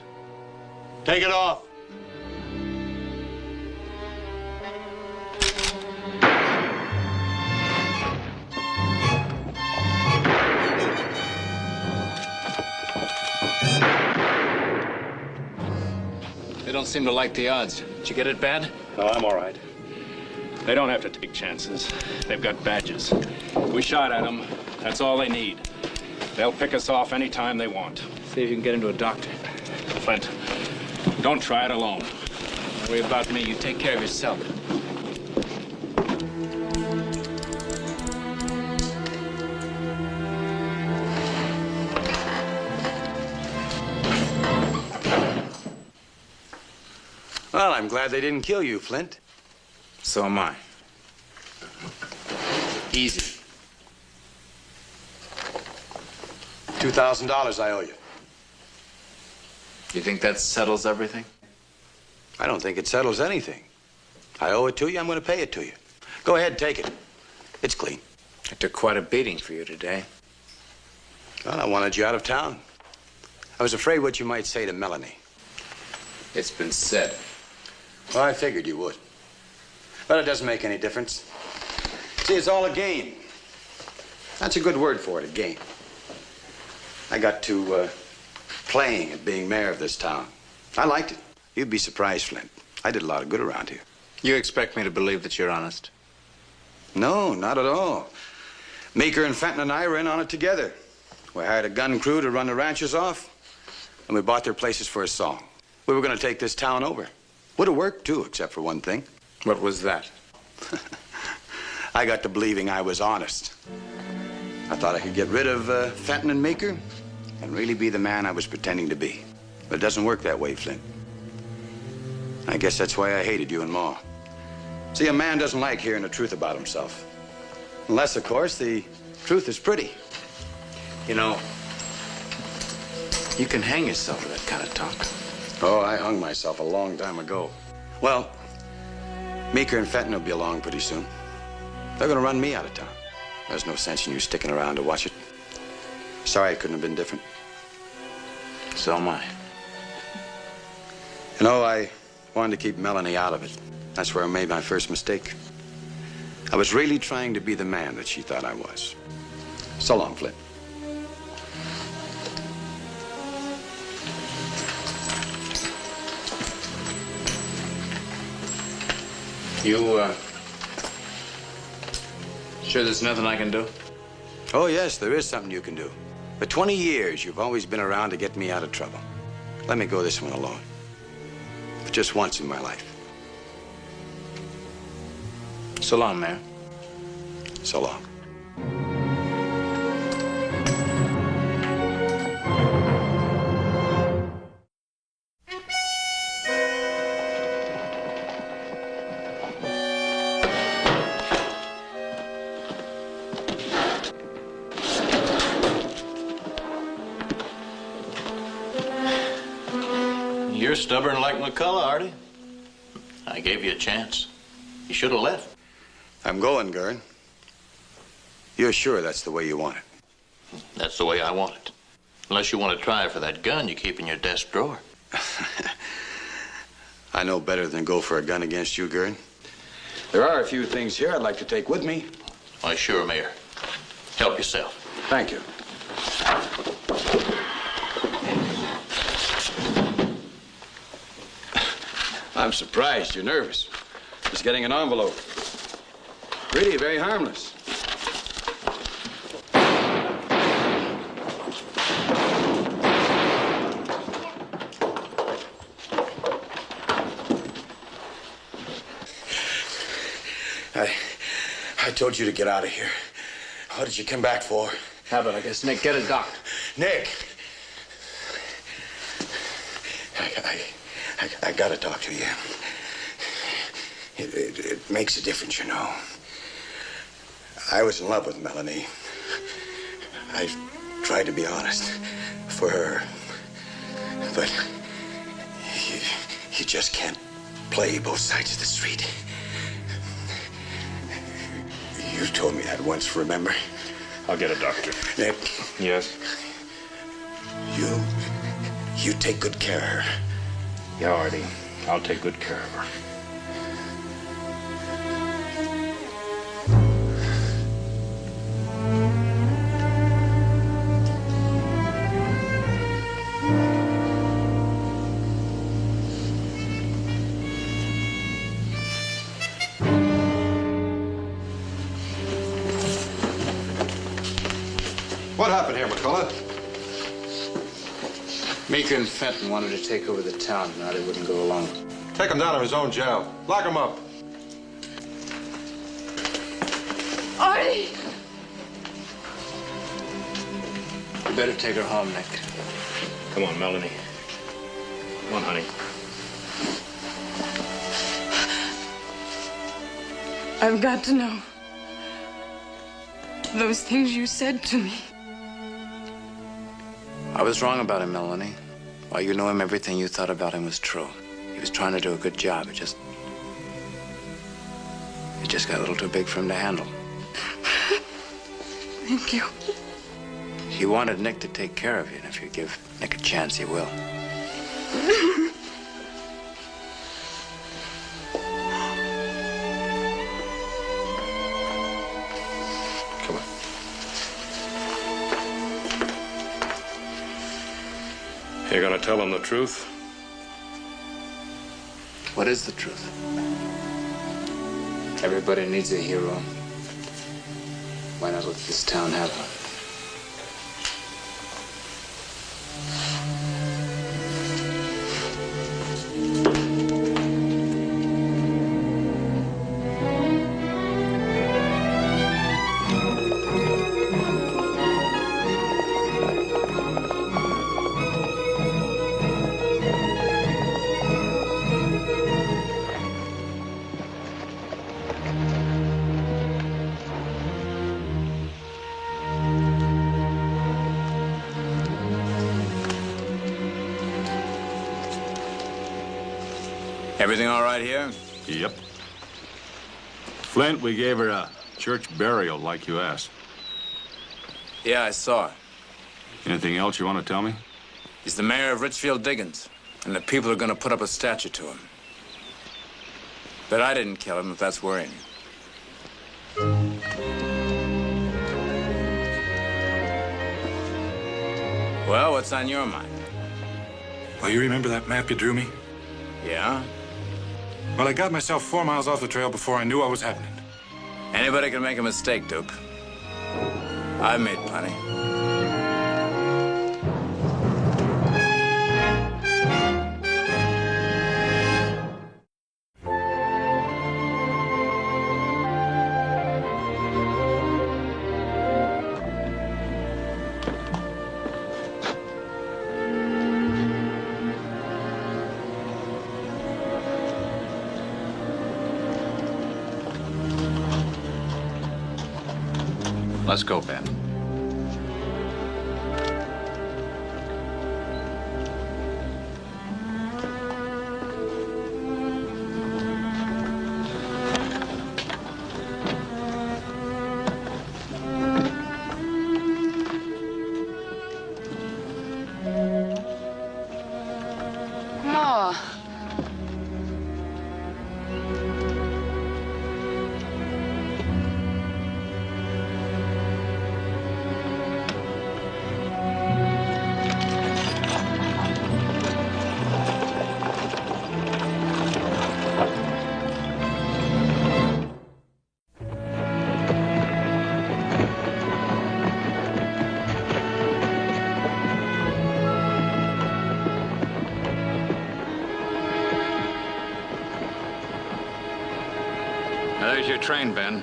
Take it off. They don't seem to like the odds. Did you get it bad? No, I'm all right. They don't have to take chances. They've got badges. We shot at them. That's all they need. They'll pick us off anytime they want. See if you can get into a doctor. Flint, don't try it alone. Don't worry about me. You take care of yourself. Well, I'm glad they didn't kill you, Flint. So am I. Easy. $2,000 I owe you. You think that settles everything? I don't think it settles anything. I owe it to you, I'm going to pay it to you. Go ahead, take it. It's clean. I took quite a beating for you today. Well, I wanted you out of town. I was afraid what you might say to Melanie. It's been said. Well, I figured you would. But it doesn't make any difference. See, it's all a game. That's a good word for it, a game. I got to playing at being mayor of this town. I liked it. You'd be surprised, Flint. I did a lot of good around here. You expect me to believe that you're honest? No, not at all. Meeker and Fenton and I were in on it together. We hired a gun crew to run the ranchers off, and we bought their places for a song. We were going to take this town over. Would have worked, too, except for one thing. What was that? I got to believing I was honest. I thought I could get rid of Fenton and Meeker and really be the man I was pretending to be. But it doesn't work that way, Flint. I guess that's why I hated you and Ma. See, a man doesn't like hearing the truth about himself. Unless, of course, the truth is pretty. You know, you can hang yourself for that kind of talk. Oh, I hung myself a long time ago. Well, Meeker and Fenton will be along pretty soon. They're going to run me out of town. There's no sense in you sticking around to watch it. Sorry it couldn't have been different. So am I. You know, I wanted to keep Melanie out of it. That's where I made my first mistake. I was really trying to be the man that she thought I was. So long, Flint. You, sure there's nothing I can do? Oh, yes, there is something you can do. For 20 years, you've always been around to get me out of trouble. Let me go this one alone. For just once in my life. So long, Mayor. So long. You're stubborn like McCullough, Artie. I gave you a chance. You should have left. I'm going, Gurn. You're sure that's the way you want it? That's the way I want it. Unless you want to try for that gun you keep in your desk drawer. I know better than go for a gun against you, Gurn. There are a few things here I'd like to take with me. Why, sure, Mayor. Help yourself. Thank you. I'm surprised you're nervous. Just getting an envelope. Really very harmless. I told you to get out of here. What did you come back for? How about I guess Nick, get a doctor. Nick! I gotta talk to you. It makes a difference, you know. I was in love with Melanie. I tried to be honest for her. But you just can't play both sides of the street. You told me that once, remember? I'll get a doctor. Nick. Yes? You take good care of her. Yeah, Artie. I'll take good care of her. What happened here, McCullough? Meeker and Fenton wanted to take over the town, and Artie wouldn't go along. Take him down to his own jail. Lock him up. Artie! You better take her home, Nick. Come on, Melanie. Come on, honey. I've got to know. Those things you said to me. I was wrong about him, Melanie. While you know him, everything you thought about him was true. He was trying to do a good job. It just got a little too big for him to handle. Thank you. He wanted Nick to take care of you, and if you give Nick a chance, he will. Come on. You're gonna tell him the truth? What is the truth? Everybody needs a hero. Why not let this town have one? Everything all right here? Yep. Flint, we gave her a church burial like you asked. Yeah, I saw it. Anything else you want to tell me? He's the mayor of Richfield Diggins, and the people are going to put up a statue to him. But I didn't kill him, if that's worrying. Well, what's on your mind? Well, you remember that map you drew me? Yeah? Well, I got myself 4 miles off the trail before I knew what was happening. Anybody can make a mistake, Duke. I've made plenty. Let's go, Ben. Ma. There's your train, Ben.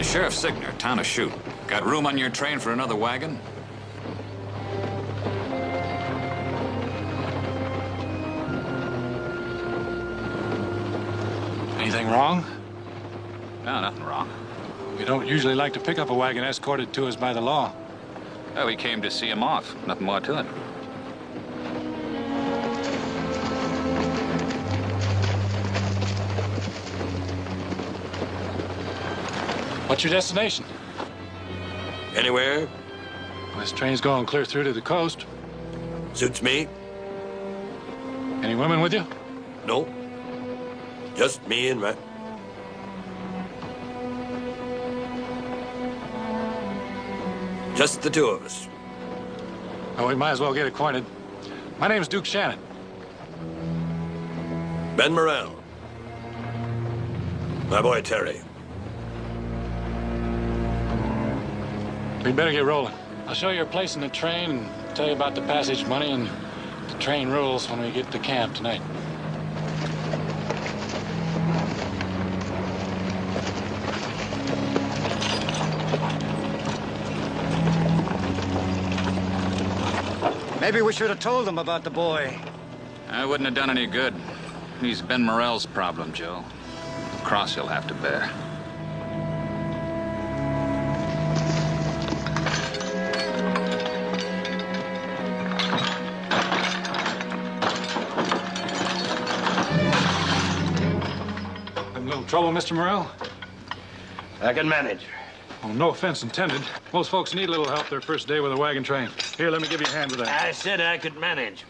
Sheriff Signer, town of Chute. Got room on your train for another wagon? Anything wrong? No, nothing wrong. We don't usually like to pick up a wagon escorted to us by the law. Oh, we came to see him off. Nothing more to it. What's your destination? Anywhere. This train's going clear through to the coast. Suits me. Any women with you? No. Just me and my... Just the two of us. Oh, we might as well get acquainted. My name's Duke Shannon. Ben Morrell. My boy Terry. We'd better get rolling. I'll show you your place in the train and tell you about the passage money and the train rules when we get to camp tonight. Maybe we should have told them about the boy. I wouldn't have done any good. He's Ben Morrell's problem, Joe. The cross he'll have to bear. Having a little trouble, Mr. Morrell? I can manage. Oh, no offense intended. Most folks need a little help their first day with a wagon train. Here, let me give you a hand with that. I said I could manage.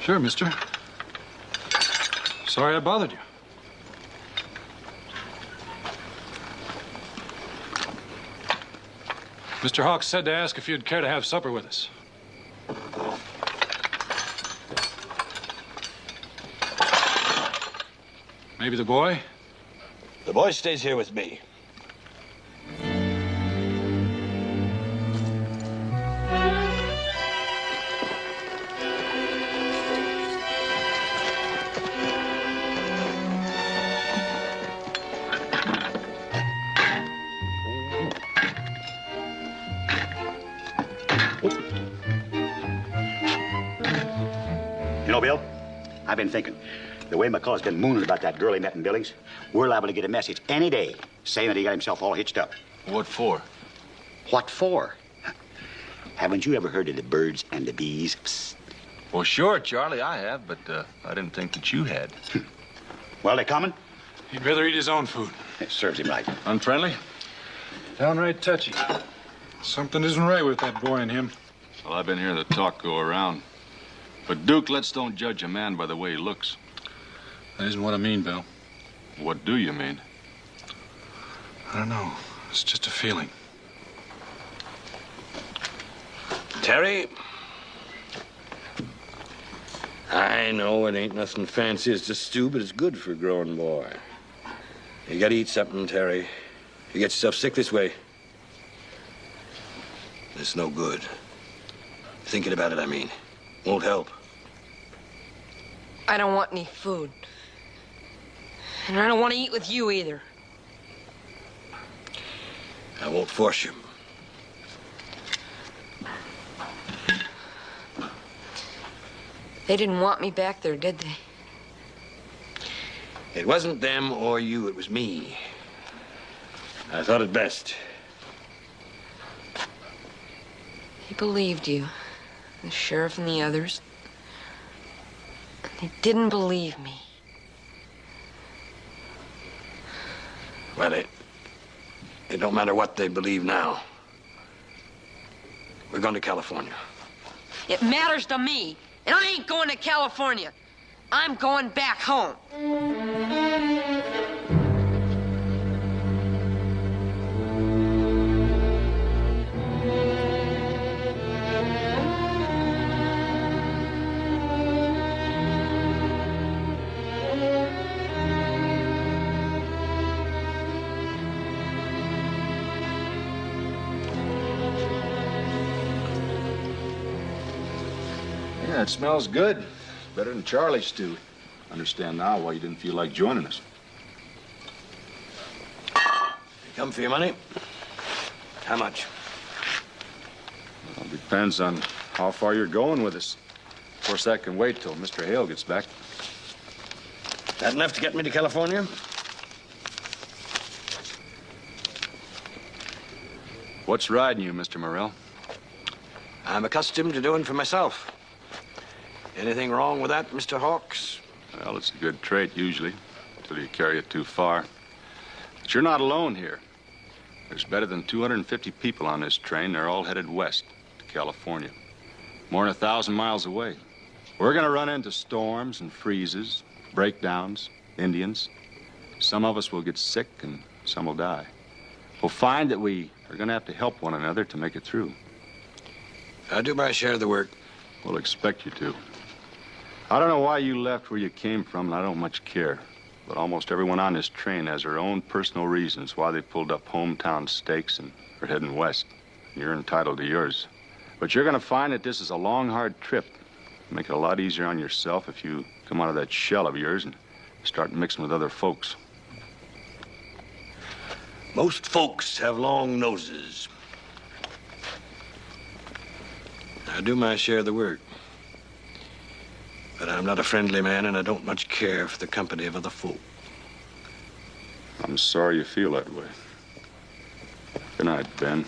Sure, mister. Sorry I bothered you. Mr. Hawks said to ask if you'd care to have supper with us. Maybe the boy? The boy stays here with me. You know, Bill, I've been thinking. The way McCullough's been mooning about that girl he met in Billings, we're liable to get a message any day saying that he got himself all hitched up. What for? What for? Haven't you ever heard of the birds and the bees? Psst. Well, sure, Charlie, I have, but I didn't think that you had. Well, they coming? He'd rather eat his own food. It serves him right. Unfriendly? Downright touchy. Something isn't right with that boy and him. Well, I've been hearing the talk go around. But, Duke, let's don't judge a man by the way he looks. That isn't what I mean, Bill. What do you mean? I don't know. It's just a feeling. Terry, I know it ain't nothing fancy as the stew, but it's good for a growing boy. You gotta eat something, Terry. You get yourself sick this way, it's no good. Thinking about it, I mean, won't help. I don't want any food. And I don't want to eat with you either. I won't force you. They didn't want me back there, did they? It wasn't them or you, it was me. I thought it best. He believed you, the sheriff and the others. And they didn't believe me. Well, it don't matter what they believe now. We're going to California. It matters to me, and I ain't going to California. I'm going back home. Yeah, it smells good. Better than Charlie's stew. Understand now why you didn't feel like joining us. You come for your money? How much? Well, depends on how far you're going with us. Of course, that can wait till Mr. Hale gets back. That enough to get me to California? What's riding you, Mr. Morrell? I'm accustomed to doing for myself. Anything wrong with that, Mr. Hawks? Well, it's a good trait, usually, until you carry it too far. But you're not alone here. There's better than 250 people on this train. They're all headed west to California. More than 1,000 miles away. We're gonna run into storms and freezes, breakdowns, Indians. Some of us will get sick and some will die. We'll find that we are gonna have to help one another to make it through. I'll do my share of the work. We'll expect you to. I don't know why you left where you came from, and I don't much care. But almost everyone on this train has their own personal reasons why they pulled up hometown stakes and are heading west. You're entitled to yours. But you're gonna find that this is a long, hard trip. Make it a lot easier on yourself if you come out of that shell of yours and start mixing with other folks. Most folks have long noses. I do my share of the work. But I'm not a friendly man, and I don't much care for the company of other folk. I'm sorry you feel that way. Good night, Ben.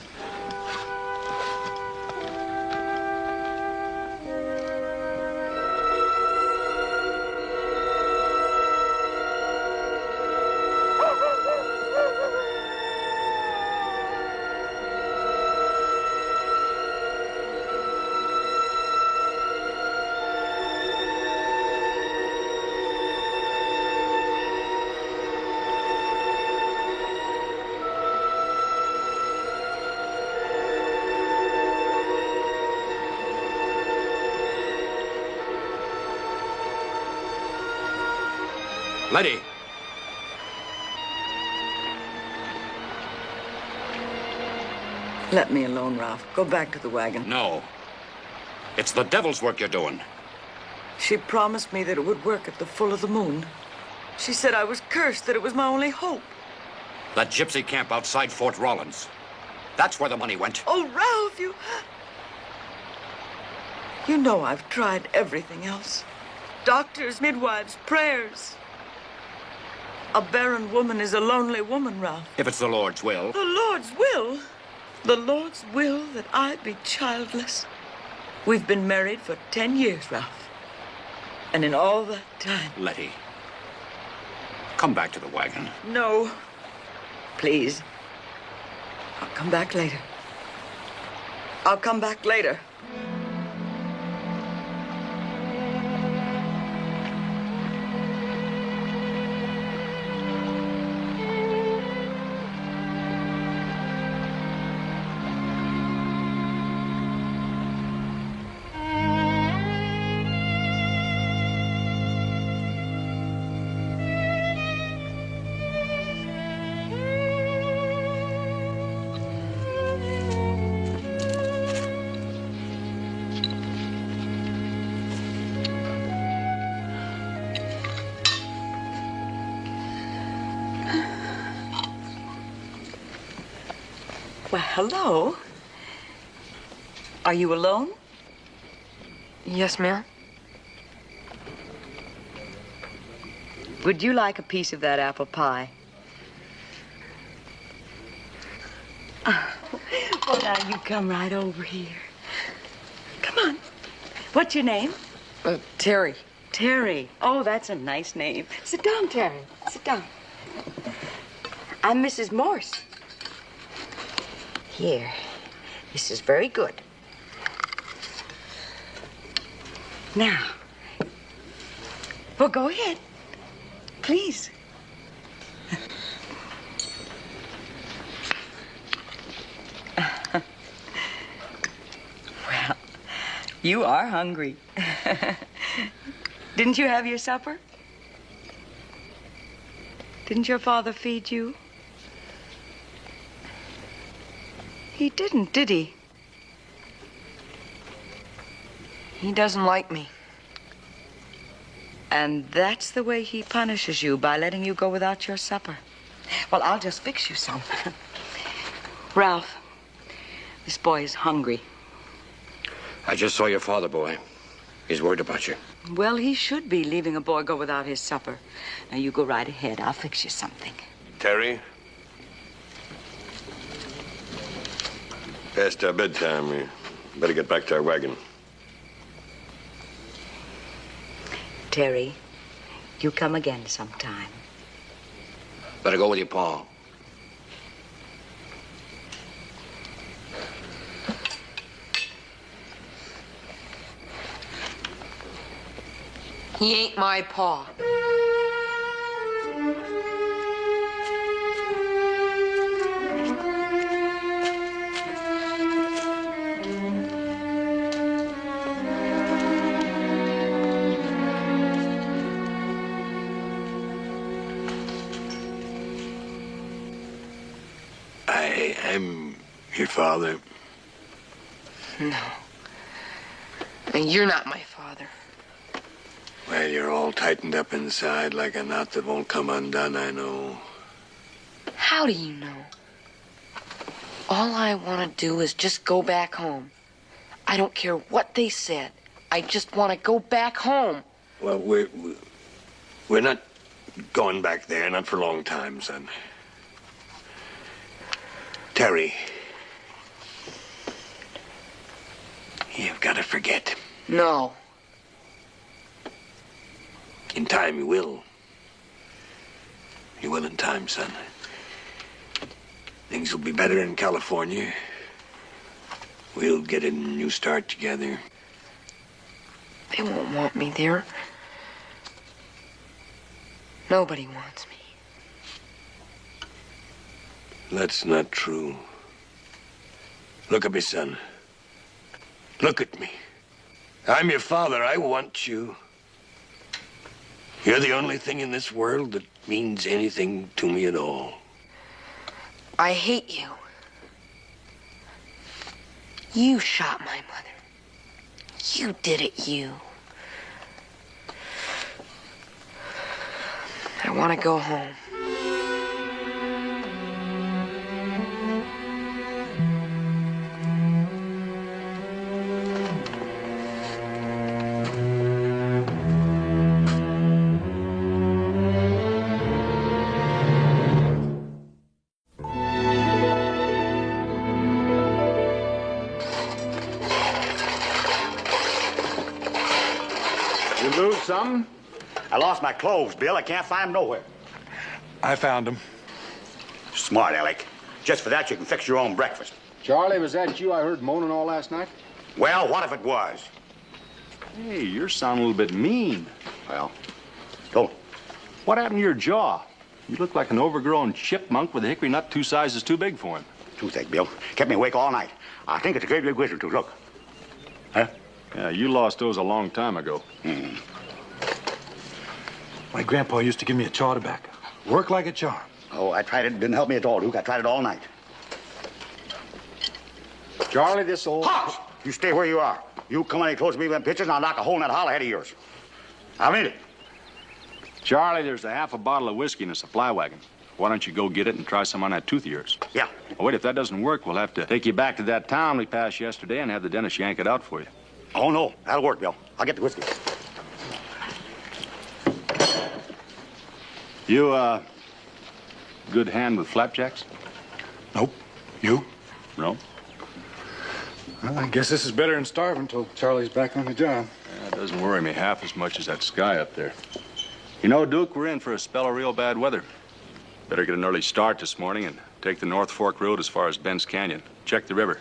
Letty! Let me alone, Ralph. Go back to the wagon. No. It's the devil's work you're doing. She promised me that it would work at the full of the moon. She said I was cursed, that it was my only hope. That gypsy camp outside Fort Rollins. That's where the money went. Oh, Ralph, you... You know I've tried everything else. Doctors, midwives, prayers. A barren woman is a lonely woman, Ralph. If it's the Lord's will. The Lord's will? The Lord's will that I be childless. We've been married for 10 years, Ralph. And in all that time... Letty, come back to the wagon. No. Please. I'll come back later. I'll come back later. Well, hello. Are you alone? Yes, ma'am. Would you like a piece of that apple pie? Well, now you come right over here. Come on. What's your name? Terry. Terry. Oh, that's a nice name. Sit down, Terry. Sit down. I'm Mrs. Morse. Here. This is very good. Now. Well, go ahead. Please. Well, you are hungry. Didn't you have your supper? Didn't your father feed you? He didn't, did he? He doesn't like me. And that's the way he punishes you, by letting you go without your supper. Well, I'll just fix you some. Ralph, this boy is hungry. I just saw your father, boy. He's worried about you. Well, he should be, leaving a boy go without his supper. Now, you go right ahead. I'll fix you something. Terry? Past our bedtime. We better get back to our wagon. Terry, you come again sometime. Better go with your pa. He ain't my paw. I'm your father. No. And you're not my father. Well, you're all tightened up inside like a knot that won't come undone, I know. How do you know? All I want to do is just go back home. I don't care what they said. I just want to go back home. Well, we're not going back there, not for a long time, son. Terry, you've got to forget. No. In time, you will. You will in time, son. Things will be better in California. We'll get a new start together. They won't want me there. Nobody wants me. That's not true. Look at me, son. Look at me. I'm your father. I want you. You're the only thing in this world that means anything to me at all. I hate you. You shot my mother. You did it, you. I want to go home. You lose something? I lost my clothes, Bill. I can't find them nowhere. I found them. Smart, Alec. Just for that, you can fix your own breakfast. Charlie, was that you I heard moaning all last night? Well, what if it was? Hey, you're sounding a little bit mean. Well, don't. What happened to your jaw? You look like an overgrown chipmunk with a hickory nut 2 sizes too big for him. Toothache, Bill. Kept me awake all night. I think it's a great big wizard, too. Look. Huh? Yeah, you lost those a long time ago. My grandpa used to give me a chaw tobacco. Work like a charm. Oh, I tried it. It didn't help me at all, Duke. I tried it all night. Charlie, this old... Hops! You stay where you are. You come any closer to me with them pictures, and I'll knock a hole in that hollow head of yours. I mean it. Charlie, there's a half a bottle of whiskey in a supply wagon. Why don't you go get it and try some on that tooth of yours? Yeah. Oh, wait, if that doesn't work, we'll have to take you back to that town we passed yesterday and have the dentist yank it out for you. Oh, no. That'll work, Bill. I'll get the whiskey. You, good hand with flapjacks? Nope. You? No. Well, I guess this is better than starving until Charlie's back on the job. That doesn't worry me half as much as that sky up there. You know, Duke, we're in for a spell of real bad weather. Better get an early start this morning and take the North Fork Road as far as Ben's Canyon. Check the river.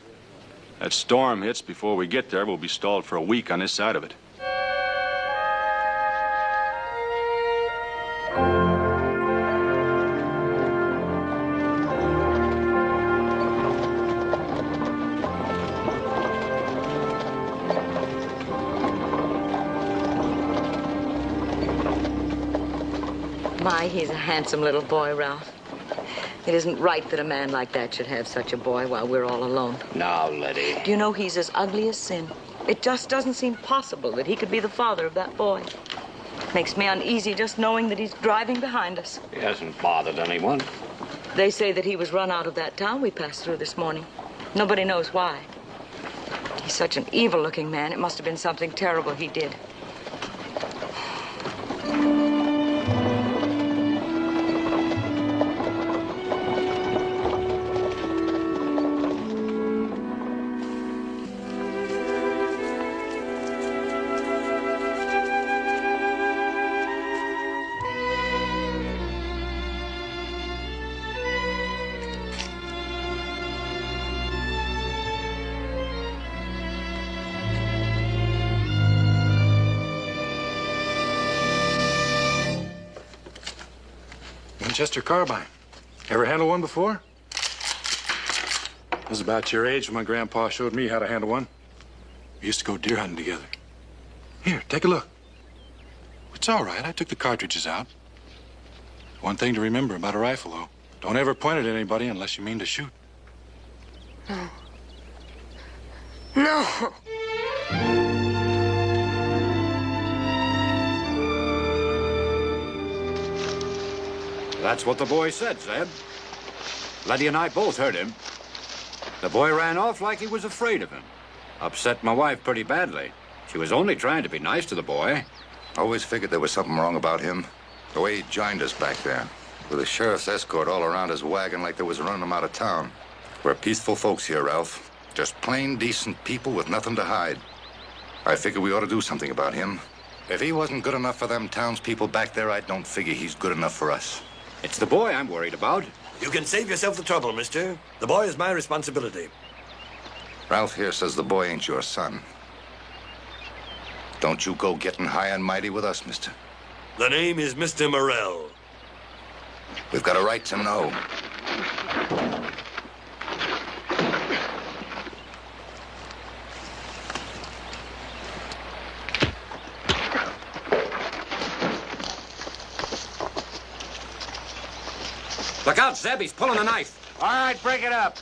That storm hits before we get there, we'll be stalled for a week on this side of it. My, he's a handsome little boy, Ralph. It isn't right that a man like that should have such a boy while we're all alone. Now, Letty. Do you know he's as ugly as sin? It just doesn't seem possible that he could be the father of that boy. Makes me uneasy just knowing that he's driving behind us. He hasn't bothered anyone. They say that he was run out of that town we passed through this morning. Nobody knows why. He's such an evil-looking man. It must have been something terrible he did. Winchester carbine. Ever handle one before? I was about your age when my grandpa showed me how to handle one. We used to go deer hunting together. Here, take a look. It's all right. I took the cartridges out. One thing to remember about a rifle, though. Don't ever point it at anybody unless you mean to shoot. No. No! That's what the boy said, Zeb. Letty and I both heard him. The boy ran off like he was afraid of him. Upset my wife pretty badly. She was only trying to be nice to the boy. Always figured there was something wrong about him. The way he joined us back there, with a sheriff's escort all around his wagon like they was running him out of town. We're peaceful folks here, Ralph. Just plain decent people with nothing to hide. I figure we ought to do something about him. If he wasn't good enough for them townspeople back there, I don't figure he's good enough for us. It's the boy I'm worried about. You can save yourself the trouble, mister. The boy is my responsibility. Ralph here says the boy ain't your son. Don't you go getting high and mighty with us, mister. The name is Mr. Morrell. We've got a right to know. Look out, Zeb. He's pulling a knife. All right, break it up.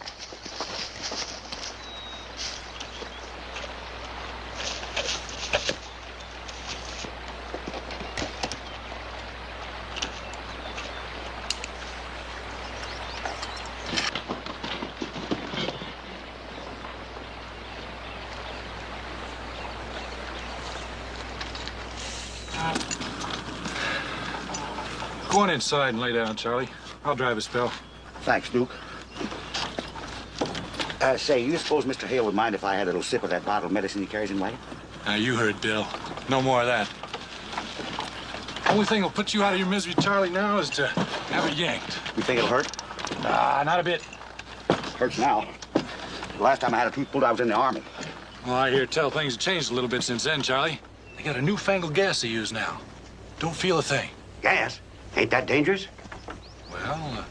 Go on inside and lay down, Charlie. I'll drive a spell. Thanks, Duke. Say, you suppose Mr. Hale would mind if I had a little sip of that bottle of medicine he carries in wagon? Now, you heard Bill. No more of that. Only thing that'll put you out of your misery, Charlie, now is to have it yanked. You think it'll hurt? Nah, not a bit. Hurts now. The last time I had a tooth pulled, I was in the Army. Well, I hear tell things have changed a little bit since then, Charlie. They got a newfangled gas they use now. Don't feel a thing. Gas? Ain't that dangerous? Well,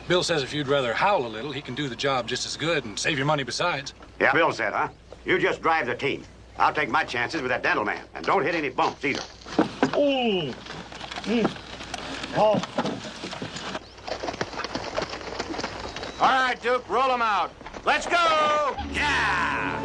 Bill says if you'd rather howl a little, he can do the job just as good and save your money besides. Yeah, Bill said, huh? You just drive the team. I'll take my chances with that dental man. And don't hit any bumps either. Ooh. Oh. All right, Duke, roll him out. Let's go! Yeah!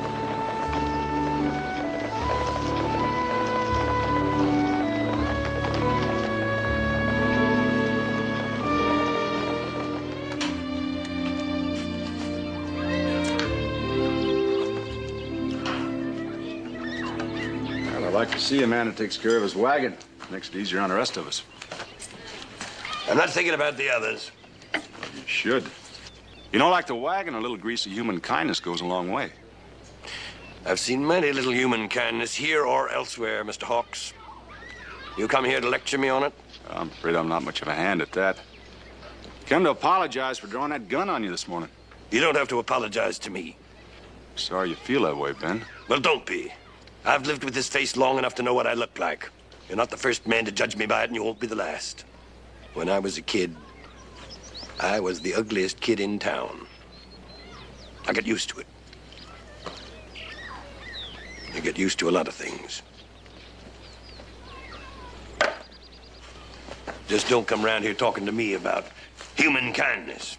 Well, I'd like to see a man who takes care of his wagon. Makes it easier on the rest of us. I'm not thinking about the others. You should. You know, like the wagon, a little grease of human kindness goes a long way. I've seen many little human kindness here or elsewhere, Mr. Hawks. You come here to lecture me on it? I'm afraid I'm not much of a hand at that. Came to apologize for drawing that gun on you this morning. You don't have to apologize to me. Sorry you feel that way, Ben. Well, don't be. I've lived with this face long enough to know what I look like. You're not the first man to judge me by it, and you won't be the last. When I was a kid, I was the ugliest kid in town. I got used to it. You get used to a lot of things. Just don't come around here talking to me about human kindness.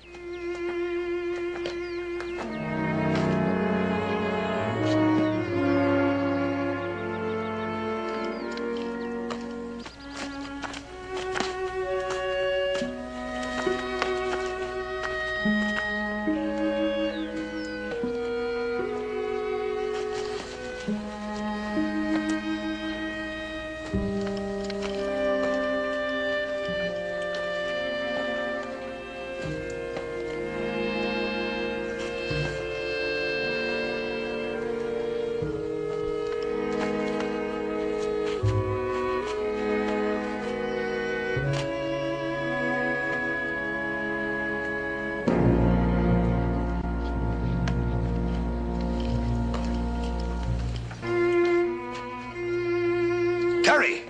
Terry!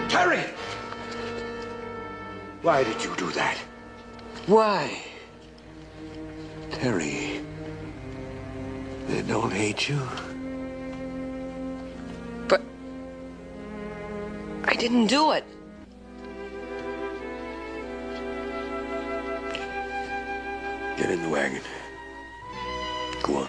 Terry! Why did you do that? Why? Terry, they don't hate you. But I didn't do it. Get in the wagon. Go on.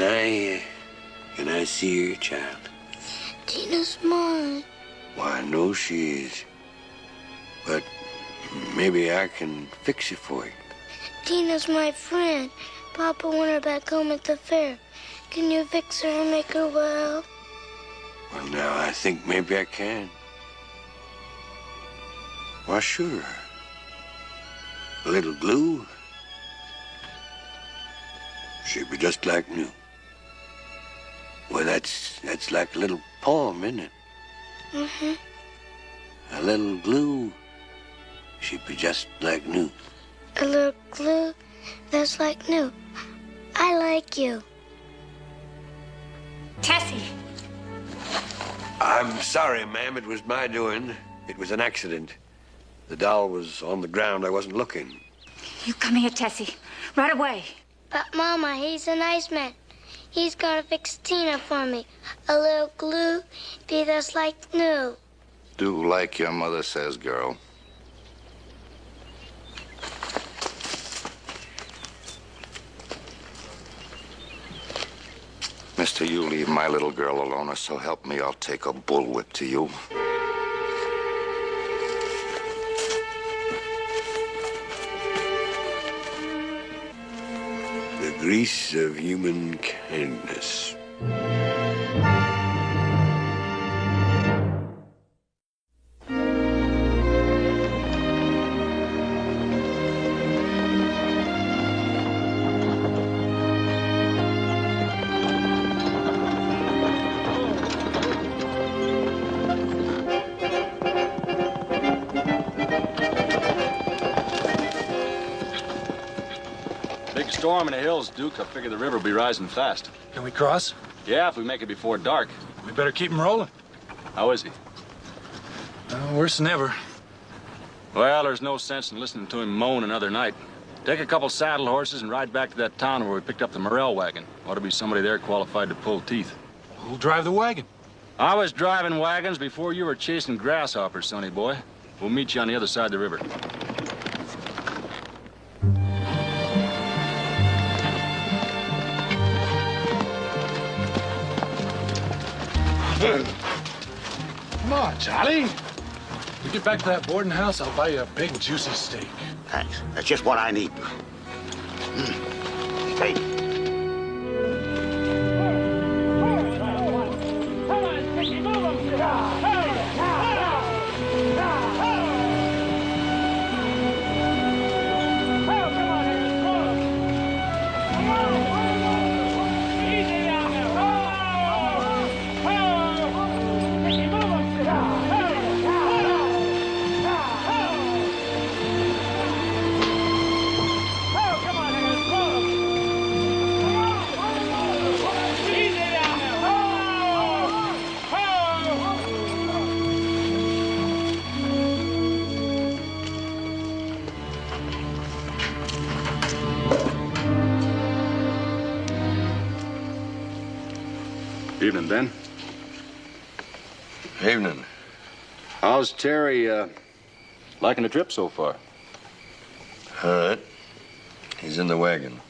Can I see her, child? Tina's mine. Why, I know she is. But maybe I can fix it for you. Tina's my friend. Papa want her back home at the fair. Can you fix her and make her well? Well, now, I think maybe I can. Why, sure. A little glue. She'd be just like new. Well, that's like a little poem, isn't it? Mm-hmm. A little glue. She'd be just like new. A little glue that's like new. I like you. Tessie. I'm sorry, ma'am. It was my doing. It was an accident. The doll was on the ground. I wasn't looking. You come here, Tessie. Right away. But, Mama, he's a nice man. He's gonna fix Tina for me. A little glue, be just like new. Do like your mother says, girl. Mister, you leave my little girl alone, or so help me, I'll take a bullwhip to you. The grease of human kindness. Big storm in the hills, Duke. I figure the river will be rising fast. Can we cross? Yeah, if we make it before dark. We better keep him rolling. How is he? Worse than ever. Well, there's no sense in listening to him moan another night. Take a couple saddle horses and ride back to that town where we picked up the Morrell wagon. Ought to be somebody there qualified to pull teeth. Who'll drive the wagon? I was driving wagons before you were chasing grasshoppers, sonny boy. We'll meet you on the other side of the river. Come on, Charlie. We get back to that boarding house, I'll buy you a big, juicy steak. Thanks. That's just what I need. Hey. Evening, Ben. Evening. How's Terry, liking the trip so far? All right. He's in the wagon.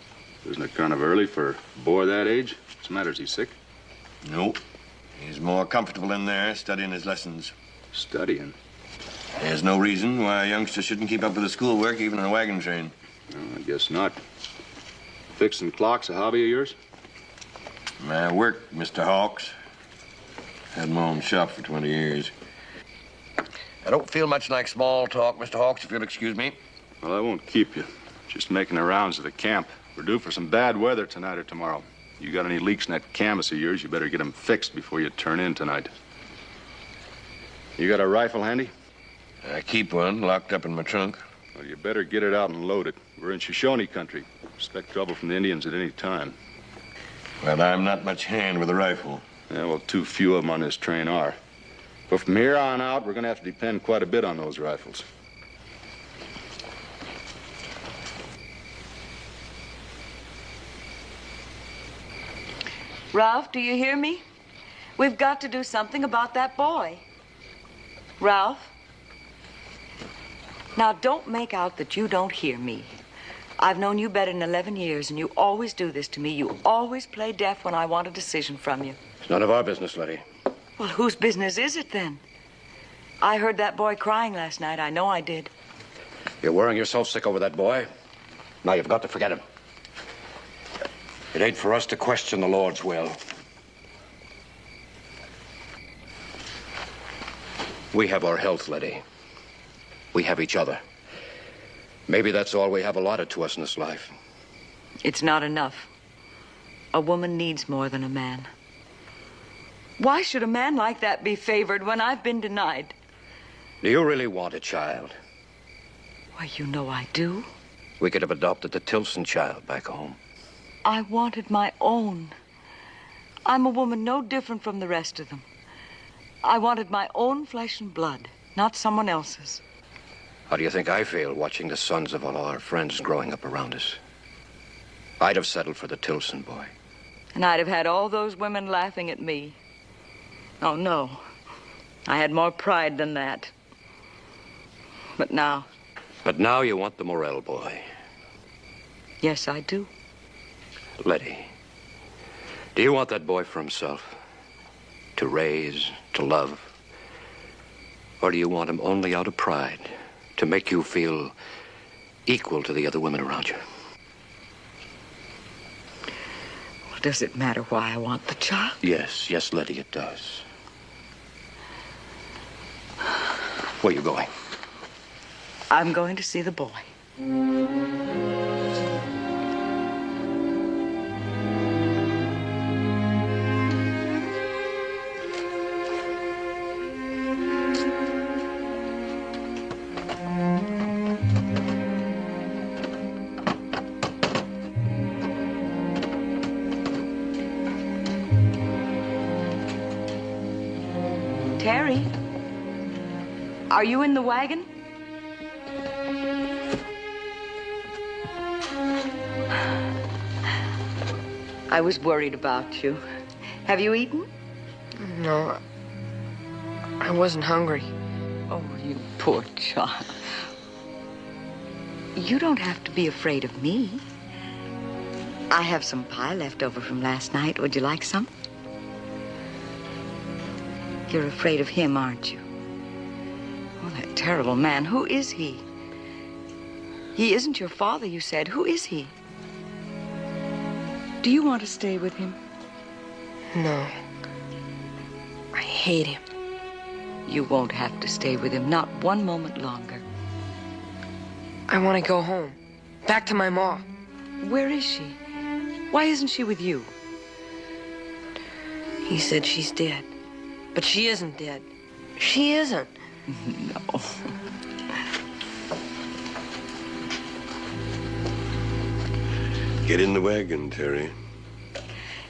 Isn't it kind of early for a boy that age? What's the matter? Is he sick? Nope. He's more comfortable in there, studying his lessons. Studying? There's no reason why a youngster shouldn't keep up with his schoolwork, even in a wagon train. Well, I guess not. Fixing clocks a hobby of yours? My work, Mr. Hawks. Had my own shop for 20 years. I don't feel much like small talk, Mr. Hawks, if you'll excuse me. Well, I won't keep you. Just making the rounds of the camp. We're due for some bad weather tonight or tomorrow. You got any leaks in that canvas of yours, you better get them fixed before you turn in tonight. You got a rifle handy? I keep one locked up in my trunk. Well, you better get it out and load it. We're in Shoshone country. Expect trouble from the Indians at any time. Well, I'm not much hand with a rifle. Yeah, well, too few of them on this train are. But from here on out, we're going to have to depend quite a bit on those rifles. Ralph, do you hear me? We've got to do something about that boy. Ralph? Now, don't make out that you don't hear me. I've known you better than 11 years, and you always do this to me. You always play deaf when I want a decision from you. It's none of our business, Letty. Well, whose business is it then? I heard that boy crying last night. I know I did. You're worrying yourself sick over that boy. Now you've got to forget him. It ain't for us to question the Lord's will. We have our health, Letty. We have each other. Maybe that's all we have allotted to us in this life. It's not enough. A woman needs more than a man. Why should a man like that be favored when I've been denied? Do you really want a child? Why, you know I do. We could have adopted the Tilson child back home. I wanted my own. I'm a woman no different from the rest of them. I wanted my own flesh and blood, not someone else's. How do you think I feel watching the sons of all our friends growing up around us? I'd have settled for the Tilson boy. And I'd have had all those women laughing at me. Oh, no. I had more pride than that. But now... But now you want the Morell boy. Yes, I do. Letty, do you want that boy for himself? To raise, to love? Or do you want him only out of pride? To make you feel equal to the other women around you? Well, does it matter why I want the child? Yes, yes, Letty, it does. Where are you going? I'm going to see the boy. Terry, are you in the wagon? I was worried about you. Have you eaten? No, I wasn't hungry. Oh, you poor child. You don't have to be afraid of me. I have some pie left over from last night. Would you like some? You're afraid of him, aren't you? Oh, that terrible man. Who is he? He isn't your father, you said. Who is he? Do you want to stay with him? No. I hate him. You won't have to stay with him, not one moment longer. I want to go home. Back to my mom. Where is she? Why isn't she with you? He said she's dead. But she isn't dead. She isn't. No. Get in the wagon, Terry.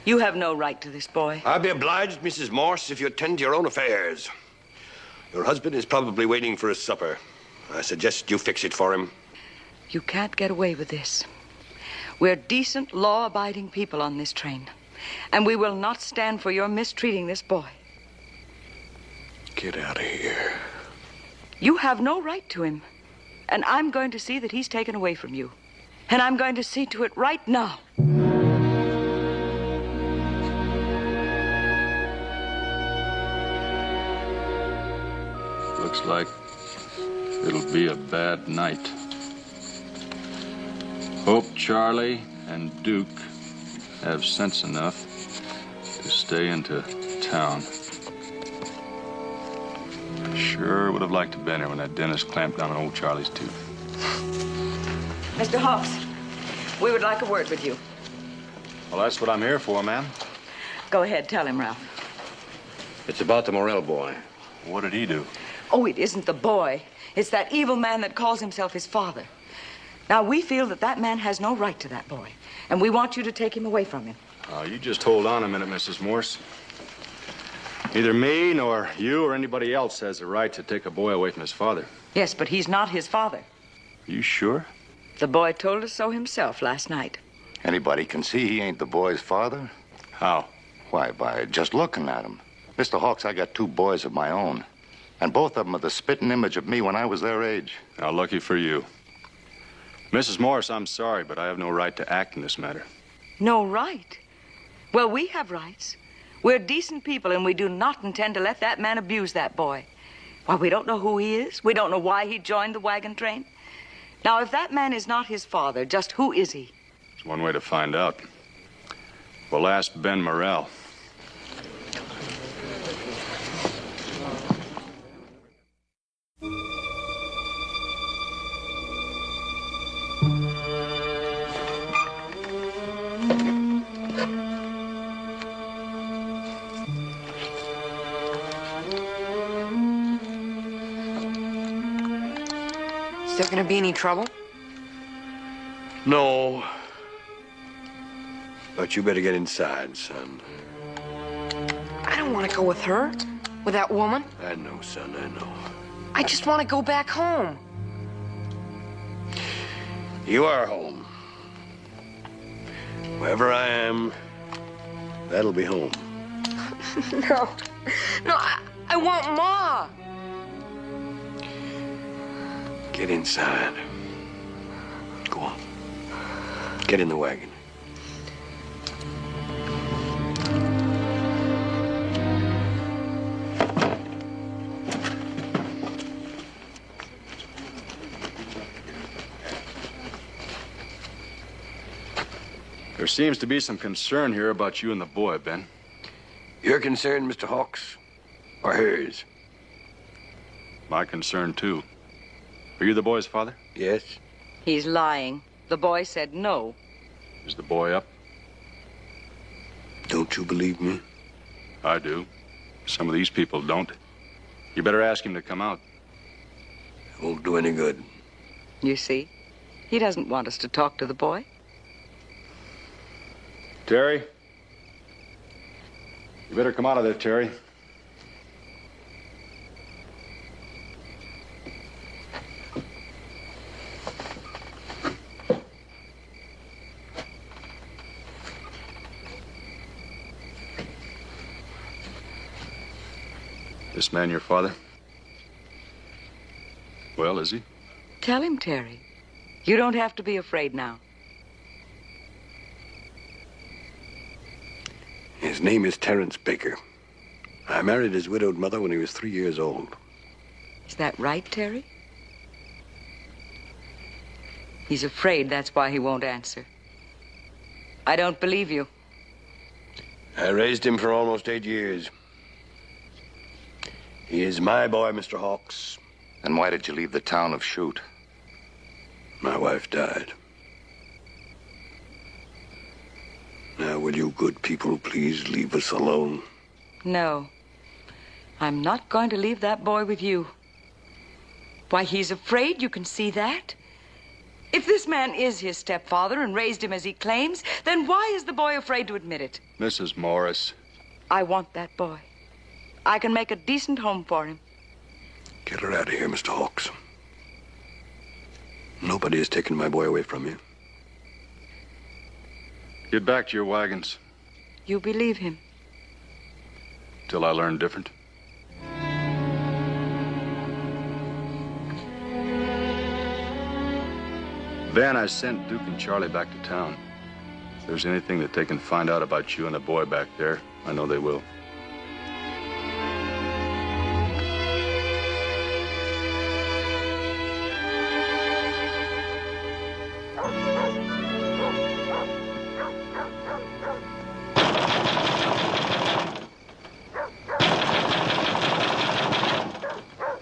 You have no right to this boy. I'll be obliged, Mrs. Morse, if you attend to your own affairs. Your husband is probably waiting for his supper. I suggest you fix it for him. You can't get away with this. We're decent, law-abiding people on this train. And we will not stand for your mistreating this boy. Get out of here. You have no right to him. And I'm going to see that he's taken away from you. And I'm going to see to it right now. Looks like it'll be a bad night. Hope Charlie and Duke have sense enough to stay into town. Sure would have liked to have been here when that dentist clamped down on old Charlie's tooth. Mr. Hawks, we would like a word with you. Well, that's what I'm here for, ma'am. Go ahead, tell him, Ralph. It's about the Morell boy. What did he do? Oh, it isn't the boy. It's that evil man that calls himself his father. Now, we feel that that man has no right to that boy, and we want you to take him away from him. You just hold on a minute, Mrs. Morse. Neither me nor you or anybody else has the right to take a boy away from his father. Yes, but he's not his father. Are you sure? The boy told us so himself last night. Anybody can see he ain't the boy's father. How? Why, by just looking at him. Mr. Hawks, I got 2 boys of my own. And both of them are the spitting image of me when I was their age. Now, lucky for you. Mrs. Morris, I'm sorry, but I have no right to act in this matter. No right? Well, we have rights. We're decent people, and we do not intend to let that man abuse that boy. Why, we don't know who he is. We don't know why he joined the wagon train. Now, if that man is not his father, just who is he? There's one way to find out. We'll ask Ben Morrell. Is there gonna be any trouble? No. But you better get inside, son. I don't want to go with her, with that woman. I know, son, I know. I just want to go back home. You are home. Wherever I am, that'll be home. No. No, I want Ma. Get inside. Go on. Get in the wagon. There seems to be some concern here about you and the boy, Ben. Your concern, Mr. Hawks, or hers? My concern, too. Are you the boy's father? Yes. He's lying. The boy said no. Is the boy up? Don't you believe me? I do. Some of these people don't. You better ask him to come out. It won't do any good. You see, he doesn't want us to talk to the boy. Terry? You better come out of there, Terry. This man your father? Well, is he? Tell him, Terry. You don't have to be afraid now. His name is Terence Baker. I married his widowed mother when he was 3 years old. Is that right, Terry? He's afraid, that's why he won't answer. I don't believe you. I raised him for almost 8 years. He is my boy, Mr. Hawks. And why did you leave the town of Chute? My wife died. Now, will you good people please leave us alone? No. I'm not going to leave that boy with you. Why, he's afraid, you can see that. If this man is his stepfather and raised him as he claims, then why is the boy afraid to admit it? Mrs. Morris. I want that boy. I can make a decent home for him. Get her out of here, Mr. Hawks. Nobody has taken my boy away from you. Get back to your wagons. You believe him? Till I learn different. Van, I sent Duke and Charlie back to town. If there's anything that they can find out about you and the boy back there, I know they will.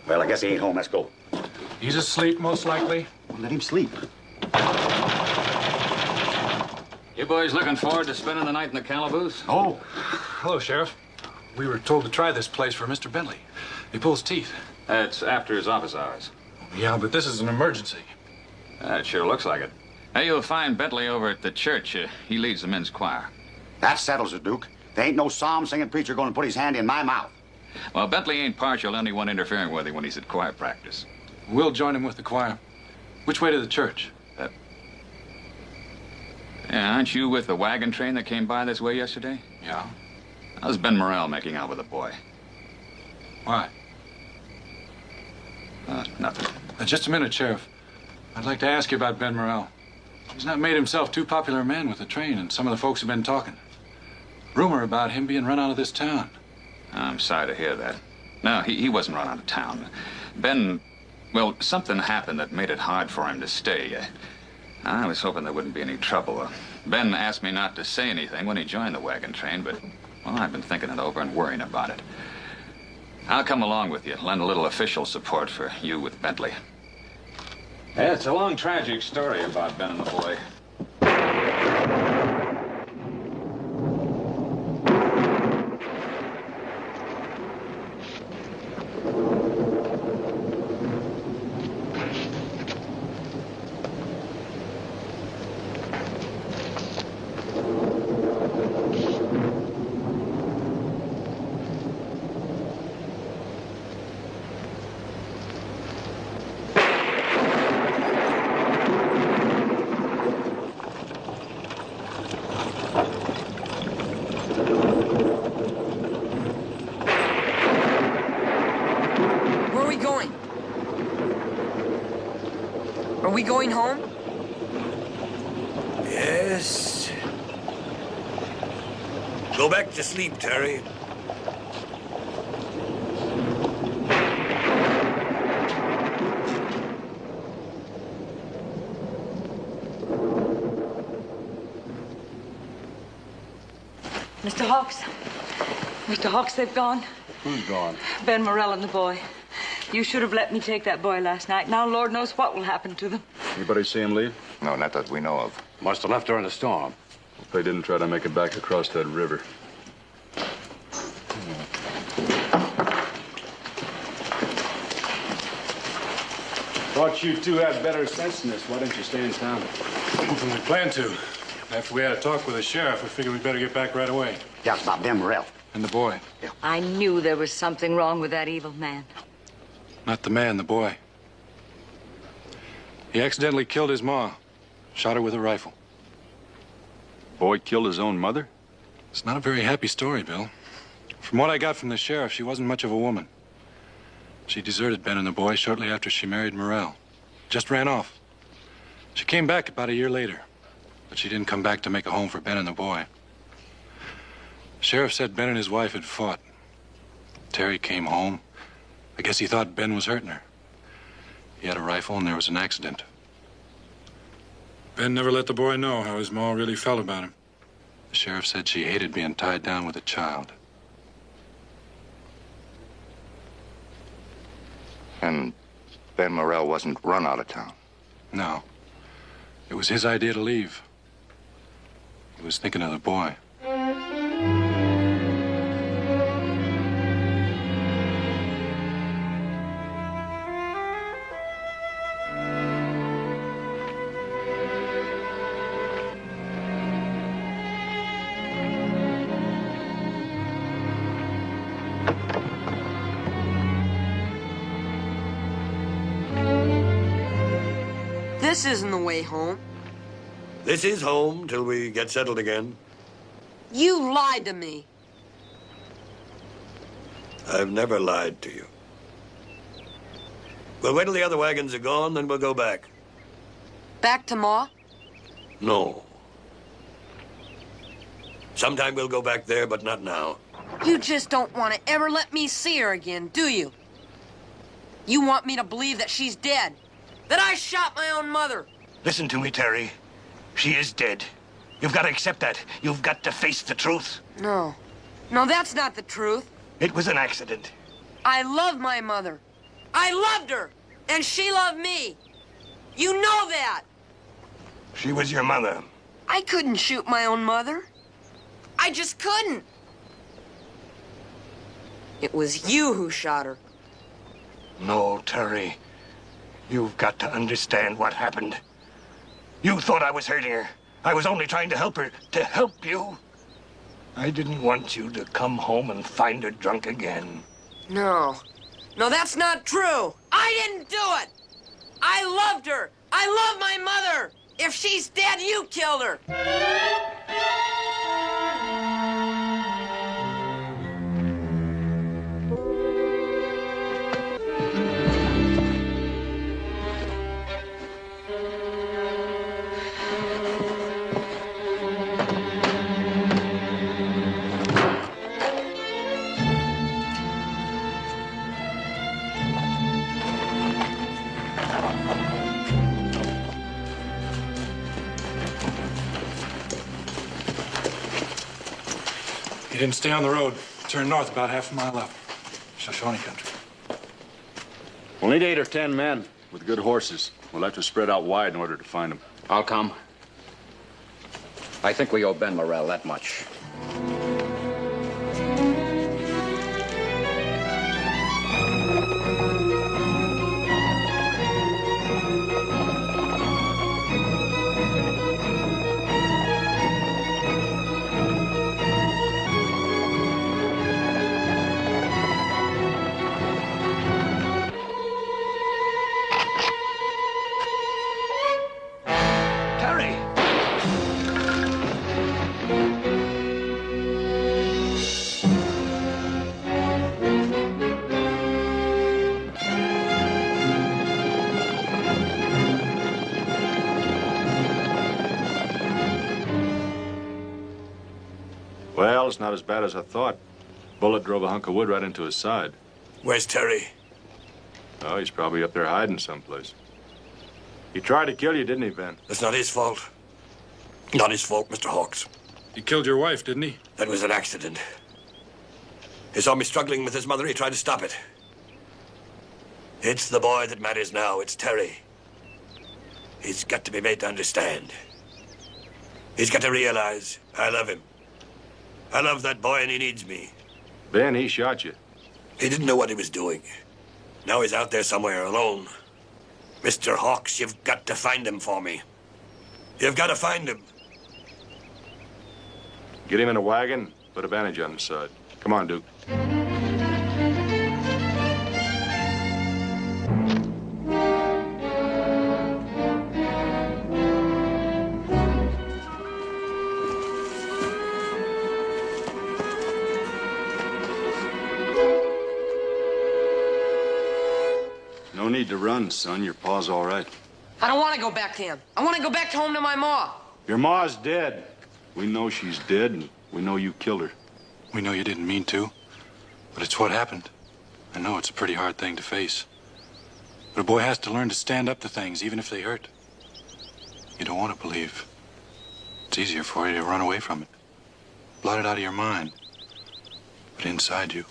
Well, I guess he ain't home. Let's go. He's asleep, most likely. Well, let him sleep. You boys looking forward to spending the night in the calaboose? Oh. Hello, Sheriff. We were told to try this place for Mr. Bentley. He pulls teeth. It's after his office hours. Yeah, but this is an emergency. It sure looks like it. Hey, you'll find Bentley over at the church. He leads the men's choir. That settles it, Duke. There ain't no psalm-singing preacher going to put his hand in my mouth. Well, Bentley ain't partial to anyone interfering with him when he's at choir practice. We'll join him with the choir. Which way to the church? Yeah, aren't you with the wagon train that came by this way yesterday? Yeah. How's Ben Morrell making out with the boy? Why? Nothing. Just a minute, Sheriff. I'd like to ask you about Ben Morrell. He's not made himself too popular a man with the train, and some of the folks have been talking. Rumor about him being run out of this town. I'm sorry to hear that. No, he wasn't run out of town. Ben, well, something happened that made it hard for him to stay. I was hoping there wouldn't be any trouble. Ben asked me not to say anything when he joined the wagon train, but, well, I've been thinking it over and worrying about it. I'll come along with you, lend a little official support for you with Bentley. Yeah, it's a long, tragic story about Ben and the boy. Are we going home? Yes. Go back to sleep, Terry. Mr. Hawks. Mr. Hawks, they've gone. Who's gone? Ben Morrell and the boy. You should have let me take that boy last night. Now, Lord knows what will happen to them. Anybody see him leave? No, not that we know of. Must have left during the storm. If they didn't try to make it back across that river. Thought you two had better sense than this. Why didn't you stay in town? We planned to. After we had a talk with the sheriff, we figured we'd better get back right away. Yeah, it's about Ben Morrell. And the boy. Yeah. I knew there was something wrong with that evil man. Not the man, the boy. He accidentally killed his ma. Shot her with a rifle. Boy killed his own mother? It's not a very happy story, Bill. From what I got from the sheriff, she wasn't much of a woman. She deserted Ben and the boy shortly after she married Morrell. Just ran off. She came back about a year later, but she didn't come back to make a home for Ben and the boy. The sheriff said Ben and his wife had fought. Terry came home. I guess he thought Ben was hurting her. He had a rifle and there was an accident. Ben never let the boy know how his ma really felt about him. The sheriff said she hated being tied down with a child. And Ben Morrell wasn't run out of town? No. It was his idea to leave. He was thinking of the boy. This isn't the way home. This is home till we get settled again. You lied to me. I've never lied to you. We'll wait till the other wagons are gone, then we'll go back. Back to Ma? No. Sometime we'll go back there, but not now. You just don't want to ever let me see her again, do you? You want me to believe that she's dead? That I shot my own mother? Listen to me, Terry. She is dead. You've got to accept that. You've got to face the truth. No. No, that's not the truth. It was an accident. I love my mother. I loved her. And she loved me. You know that. She was your mother. I couldn't shoot my own mother. I just couldn't. It was you who shot her. No, Terry. You've got to understand what happened. You thought I was hurting her. I was only trying to help her. To help you. I didn't want you to come home and find her drunk again. No. No, that's not true. I didn't do it. I loved her. I love my mother. If she's dead, you killed her. He didn't stay on the road. Turned north about half a mile up. Shoshone country. We'll need 8 or 10 men with good horses. We'll have to spread out wide in order to find them. I'll come. I think we owe Ben Morrell that much. Well, it's not as bad as I thought. Bullet drove a hunk of wood right into his side. Where's Terry? Oh, he's probably up there hiding someplace. He tried to kill you, didn't he, Ben? That's not his fault. Not his fault, Mr. Hawks. He killed your wife, didn't he? That was an accident. He saw me struggling with his mother. He tried to stop it. It's the boy that matters now. It's Terry. He's got to be made to understand. He's got to realize I love him. I love that boy and he needs me. Ben, he shot you. He didn't know what he was doing. Now he's out there somewhere alone. Mr. Hawks, you've got to find him for me. You've got to find him. Get him in a wagon, put a bandage on his side. Come on, Duke. No need to run, son. Your paw's all right. I don't want to go back to him. I want to go back home to my ma. Your ma's dead. We know she's dead, and we know you killed her. We know you didn't mean to, but it's what happened. I know it's a pretty hard thing to face. But a boy has to learn to stand up to things, even if they hurt. You don't want to believe. It's easier for you to run away from it. Blot it out of your mind. But inside you,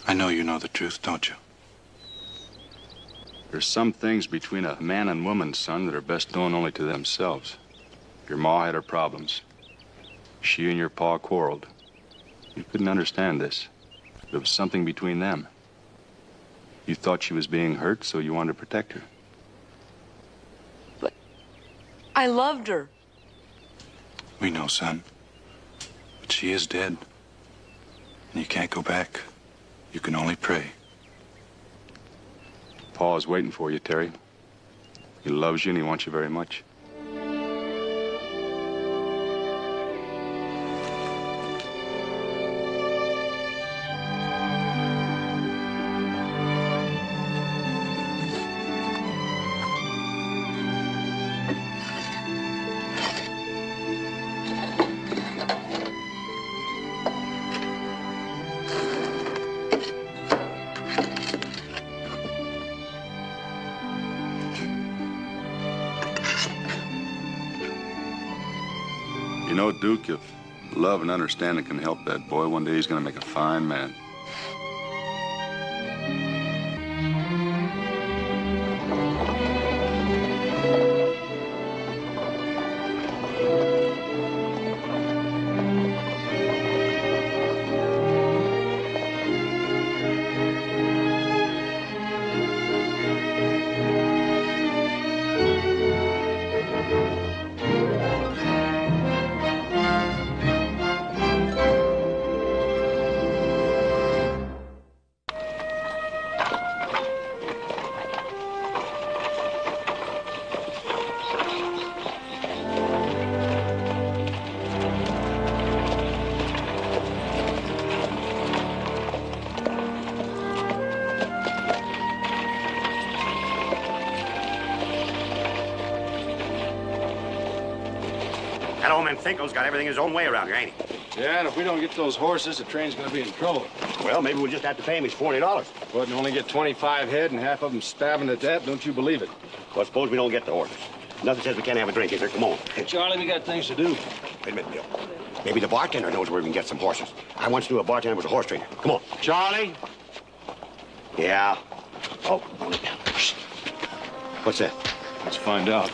I know you know the truth, don't you? There's some things between a man and woman, son, that are best known only to themselves. Your ma had her problems. She and your pa quarreled. You couldn't understand this. There was something between them. You thought she was being hurt, so you wanted to protect her. But I loved her. We know, son. But she is dead. And you can't go back. You can only pray. Pa is waiting for you, Terry. He loves you and he wants you very much. You know, Duke, if love and understanding can help that boy, one day he's gonna make a fine man. That old man Finkel's got everything his own way around here, ain't he? Yeah, and if we don't get those horses, the train's gonna be in trouble. Well, maybe we'll just have to pay him his $40. But and only get 25 head and half of them stabbing to death, don't you believe it? Well, suppose we don't get the horses. Nothing says we can't have a drink, is there? Come on. Charlie, we got things to do. Wait a minute, Bill. Maybe the bartender knows where we can get some horses. I once knew a bartender was a horse trainer. Come on. Charlie? Yeah. Oh, shh. What's that? Let's find out.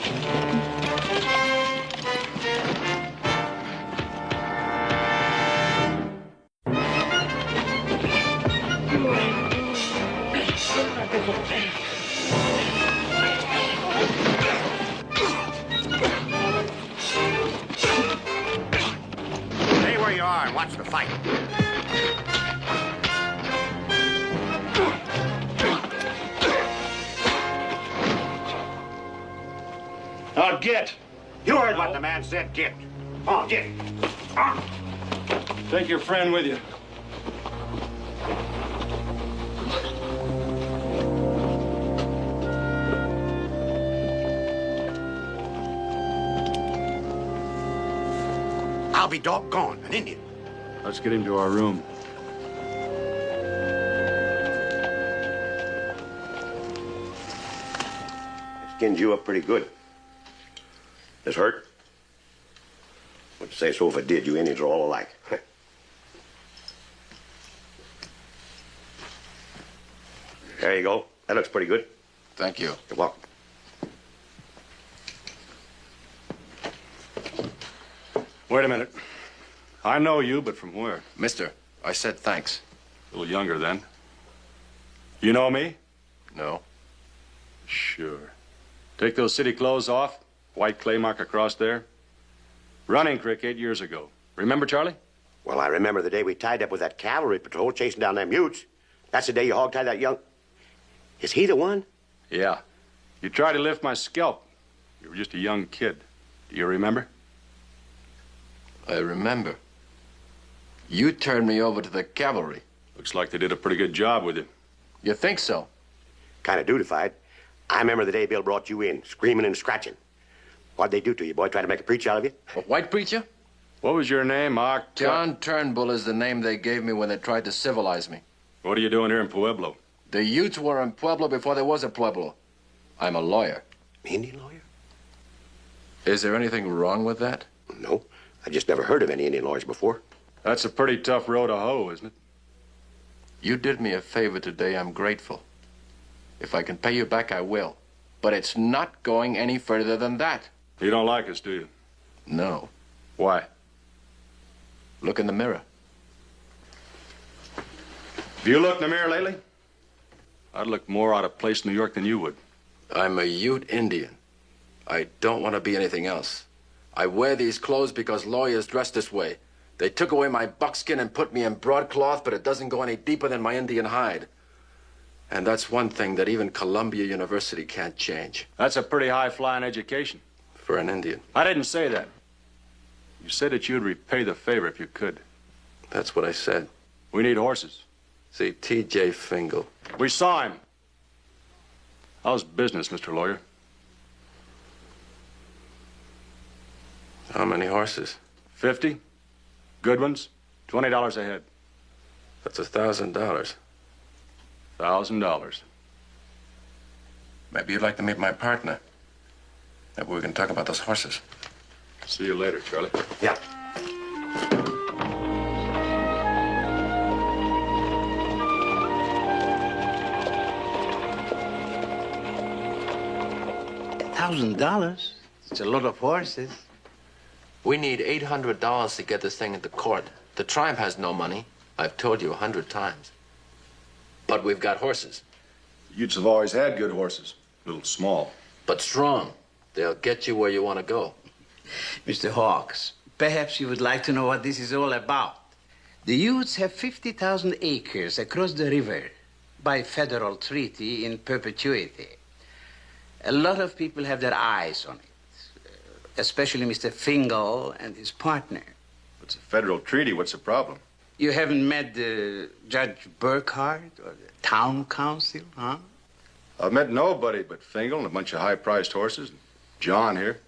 Stay where you are and watch the fight. Now get. You heard what the man said. Get. Oh, get. Take your friend with you. I'll be doggone, an Indian. Let's get him to our room. Skinned you up pretty good. This hurt? Wouldn't say so if it did. You Indians are all alike. There you go. That looks pretty good. Thank you. You're welcome. Wait a minute. I know you, but from where? Mister, I said thanks. A little younger then. You know me? No. Sure. Take those city clothes off. White clay mark across there. Running creek 8 years ago. Remember, Charlie? Well, I remember the day we tied up with that cavalry patrol chasing down them Utes. That's the day you hogtied that young... Is he the one? Yeah. You tried to lift my scalp. You were just a young kid. Do you remember? I remember. You turned me over to the cavalry. Looks like they did a pretty good job with you. You think so? Kind of dutified. I remember the day Bill brought you in, screaming and scratching. What'd they do to you, boy? Try to make a preacher out of you? A white preacher? What was your name, John Turnbull is the name they gave me when they tried to civilize me. What are you doing here in Pueblo? The Utes were in Pueblo before there was a Pueblo. I'm a lawyer. Indian lawyer? Is there anything wrong with that? No. I just never heard of any Indian lawyers before. That's a pretty tough row to hoe, isn't it? You did me a favor today. I'm grateful. If I can pay you back, I will. But it's not going any further than that. You don't like us, do you? No. Why? Look in the mirror. Have you looked in the mirror lately? I'd look more out of place in New York than you would. I'm a Ute Indian. I don't want to be anything else. I wear these clothes because lawyers dress this way. They took away my buckskin and put me in broadcloth, but it doesn't go any deeper than my Indian hide. And that's one thing that even Columbia University can't change. That's a pretty high-flying education. For an Indian. I didn't say that. You said that you'd repay the favor if you could. That's what I said. We need horses. See, T.J. Fingal. We saw him. How's business, Mr. Lawyer? How many horses? 50. Good ones. $20 a head. That's $1,000. $1,000. Maybe you'd like to meet my partner. Maybe we can talk about those horses. See you later, Charlie. Yeah. $1,000? It's a lot of horses. We need $800 to get this thing into court. The tribe has no money. I've told you 100 times. But we've got horses. Utes have always had good horses. A little small. But strong. They'll get you where you want to go. Mr. Hawks, perhaps you would like to know what this is all about. The Utes have 50,000 acres across the river by federal treaty in perpetuity. A lot of people have their eyes on it, especially Mr. Fingal and his partner. It's a federal treaty. What's the problem? You haven't met Judge Burkhardt or the town council, huh? I've met nobody but Fingal and a bunch of high-priced horses. John here.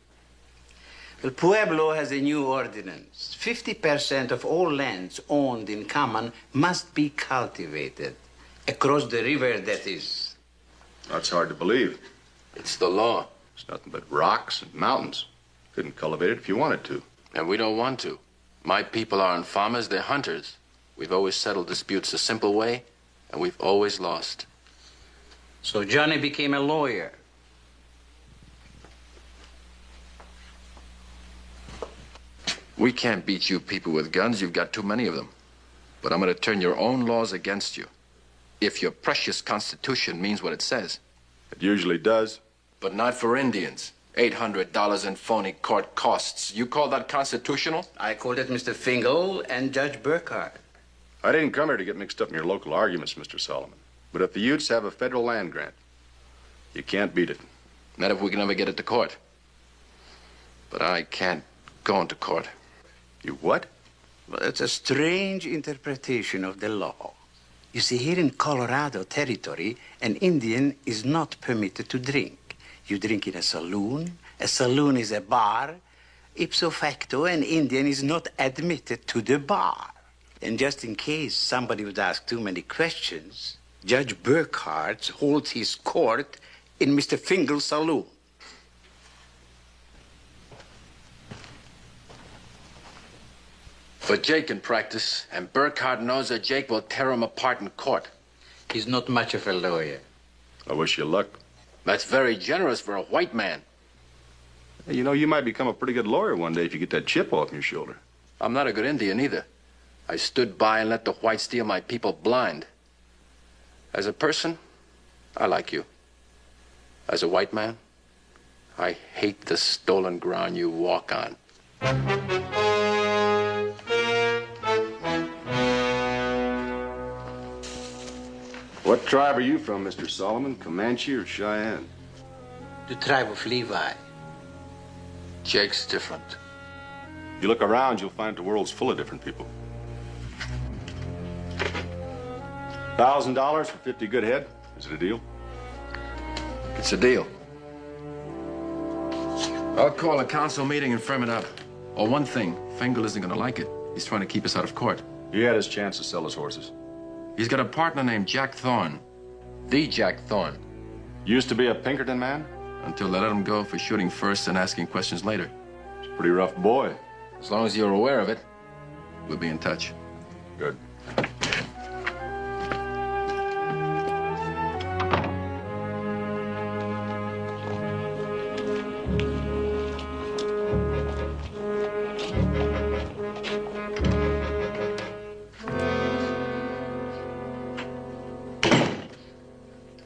Well, Pueblo has a new ordinance. 50% of all lands owned in common must be cultivated. Across the river, that is. That's hard to believe. It's the law. It's nothing but rocks and mountains. Couldn't cultivate it if you wanted to. And we don't want to. My people aren't farmers, they're hunters. We've always settled disputes the simple way, and we've always lost. So Johnny became a lawyer. We can't beat you people with guns. You've got too many of them. But I'm going to turn your own laws against you. If your precious Constitution means what it says. It usually does. But not for Indians. $800 in phony court costs. You call that constitutional? I called it Mr. Fingal and Judge Burkhardt. I didn't come here to get mixed up in your local arguments, Mr. Solomon. But if the Utes have a federal land grant, you can't beat it. Not if we can ever get it to court. But I can't go into court. You what? Well, it's a strange interpretation of the law. You see, here in Colorado territory, an Indian is not permitted to drink. You drink in a saloon is a bar. Ipso facto, an Indian is not admitted to the bar. And just in case somebody would ask too many questions, Judge Burkhardt holds his court in Mr. Fingal's saloon. But Jake can practice, and Burkhardt knows that Jake will tear him apart in court. He's not much of a lawyer. I wish you luck. That's very generous for a white man. Hey, you know, you might become a pretty good lawyer one day if you get that chip off your shoulder. I'm not a good Indian either. I stood by and let the whites steal my people blind. As a person, I like you. As a white man, I hate the stolen ground you walk on. What tribe are you from, Mr. Solomon? Comanche or Cheyenne? The tribe of Levi. Jake's different. You look around, you'll find the world's full of different people. $1,000 for 50 good head. Is it a deal? It's a deal. I'll call a council meeting and firm it up. Oh, one thing, Fingal isn't going to like it. He's trying to keep us out of court. He had his chance to sell his horses. He's got a partner named Jack Thorne. The Jack Thorne. Used to be a Pinkerton man? Until they let him go for shooting first and asking questions later. He's a pretty rough boy. As long as you're aware of it, we'll be in touch. Good.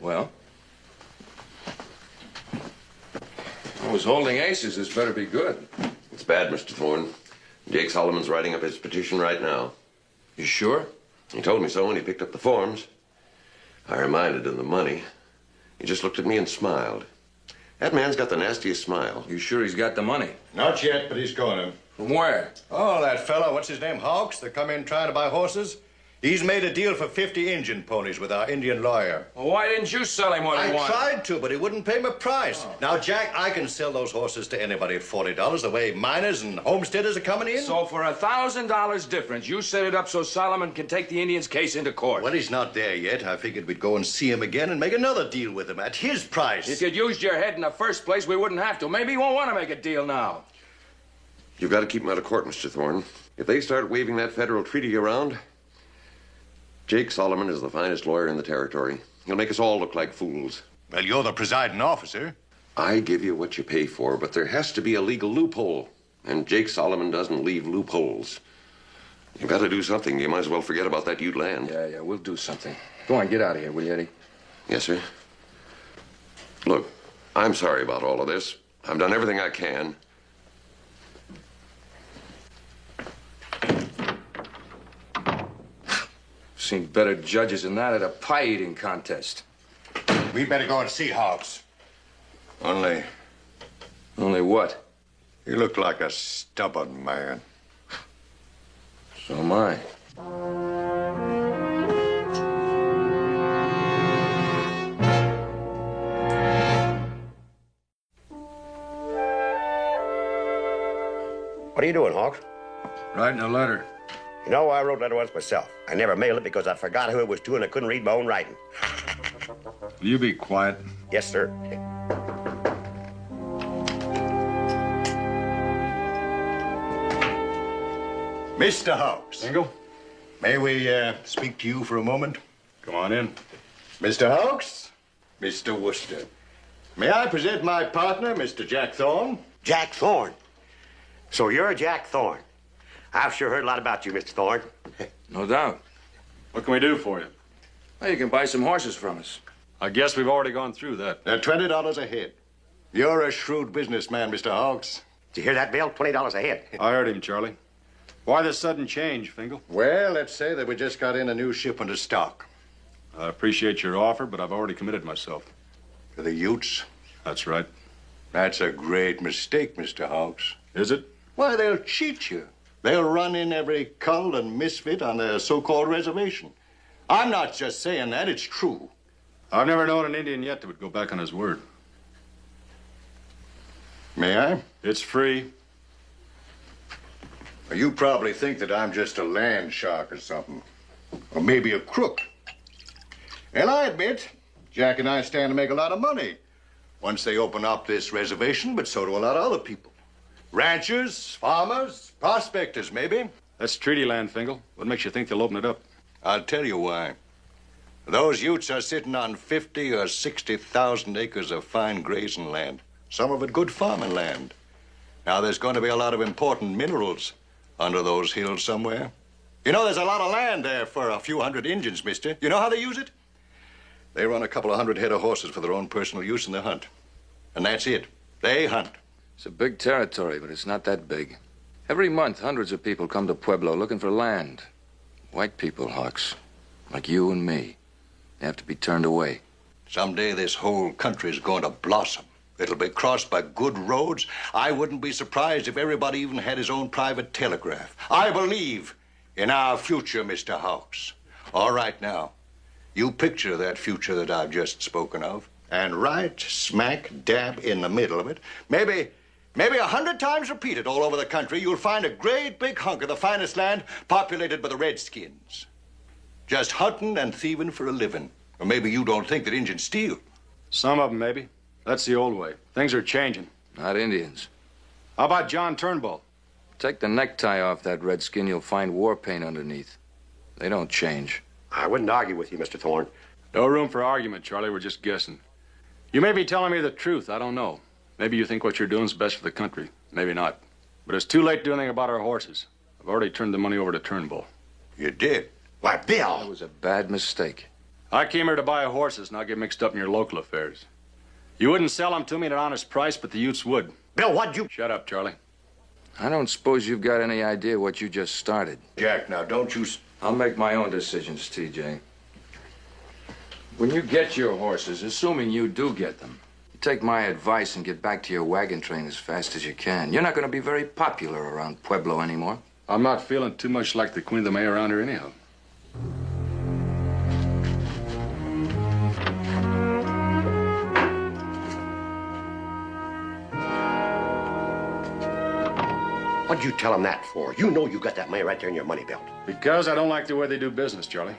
Well? Those holding aces, this better be good. It's bad, Mr. Thorne. Jake Solomon's writing up his petition right now. You sure? He told me so when he picked up the forms. I reminded him of the money. He just looked at me and smiled. That man's got the nastiest smile. You sure he's got the money? Not yet, but he's going to. From where? Oh, that fella, what's his name, Hawks, that come in trying to buy horses? He's made a deal for 50 Indian ponies with our Indian lawyer. Well, why didn't you sell him what he wanted? I tried to, but he wouldn't pay my price. Now, Jack, I can sell those horses to anybody at $40, the way miners and homesteaders are coming in. So for $1,000 difference, you set it up so Solomon can take the Indians' case into court. Well, he's not there yet. I figured we'd go and see him again and make another deal with him at his price. If you'd used your head in the first place, we wouldn't have to. Maybe you won't want to make a deal now. You've got to keep him out of court, Mr. Thorne. If they start waving that federal treaty around, Jake Solomon is the finest lawyer in the territory. He'll make us all look like fools. Well, you're the presiding officer. I give you what you pay for, but there has to be a legal loophole. And Jake Solomon doesn't leave loopholes. You've got to do something. You might as well forget about that Ute land. Yeah, we'll do something. Go on, get out of here, will you, Eddie? Yes, sir. Look, I'm sorry about all of this. I've done everything I can. Seen better judges than that at a pie-eating contest. We better go and see Hawks. Only what? You look like a stubborn man. So am I. What are you doing, Hawks? Writing a letter. You know, I wrote a letter once myself. I never mailed it because I forgot who it was to and I couldn't read my own writing. Will you be quiet? Yes, sir. Mr. Hawks. Single? May we speak to you for a moment? Come on in. Mr. Hawks, Mr. Worcester. May I present my partner, Mr. Jack Thorne? Jack Thorne? So you're Jack Thorne. I've sure heard a lot about you, Mr. Thorne. No doubt. What can we do for you? Well, you can buy some horses from us. I guess we've already gone through that. They're $20 a head. You're a shrewd businessman, Mr. Hawks. Did you hear that, Bill? $20 a head. I heard him, Charlie. Why this sudden change, Fingal? Well, let's say that we just got in a new shipment of stock. I appreciate your offer, but I've already committed myself. To the Utes? That's right. That's a great mistake, Mr. Hawks. Is it? Why, they'll cheat you. They'll run in every cull and misfit on their so-called reservation. I'm not just saying that, it's true. I've never known an Indian yet that would go back on his word. May I? It's free. You probably think that I'm just a land shark or something. Or maybe a crook. And I admit, Jack and I stand to make a lot of money once they open up this reservation, but so do a lot of other people. Ranchers, farmers, prospectors, maybe. That's treaty land, Fingal. What makes you think they'll open it up? I'll tell you why. Those Utes are sitting on 50 or 60,000 acres of fine grazing land. Some of it good farming land. Now, there's going to be a lot of important minerals under those hills somewhere. You know, there's a lot of land there for a few hundred Indians, mister. You know how they use it? They run a couple of hundred head of horses for their own personal use and they hunt. And that's it. They hunt. It's a big territory, but it's not that big. Every month, hundreds of people come to Pueblo looking for land. White people, Hawks. Like you and me. They have to be turned away. Someday this whole country is going to blossom. It'll be crossed by good roads. I wouldn't be surprised if everybody even had his own private telegraph. I believe in our future, Mr. Hawks. All right, now, you picture that future that I've just spoken of, and right smack dab in the middle of it, maybe 100 times repeated all over the country, you'll find a great big hunk of the finest land populated by the Redskins. Just hunting and thieving for a living. Or maybe you don't think that Indians steal. Some of them, maybe. That's the old way. Things are changing. Not Indians. How about John Turnbull? Take the necktie off that redskin, you'll find war paint underneath. They don't change. I wouldn't argue with you, Mr. Thorne. No room for argument, Charlie. We're just guessing. You may be telling me the truth. I don't know. Maybe you think what you're doing is best for the country. Maybe not. But it's too late to do anything about our horses. I've already turned the money over to Turnbull. You did? Why, Bill! That was a bad mistake. I came here to buy horses, not get mixed up in your local affairs. You wouldn't sell them to me at an honest price, but the Utes would. Bill, what'd you... Shut up, Charlie. I don't suppose you've got any idea what you just started. Jack, now, don't you... I'll make my own decisions, TJ. When you get your horses, assuming you do get them, you take my advice and get back to your wagon train as fast as you can. You're not going to be very popular around Pueblo anymore. I'm not feeling too much like the Queen of the May around here anyhow. What'd you tell him that for? You know you got that money right there in your money belt. Because I don't like the way they do business, Charlie.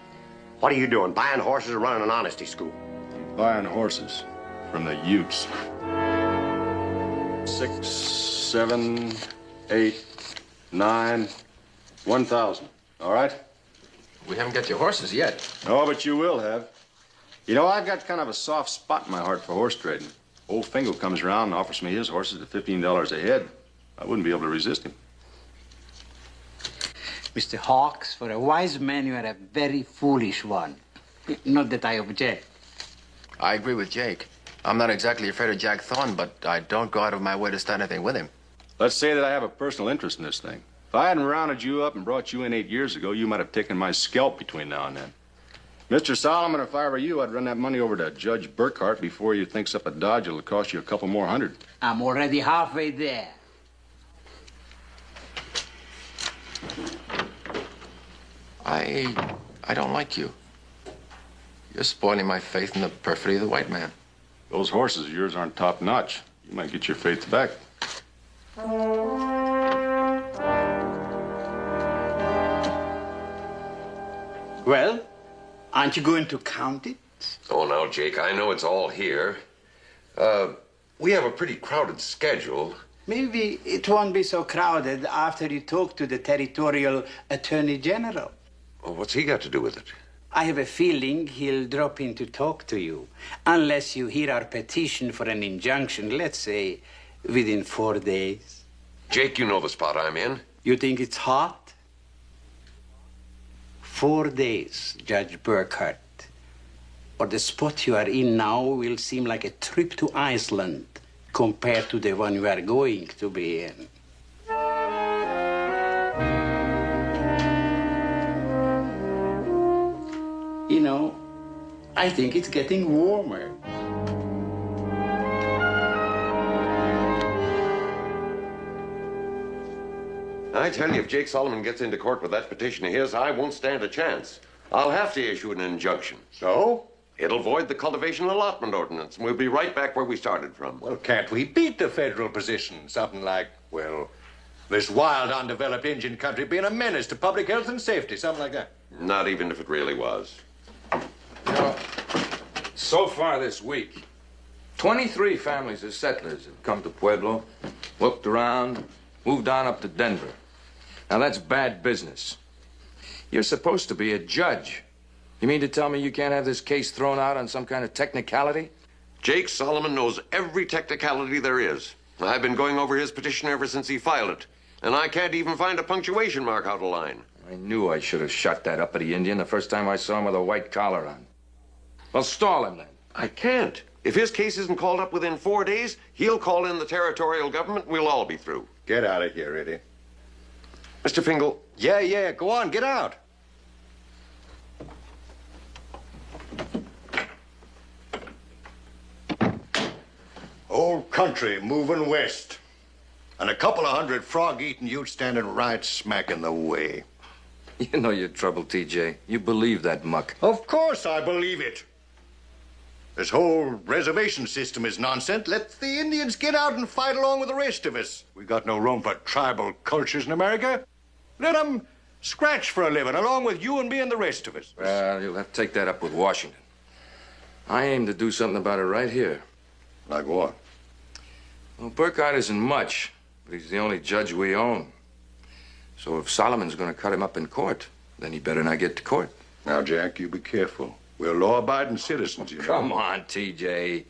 What are you doing? Buying horses or running an honesty school? Buying horses from the Utes. 6, 7, 8, 9, 1,000. All right? We haven't got your horses yet. No, but you will have. You know, I've got kind of a soft spot in my heart for horse trading. Old Fingal comes around and offers me his horses at $15 a head. I wouldn't be able to resist him. Mr. Hawks, for a wise man, you are a very foolish one. Not that I object. I agree with Jake. I'm not exactly afraid of Jack Thorne, but I don't go out of my way to start anything with him. Let's say that I have a personal interest in this thing. If I hadn't rounded you up and brought you in 8 years ago, you might have taken my scalp between now and then. Mr. Solomon, if I were you, I'd run that money over to Judge Burkhart before you thinks up a dodge it'll cost you a couple more hundred. I'm already halfway there. I don't like you. You're spoiling my faith in the perfidy of the white man. Those horses of yours aren't top notch. You might get your faith back. Well, aren't you going to count it? Oh, now, Jake, I know it's all here. We have a pretty crowded schedule. Maybe it won't be so crowded after you talk to the territorial attorney general. Well, what's he got to do with it? I have a feeling he'll drop in to talk to you, unless you hear our petition for an injunction, let's say, within 4 days. Jake, you know the spot I'm in. You think it's hot? 4 days, Judge Burkhardt. Or the spot you are in now will seem like a trip to Iceland compared to the one you are going to be in. You know, I think it's getting warmer. I tell you, if Jake Solomon gets into court with that petition of his, I won't stand a chance. I'll have to issue an injunction. So? It'll void the cultivation allotment ordinance, and we'll be right back where we started from. Well, can't we beat the federal position? Something like, well, this wild, undeveloped Indian country being a menace to public health and safety, something like that. Not even if it really was. You know, so far this week, 23 families of settlers have come to Pueblo, looked around, moved on up to Denver. Now, that's bad business. You're supposed to be a judge. You mean to tell me you can't have this case thrown out on some kind of technicality? Jake Solomon knows every technicality there is. I've been going over his petition ever since he filed it, and I can't even find a punctuation mark out of line. I knew I should have shot that uppity Indian the first time I saw him with a white collar on. Well, stall him then. I can't. If his case isn't called up within 4 days, he'll call in the territorial government and we'll all be through. Get out of here, Eddie. Mr. Fingal. Yeah, go on, get out. Old country moving west. And a couple of 100 frog-eating Utes standing right smack in the way. You know your trouble, TJ. You believe that muck. Of course I believe it. This whole reservation system is nonsense. Let the Indians get out and fight along with the rest of us. We got no room for tribal cultures in America. Let them scratch for a living along with you and me and the rest of us. Well, you'll have to take that up with Washington. I aim to do something about it right here. Like what? Well, Burkhardt isn't much, but he's the only judge we own. So if Solomon's going to cut him up in court, then he better not get to court. Now, Jack, you be careful. We're law-abiding citizens, you know. Come on, TJ.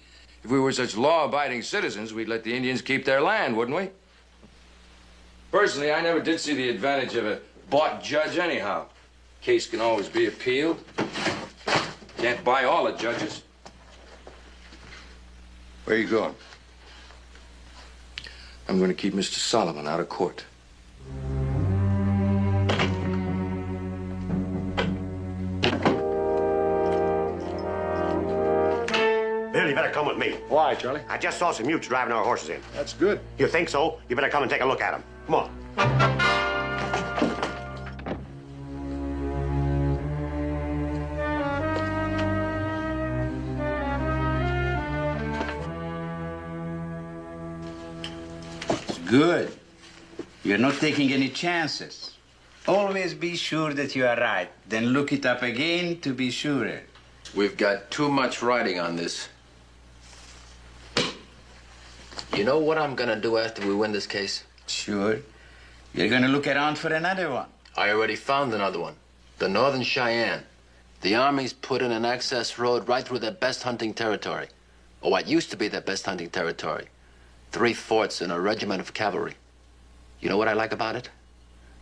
If we were such law-abiding citizens, we'd let the Indians keep their land, wouldn't we? Personally, I never did see the advantage of a bought judge anyhow. Case can always be appealed. Can't buy all the judges. Where you going? I'm going to keep Mr. Solomon out of court. Bill, you better come with me. Why, Charlie? I just saw some Utes driving our horses in. That's good. You think so? You better come and take a look at them. Come on. Good. You're not taking any chances. Always be sure that you are right. Then look it up again to be sure. We've got too much riding on this. You know what I'm gonna do after we win this case? Sure. You're gonna look around for another one. I already found another one. The Northern Cheyenne. The Army's put in an access road right through their best hunting territory. Or what used to be their best hunting territory. 3 forts and a regiment of cavalry. You know what I like about it?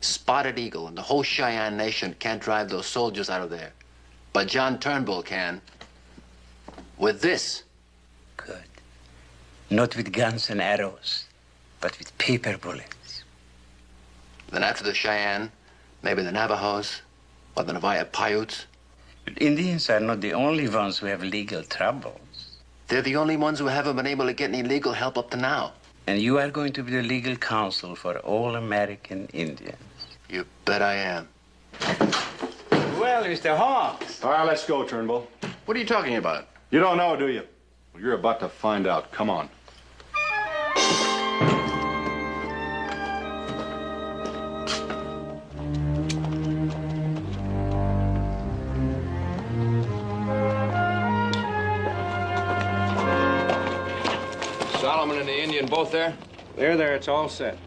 Spotted Eagle and the whole Cheyenne Nation can't drive those soldiers out of there. But John Turnbull can. With this. Good. Not with guns and arrows, but with paper bullets. Then after the Cheyenne, maybe the Navajos or the Navajo Paiutes. But Indians are not the only ones who have legal troubles. They're the only ones who haven't been able to get any legal help up to now. And you are going to be the legal counsel for all American Indians. You bet I am. Well, Mr. Hawks. All right, let's go, Turnbull. What are you talking about? You don't know, do you? Well, you're about to find out. Come on. Solomon and the Indian both there? There, it's all set.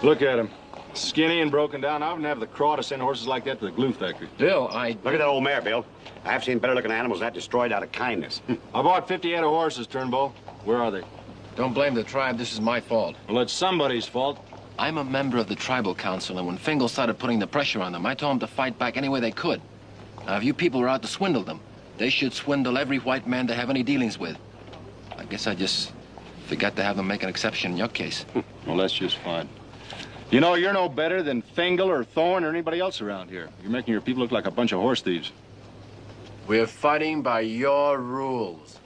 Look at him. Skinny and broken down. I wouldn't have the craw to send horses like that to the glue factory. Bill, Look at that old mare, Bill. I've seen better-looking animals that destroyed out of kindness. I bought 50 head of horses, Turnbull. Where are they? Don't blame the tribe. This is my fault. Well, it's somebody's fault. I'm a member of the tribal council, and when Fingal started putting the pressure on them, I told them to fight back any way they could. Now, if you people were out to swindle them, they should swindle every white man they have any dealings with. I guess I just forgot to have them make an exception in your case. Well, that's just fine. You know, you're no better than Fingal or Thorne or anybody else around here. You're making your people look like a bunch of horse thieves. We're fighting by your rules.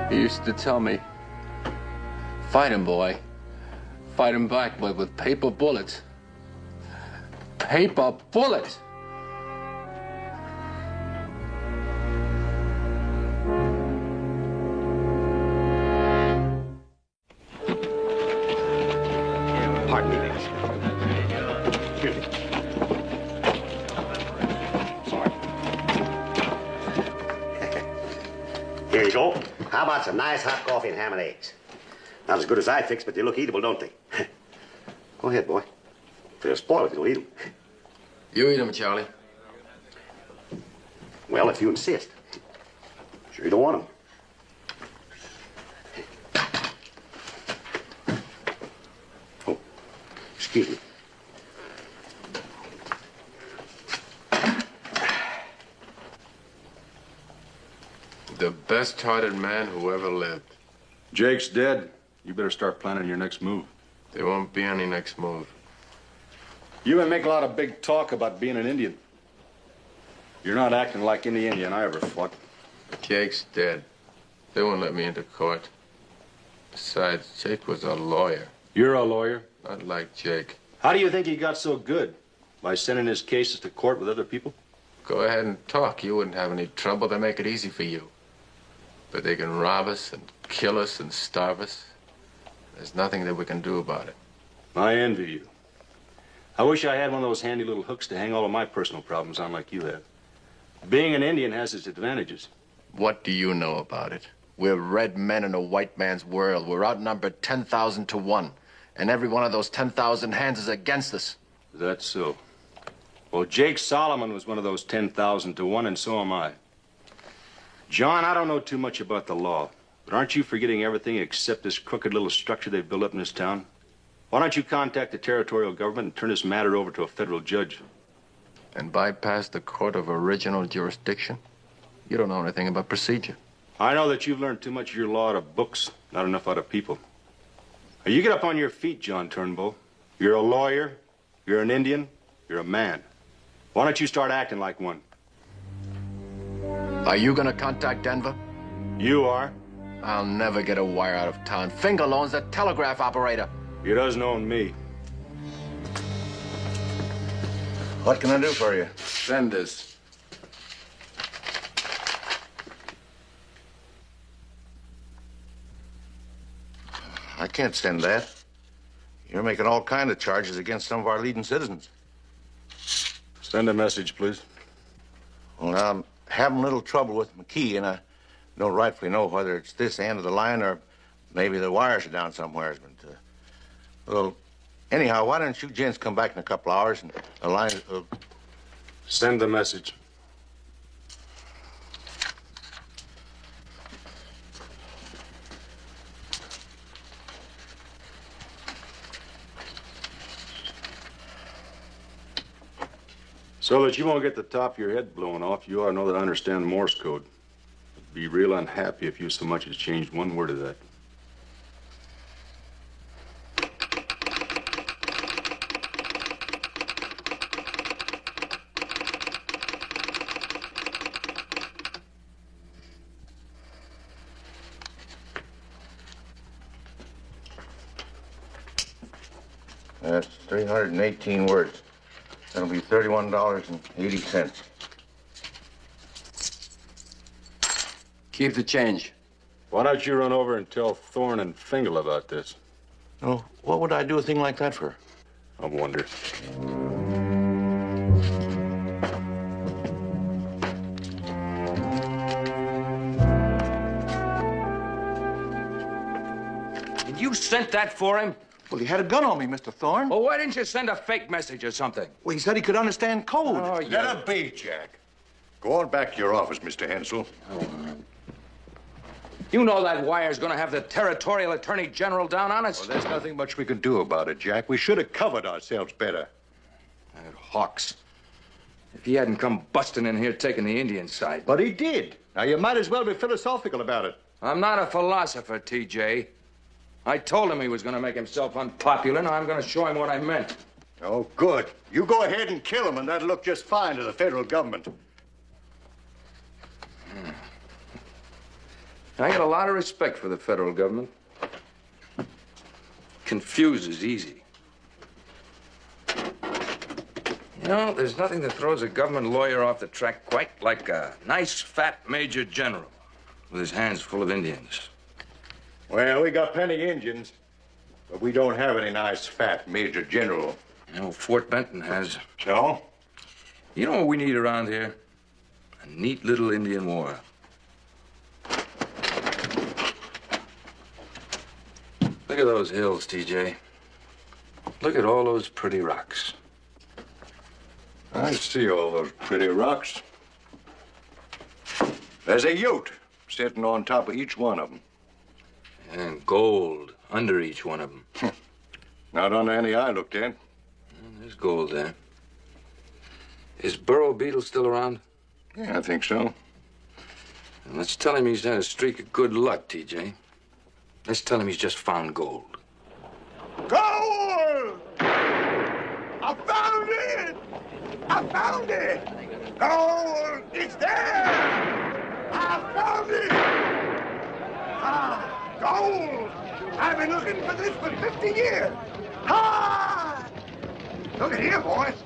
He used to tell me, fight him, boy. Fight him back, but with paper bullets. Paper bullets! Pardon me, ladies. Excuse me. Sorry. Here you go. How about some nice hot coffee and ham and eggs? Not as good as I fix, but they look eatable, don't they? Go ahead, boy. They'll spoil if you don't eat them. You eat them, Charlie. Well, if you insist. Sure you don't want them. Oh, excuse me. The best-hearted man who ever lived. Jake's dead. You better start planning your next move. There won't be any next move. You been making a lot of big talk about being an Indian. You're not acting like any Indian I ever fought. Jake's dead. They won't let me into court. Besides, Jake was a lawyer. You're a lawyer? Not like Jake. How do you think he got so good? By sending his cases to court with other people? Go ahead and talk. You wouldn't have any trouble. They make it easy for you. But they can rob us and kill us and starve us. There's nothing that we can do about it. I envy you. I wish I had one of those handy little hooks to hang all of my personal problems on like you have. Being an Indian has its advantages. What do you know about it? We're red men in a white man's world. We're outnumbered 10,000 to 1. And every one of those 10,000 hands is against us. That's so. Well, Jake Solomon was one of those 10,000 to 1, and so am I. John, I don't know too much about the law, but aren't you forgetting everything except this crooked little structure they've built up in this town? Why don't you contact the territorial government and turn this matter over to a federal judge? And bypass the court of original jurisdiction? You don't know anything about procedure. I know that you've learned too much of your law out of books, not enough out of people. Now, you get up on your feet, John Turnbull. You're a lawyer, you're an Indian, you're a man. Why don't you start acting like one? Are you gonna contact Denver? You are. I'll never get a wire out of town. Fingal owns a telegraph operator. He doesn't own me. What can I do for you? Send this. I can't send that. You're making all kinds of charges against some of our leading citizens. Send a message, please. Well, I'm having a little trouble with McKee, and I don't rightfully know whether it's this end of the line or maybe the wires are down somewhere. But, well, anyhow, why don't you gents come back in a couple hours and the line... Send the message. So that you won't get the top of your head blown off, you ought to know that I understand Morse code. I'd be real unhappy if you so much as changed one word of that. That's 318 words. That'll be $31.80. Keep the change. Why don't you run over and tell Thorne and Fingal about this? Oh, what would I do a thing like that for? I wonder. And you sent that for him? Well, he had a gun on me, Mr. Thorne. Well, why didn't you send a fake message or something? Well, he said he could understand code. Oh, yeah. Let it be, Jack. Go on back to your office, Mr. Hensel. You know that wire's gonna have the territorial attorney general down on us? Well, there's nothing much we can do about it, Jack. We should have covered ourselves better. That Hawks. If he hadn't come busting in here taking the Indian side. But he did. Now, you might as well be philosophical about it. I'm not a philosopher, TJ. I told him he was gonna make himself unpopular. Now I'm gonna show him what I meant. Oh, good. You go ahead and kill him, and that'll look just fine to the federal government. I got a lot of respect for the federal government. Confuse is easy. You know, there's nothing that throws a government lawyer off the track quite like a nice, fat major general with his hands full of Indians. Well, we got plenty of Indians, but we don't have any nice, fat major general. You know, Fort Benton has. So? You know what we need around here? A neat little Indian war. Look at those hills, TJ. Look at all those pretty rocks. I see all those pretty rocks. There's a ute sitting on top of each one of them. And gold under each one of them. Not under any I looked at. There's gold there. Is Burro Beetle still around? Yeah, I think so. And let's tell him he's had a streak of good luck, TJ. Let's tell him he's just found gold. Gold! I found it! I found it! Gold! It's there! I found it! Ah, gold! I've been looking for this for 50 years. Ah! Look at here, boys.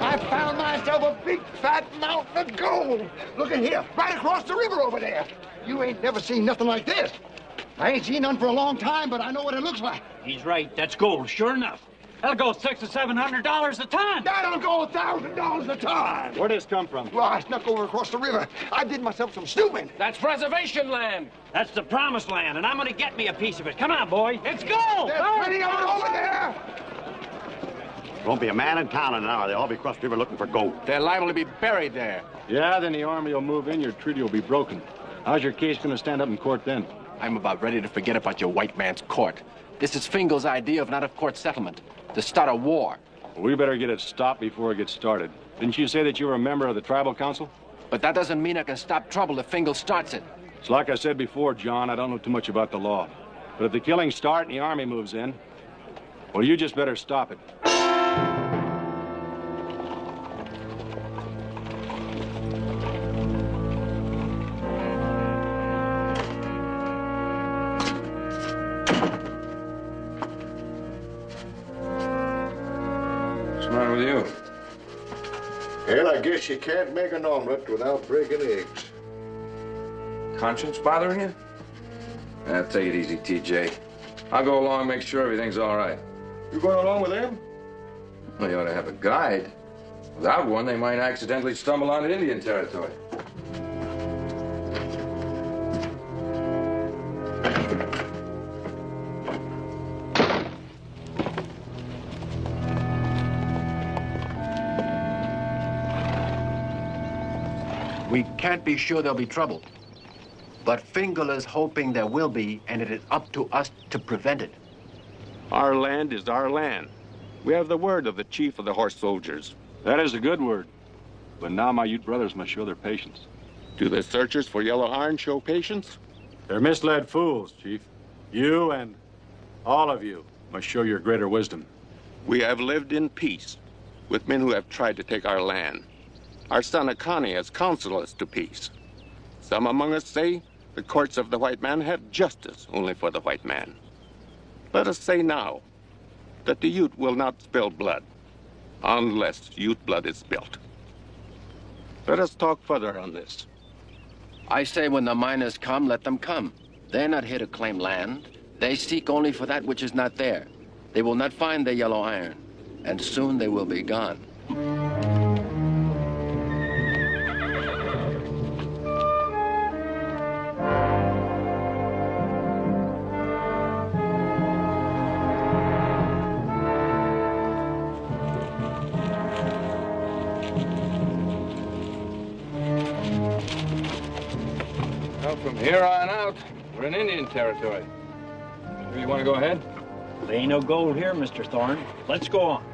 I found myself a big, fat mountain of gold. Look at here, right across the river over there. You ain't never seen nothing like this. I ain't seen none for a long time, but I know what it looks like. He's right. That's gold, sure enough. That'll go $600 to $700 a ton. That'll go $1,000 a ton. Where'd this come from? Well, I snuck over across the river. I did myself some snooping. That's reservation land. That's the promised land, and I'm gonna get me a piece of it. Come on, boy. It's gold. There's plenty of it over there. Won't be a man in town in an hour. They'll all be across the river looking for gold. They're liable to be buried there. Yeah, then the army will move in, your treaty will be broken. How's your case gonna stand up in court then? I'm about ready to forget about your white man's court. This is Fingal's idea of an out-of-court settlement, to start a war. Well, we better get it stopped before it gets started. Didn't you say that you were a member of the tribal council? But that doesn't mean I can stop trouble if Fingal starts it. It's like I said before, John, I don't know too much about the law. But if the killings start and the army moves in, well, you just better stop it. What's the matter with you? Well, I guess you can't make an omelet without breaking eggs. Conscience bothering you? Take it easy, TJ. I'll go along and make sure everything's all right. You going along with him? Well, you ought to have a guide. Without one, they might accidentally stumble onto Indian territory. We can't be sure there'll be trouble. But Fingal is hoping there will be, and it is up to us to prevent it. Our land is our land. We have the word of the chief of the horse soldiers. That is a good word. But now my Ute brothers must show their patience. Do the searchers for yellow iron show patience? They're misled fools, Chief. You and all of you must show your greater wisdom. We have lived in peace with men who have tried to take our land. Our son Akani has counseled us to peace. Some among us say the courts of the white man have justice only for the white man. Let us say now that the Ute will not spill blood unless Ute blood is spilled. Let us talk further on this. I say when the miners come, let them come. They're not here to claim land. They seek only for that which is not there. They will not find their yellow iron, and soon they will be gone. Well, from here on out, we're in Indian territory. You want to go ahead? There ain't no gold here, Mr. Thorne. Let's go on.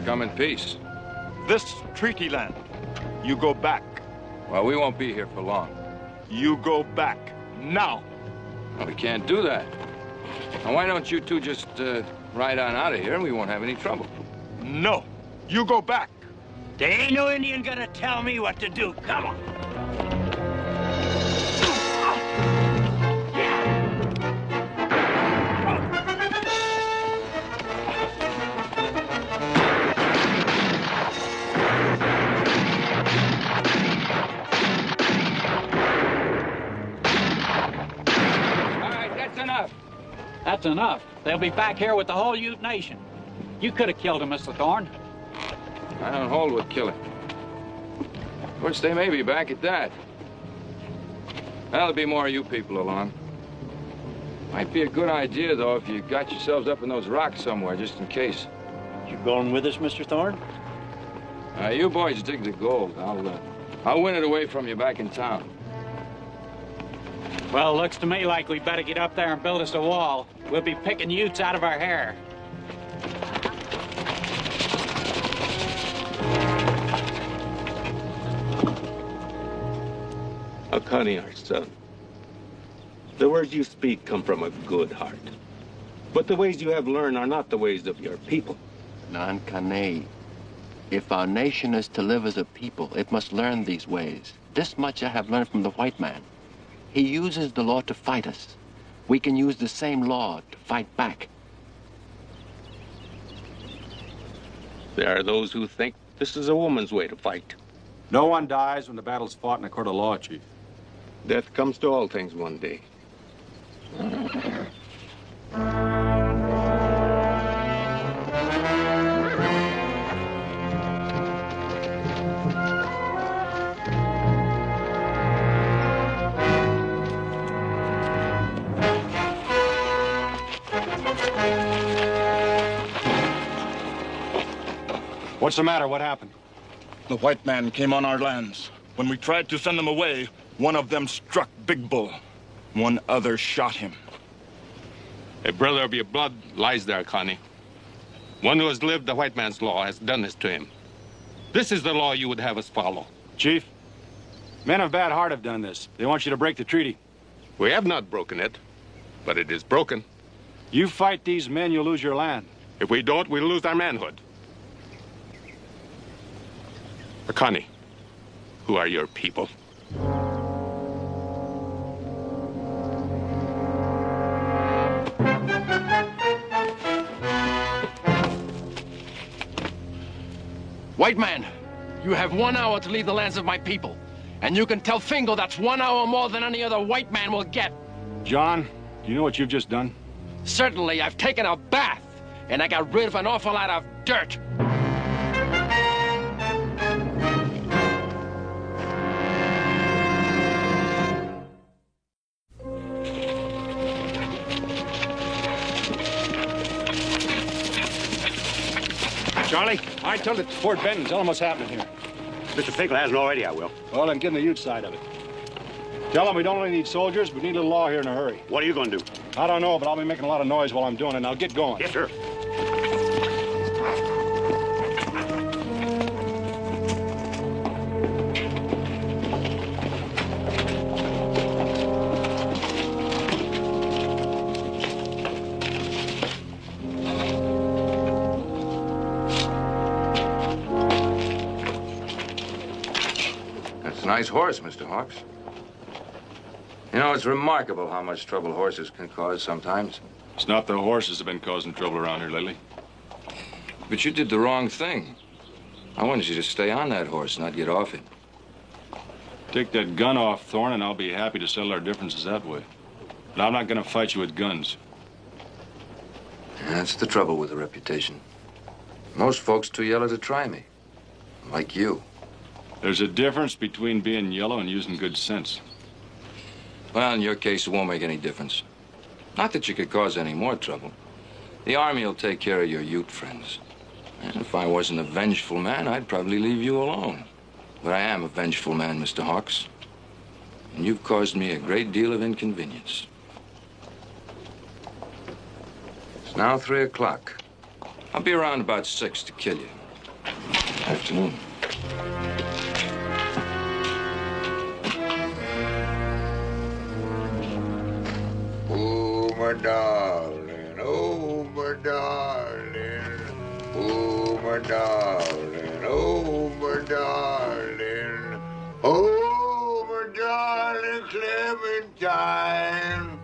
Come in peace. This treaty land, you go back. Well, we won't be here for long. You go back now. Well, we can't do that. Now, why don't you two just ride on out of here and we won't have any trouble? No, you go back. There ain't no Indian gonna tell me what to do. Come on. That's enough. They'll be back here with the whole Ute Nation. You could have killed him, Mr. Thorne. I don't hold with killing. Of course, they may be back at that. There'll be more of you people along. Might be a good idea, though, if you got yourselves up in those rocks somewhere, just in case. You going with us, Mr. Thorne? You boys dig the gold. I'll win it away from you back in town. Well, looks to me like we better get up there and build us a wall. We'll be picking Utes out of our hair. Akani, our son, the words you speak come from a good heart. But the ways you have learned are not the ways of your people. Nankane, if our nation is to live as a people, it must learn these ways. This much I have learned from the white man. He uses the law to fight us. We can use the same law to fight back. There are those who think this is a woman's way to fight. No one dies when the battle's fought in a court of law, Chief. Death comes to all things one day. What's the matter? What happened? The white man came on our lands. When we tried to send them away, one of them struck Big Bull. One other shot him. A brother of your blood lies there, Connie. One who has lived the white man's law has done this to him. This is the law you would have us follow. Chief, men of bad heart have done this. They want you to break the treaty. We have not broken it, but it is broken. You fight these men, you'll lose your land. If we don't, we'll lose our manhood. Akani, who are your people? White man, you have 1 hour to leave the lands of my people. And you can tell Fingo that's 1 hour more than any other white man will get. John, do you know what you've just done? Certainly, I've taken a bath, and I got rid of an awful lot of dirt. Charlie, I tell it to Fort Benton. Tell them what's happening here. Mr. Finkel hasn't already, I will. Well, then get in the Ute side of it. Tell them we don't only need soldiers, we need a little law here in a hurry. What are you going to do? I don't know, but I'll be making a lot of noise while I'm doing it. Now get going. Yes, sir. Nice horse, Mr. Hawks. You know, it's remarkable how much trouble horses can cause sometimes. It's not the horses that have been causing trouble around here lately. But you did the wrong thing. I wanted you to stay on that horse, not get off it. Take that gun off, Thorne, and I'll be happy to settle our differences that way. But I'm not going to fight you with guns. That's the trouble with a reputation. Most folks too yellow to try me. Like you. There's a difference between being yellow and using good sense. Well, in your case, it won't make any difference. Not that you could cause any more trouble. The Army will take care of your Ute friends. And if I wasn't a vengeful man, I'd probably leave you alone. But I am a vengeful man, Mr. Hawks. And you've caused me a great deal of inconvenience. It's now 3 o'clock. I'll be around about 6 to kill you. Afternoon. Oh, my darling, oh, my darling, oh, my darling, oh, my darling, oh, my darling Clementine.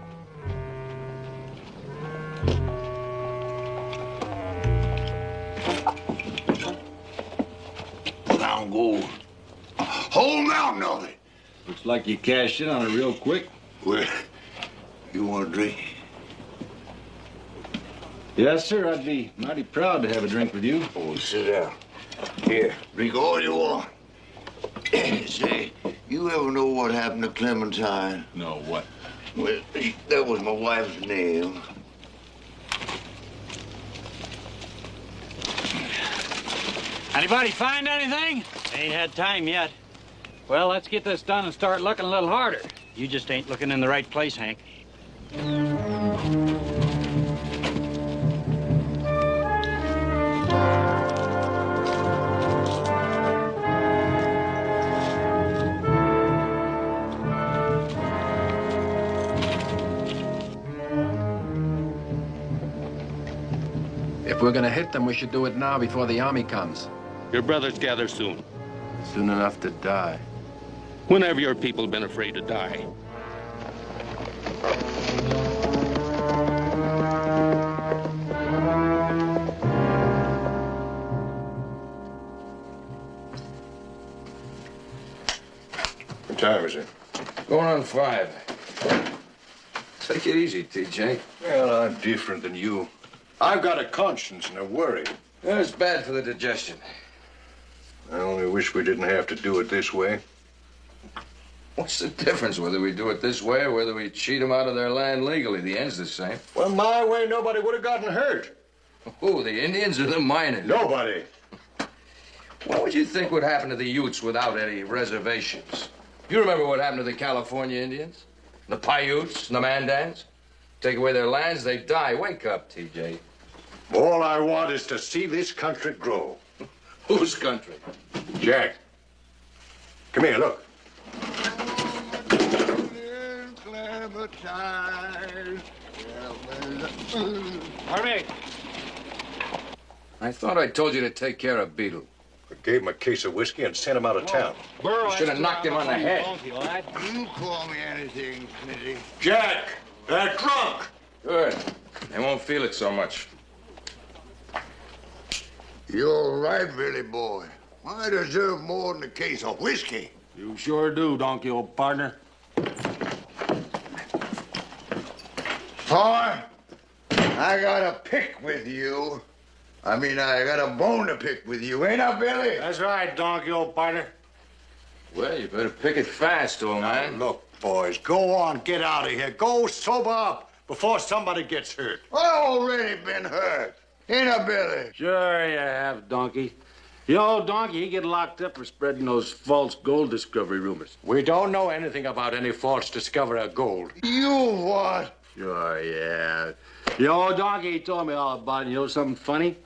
Found gold. A whole mountain of it. Looks like you cashed in on it real quick. Well, you want a drink? Yes, sir. I'd be mighty proud to have a drink with you. Oh, sit down. Here, drink all you want. Say, you ever know what happened to Clementine? No, what? Well, that was my wife's name. Anybody find anything? Ain't had time yet. Well, let's get this done and start looking a little harder. You just ain't looking in the right place, Hank. If we're gonna hit them, we should do it now before the army comes. Your brothers gather soon. Soon enough to die. When have your people been afraid to die? What time is it? Going on 5. Take it easy, TJ. Well, I'm different than you. I've got a conscience and a worry. It's bad for the digestion. I only wish we didn't have to do it this way. What's the difference whether we do it this way or whether we cheat them out of their land legally? The end's the same. Well, my way, nobody would have gotten hurt. Who, the Indians or the miners? Nobody. What would you think would happen to the Utes without any reservations? You remember what happened to the California Indians? The Paiutes and the Mandans? Take away their lands, they die. Wake up, TJ. All I want is to see this country grow. Whose country? Jack. Come here, look. Harvey! I thought I told you to take care of Beetle. I gave him a case of whiskey and sent him out of town. You should have knocked him on the head. You call me anything, Smitty. Jack, they're drunk. Good. They won't feel it so much. You're right, Billy boy. I deserve more than a case of whiskey. You sure do, donkey, old partner. Boy, I got a pick with you. I got a bone to pick with you, ain't I, Billy? That's right, donkey, old partner. Well, you better pick it fast, old man. Look, boys, go on, get out of here. Go sober up before somebody gets hurt. I already been hurt. Ain't I, Billy? Sure you have, donkey. You know, donkey, he get locked up for spreading those false gold discovery rumors. We don't know anything about any false discovery of gold. You what? Sure, yeah. You know, donkey, he told me all about it. You know something funny?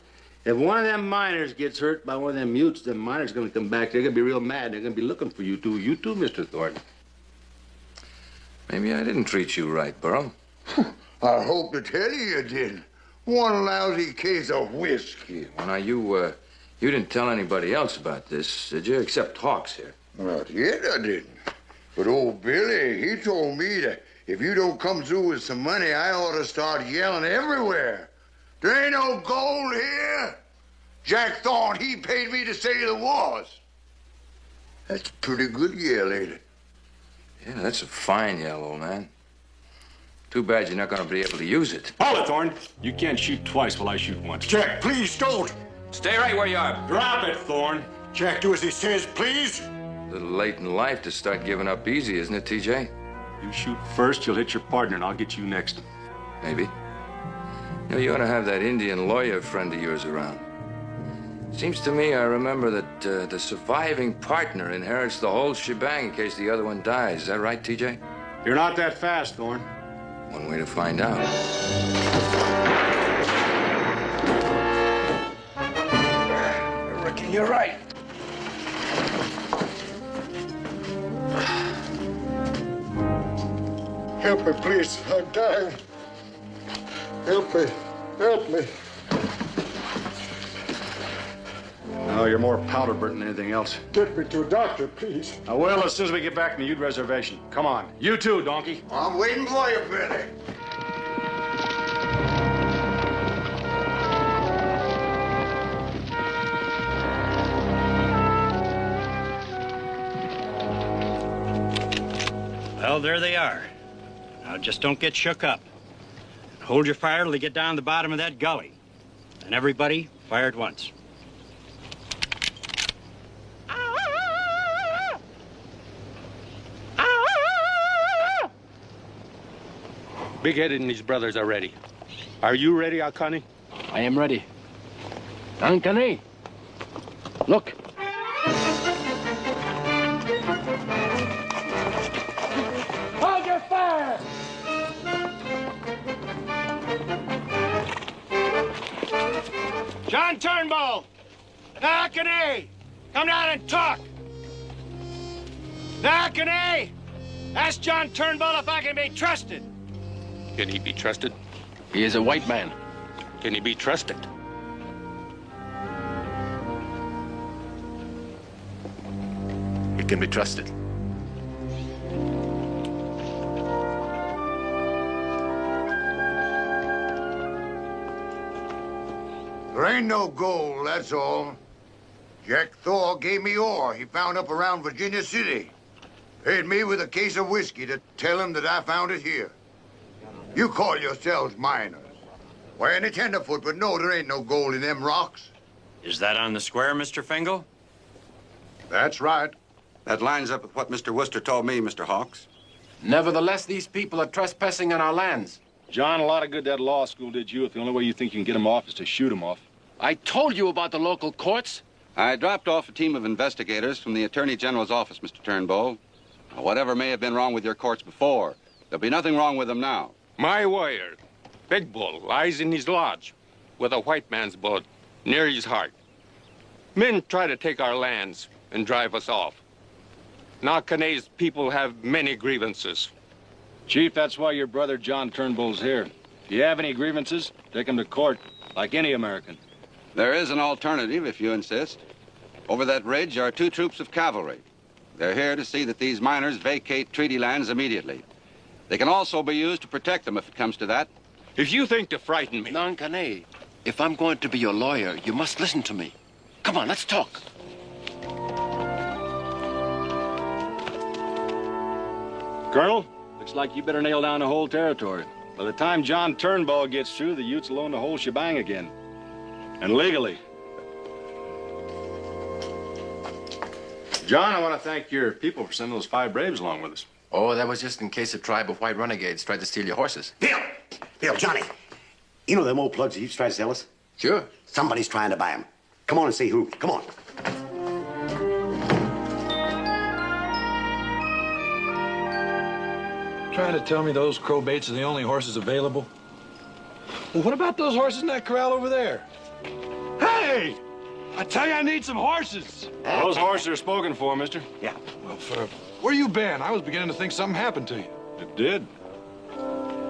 If one of them miners gets hurt by one of them mutes, them miners gonna come back. They're gonna be real mad. They're gonna be looking for you too. You too, Mr. Thornton. Maybe I didn't treat you right, Burl. I hope to tell you didn't. One lousy case of whiskey. Well, now, you didn't tell anybody else about this, did you? Except Hawks here. Not yet, I didn't. But old Billy, he told me that if you don't come through with some money, I ought to start yelling everywhere. There ain't no gold here. Jack Thorne, he paid me to say there was. That's pretty good yell, ain't it? Yeah, that's a fine yell, old man. Too bad you're not going to be able to use it. Hold it, Thorne. You can't shoot twice while I shoot once. Jack, please don't. Stay right where you are. Drop it, Thorne. Jack, do as he says, please. A little late in life to start giving up easy, isn't it, TJ? You shoot first, you'll hit your partner, and I'll get you next. Maybe. You know, you ought to have that Indian lawyer friend of yours around. Seems to me I remember that the surviving partner inherits the whole shebang in case the other one dies. Is that right, TJ? You're not that fast, Thorne. One way to find out. I reckon you're right. Help me, please. I'm dying. Help me. Help me. No, you're more powder burnt than anything else. Get me to a doctor, please. I will as soon as we get back from the Ute Reservation. Come on. You too, donkey. I'm waiting for you, Billy. Well, there they are. Now, just don't get shook up. Hold your fire till you get down the bottom of that gully. And everybody, fire at once. Big-Headed and his brothers are ready. Are you ready, Alcani? I am ready. Ankane, look. Hold your fire! John Turnbull! Nakane! Come down and talk! Nakane! Ask John Turnbull if I can be trusted. Can he be trusted? He is a white man. Can he be trusted? He can be trusted. There ain't no gold, that's all. Jack Thor gave me ore he found up around Virginia City. Paid me with a case of whiskey to tell him that I found it here. You call yourselves miners. Why, any tenderfoot would know there ain't no gold in them rocks. Is that on the square, Mr. Fingal? That's right. That lines up with what Mr. Worcester told me, Mr. Hawks. Nevertheless, these people are trespassing on our lands. John, a lot of good that law school did you if the only way you think you can get them off is to shoot them off. I told you about the local courts. I dropped off a team of investigators from the Attorney General's office, Mr. Turnbull. Whatever may have been wrong with your courts before, there'll be nothing wrong with them now. My warrior, Big Bull, lies in his lodge with a white man's bullet near his heart. Men try to take our lands and drive us off. Now Kane's people have many grievances. Chief, that's why your brother John Turnbull's here. If you have any grievances, take them to court, like any American. There is an alternative, if you insist. Over that ridge are 2 troops of cavalry. They're here to see that these miners vacate treaty lands immediately. They can also be used to protect them if it comes to that. If you think to frighten me... Nankane, if I'm going to be your lawyer, you must listen to me. Come on, let's talk. Colonel, looks like you better nail down the whole territory. By the time John Turnbull gets through, the Utes will own the whole shebang again. And legally. John, I want to thank your people for sending those 5 braves along with us. Oh, that was just in case a tribe of white renegades tried to steal your horses. Bill, Johnny, you know them old plugs the Utes trying to sell us? Sure. Somebody's trying to buy them. Come on and see who. Come on. Trying to tell me those crow baits are the only horses available? Well, what about those horses in that corral over there? Hey! I tell you, I need some horses. Those horses are spoken for, mister. Yeah. Well, where you been? I was beginning to think something happened to you. It did.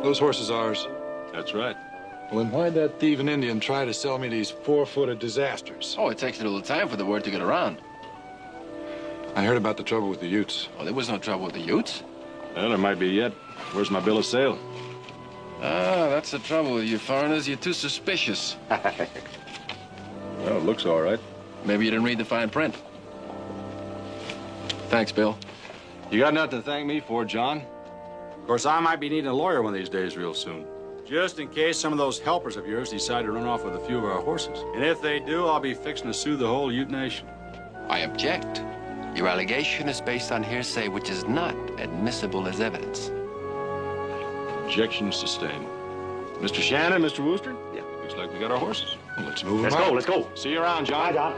Those horses are ours. That's right. Well, then why'd that thieving Indian try to sell me these 4-footed disasters? Oh, it takes a little time for the word to get around. I heard about the trouble with the Utes. Oh, there was no trouble with the Utes. Well, there might be yet. Where's my bill of sale? Ah, that's the trouble with you foreigners. You're too suspicious. Well, it looks all right. Maybe you didn't read the fine print. Thanks, Bill. You got nothing to thank me for, John. Of course, I might be needing a lawyer one of these days real soon. Just in case some of those helpers of yours decide to run off with a few of our horses. And if they do, I'll be fixing to sue the whole Ute Nation. I object. Your allegation is based on hearsay, which is not admissible as evidence. Objection sustained. Mr. Shannon, Mr. Wooster? Yeah. Looks like we got our horses. Well, let's move them Let's out. go, let's go. See you around, John. Bye, John.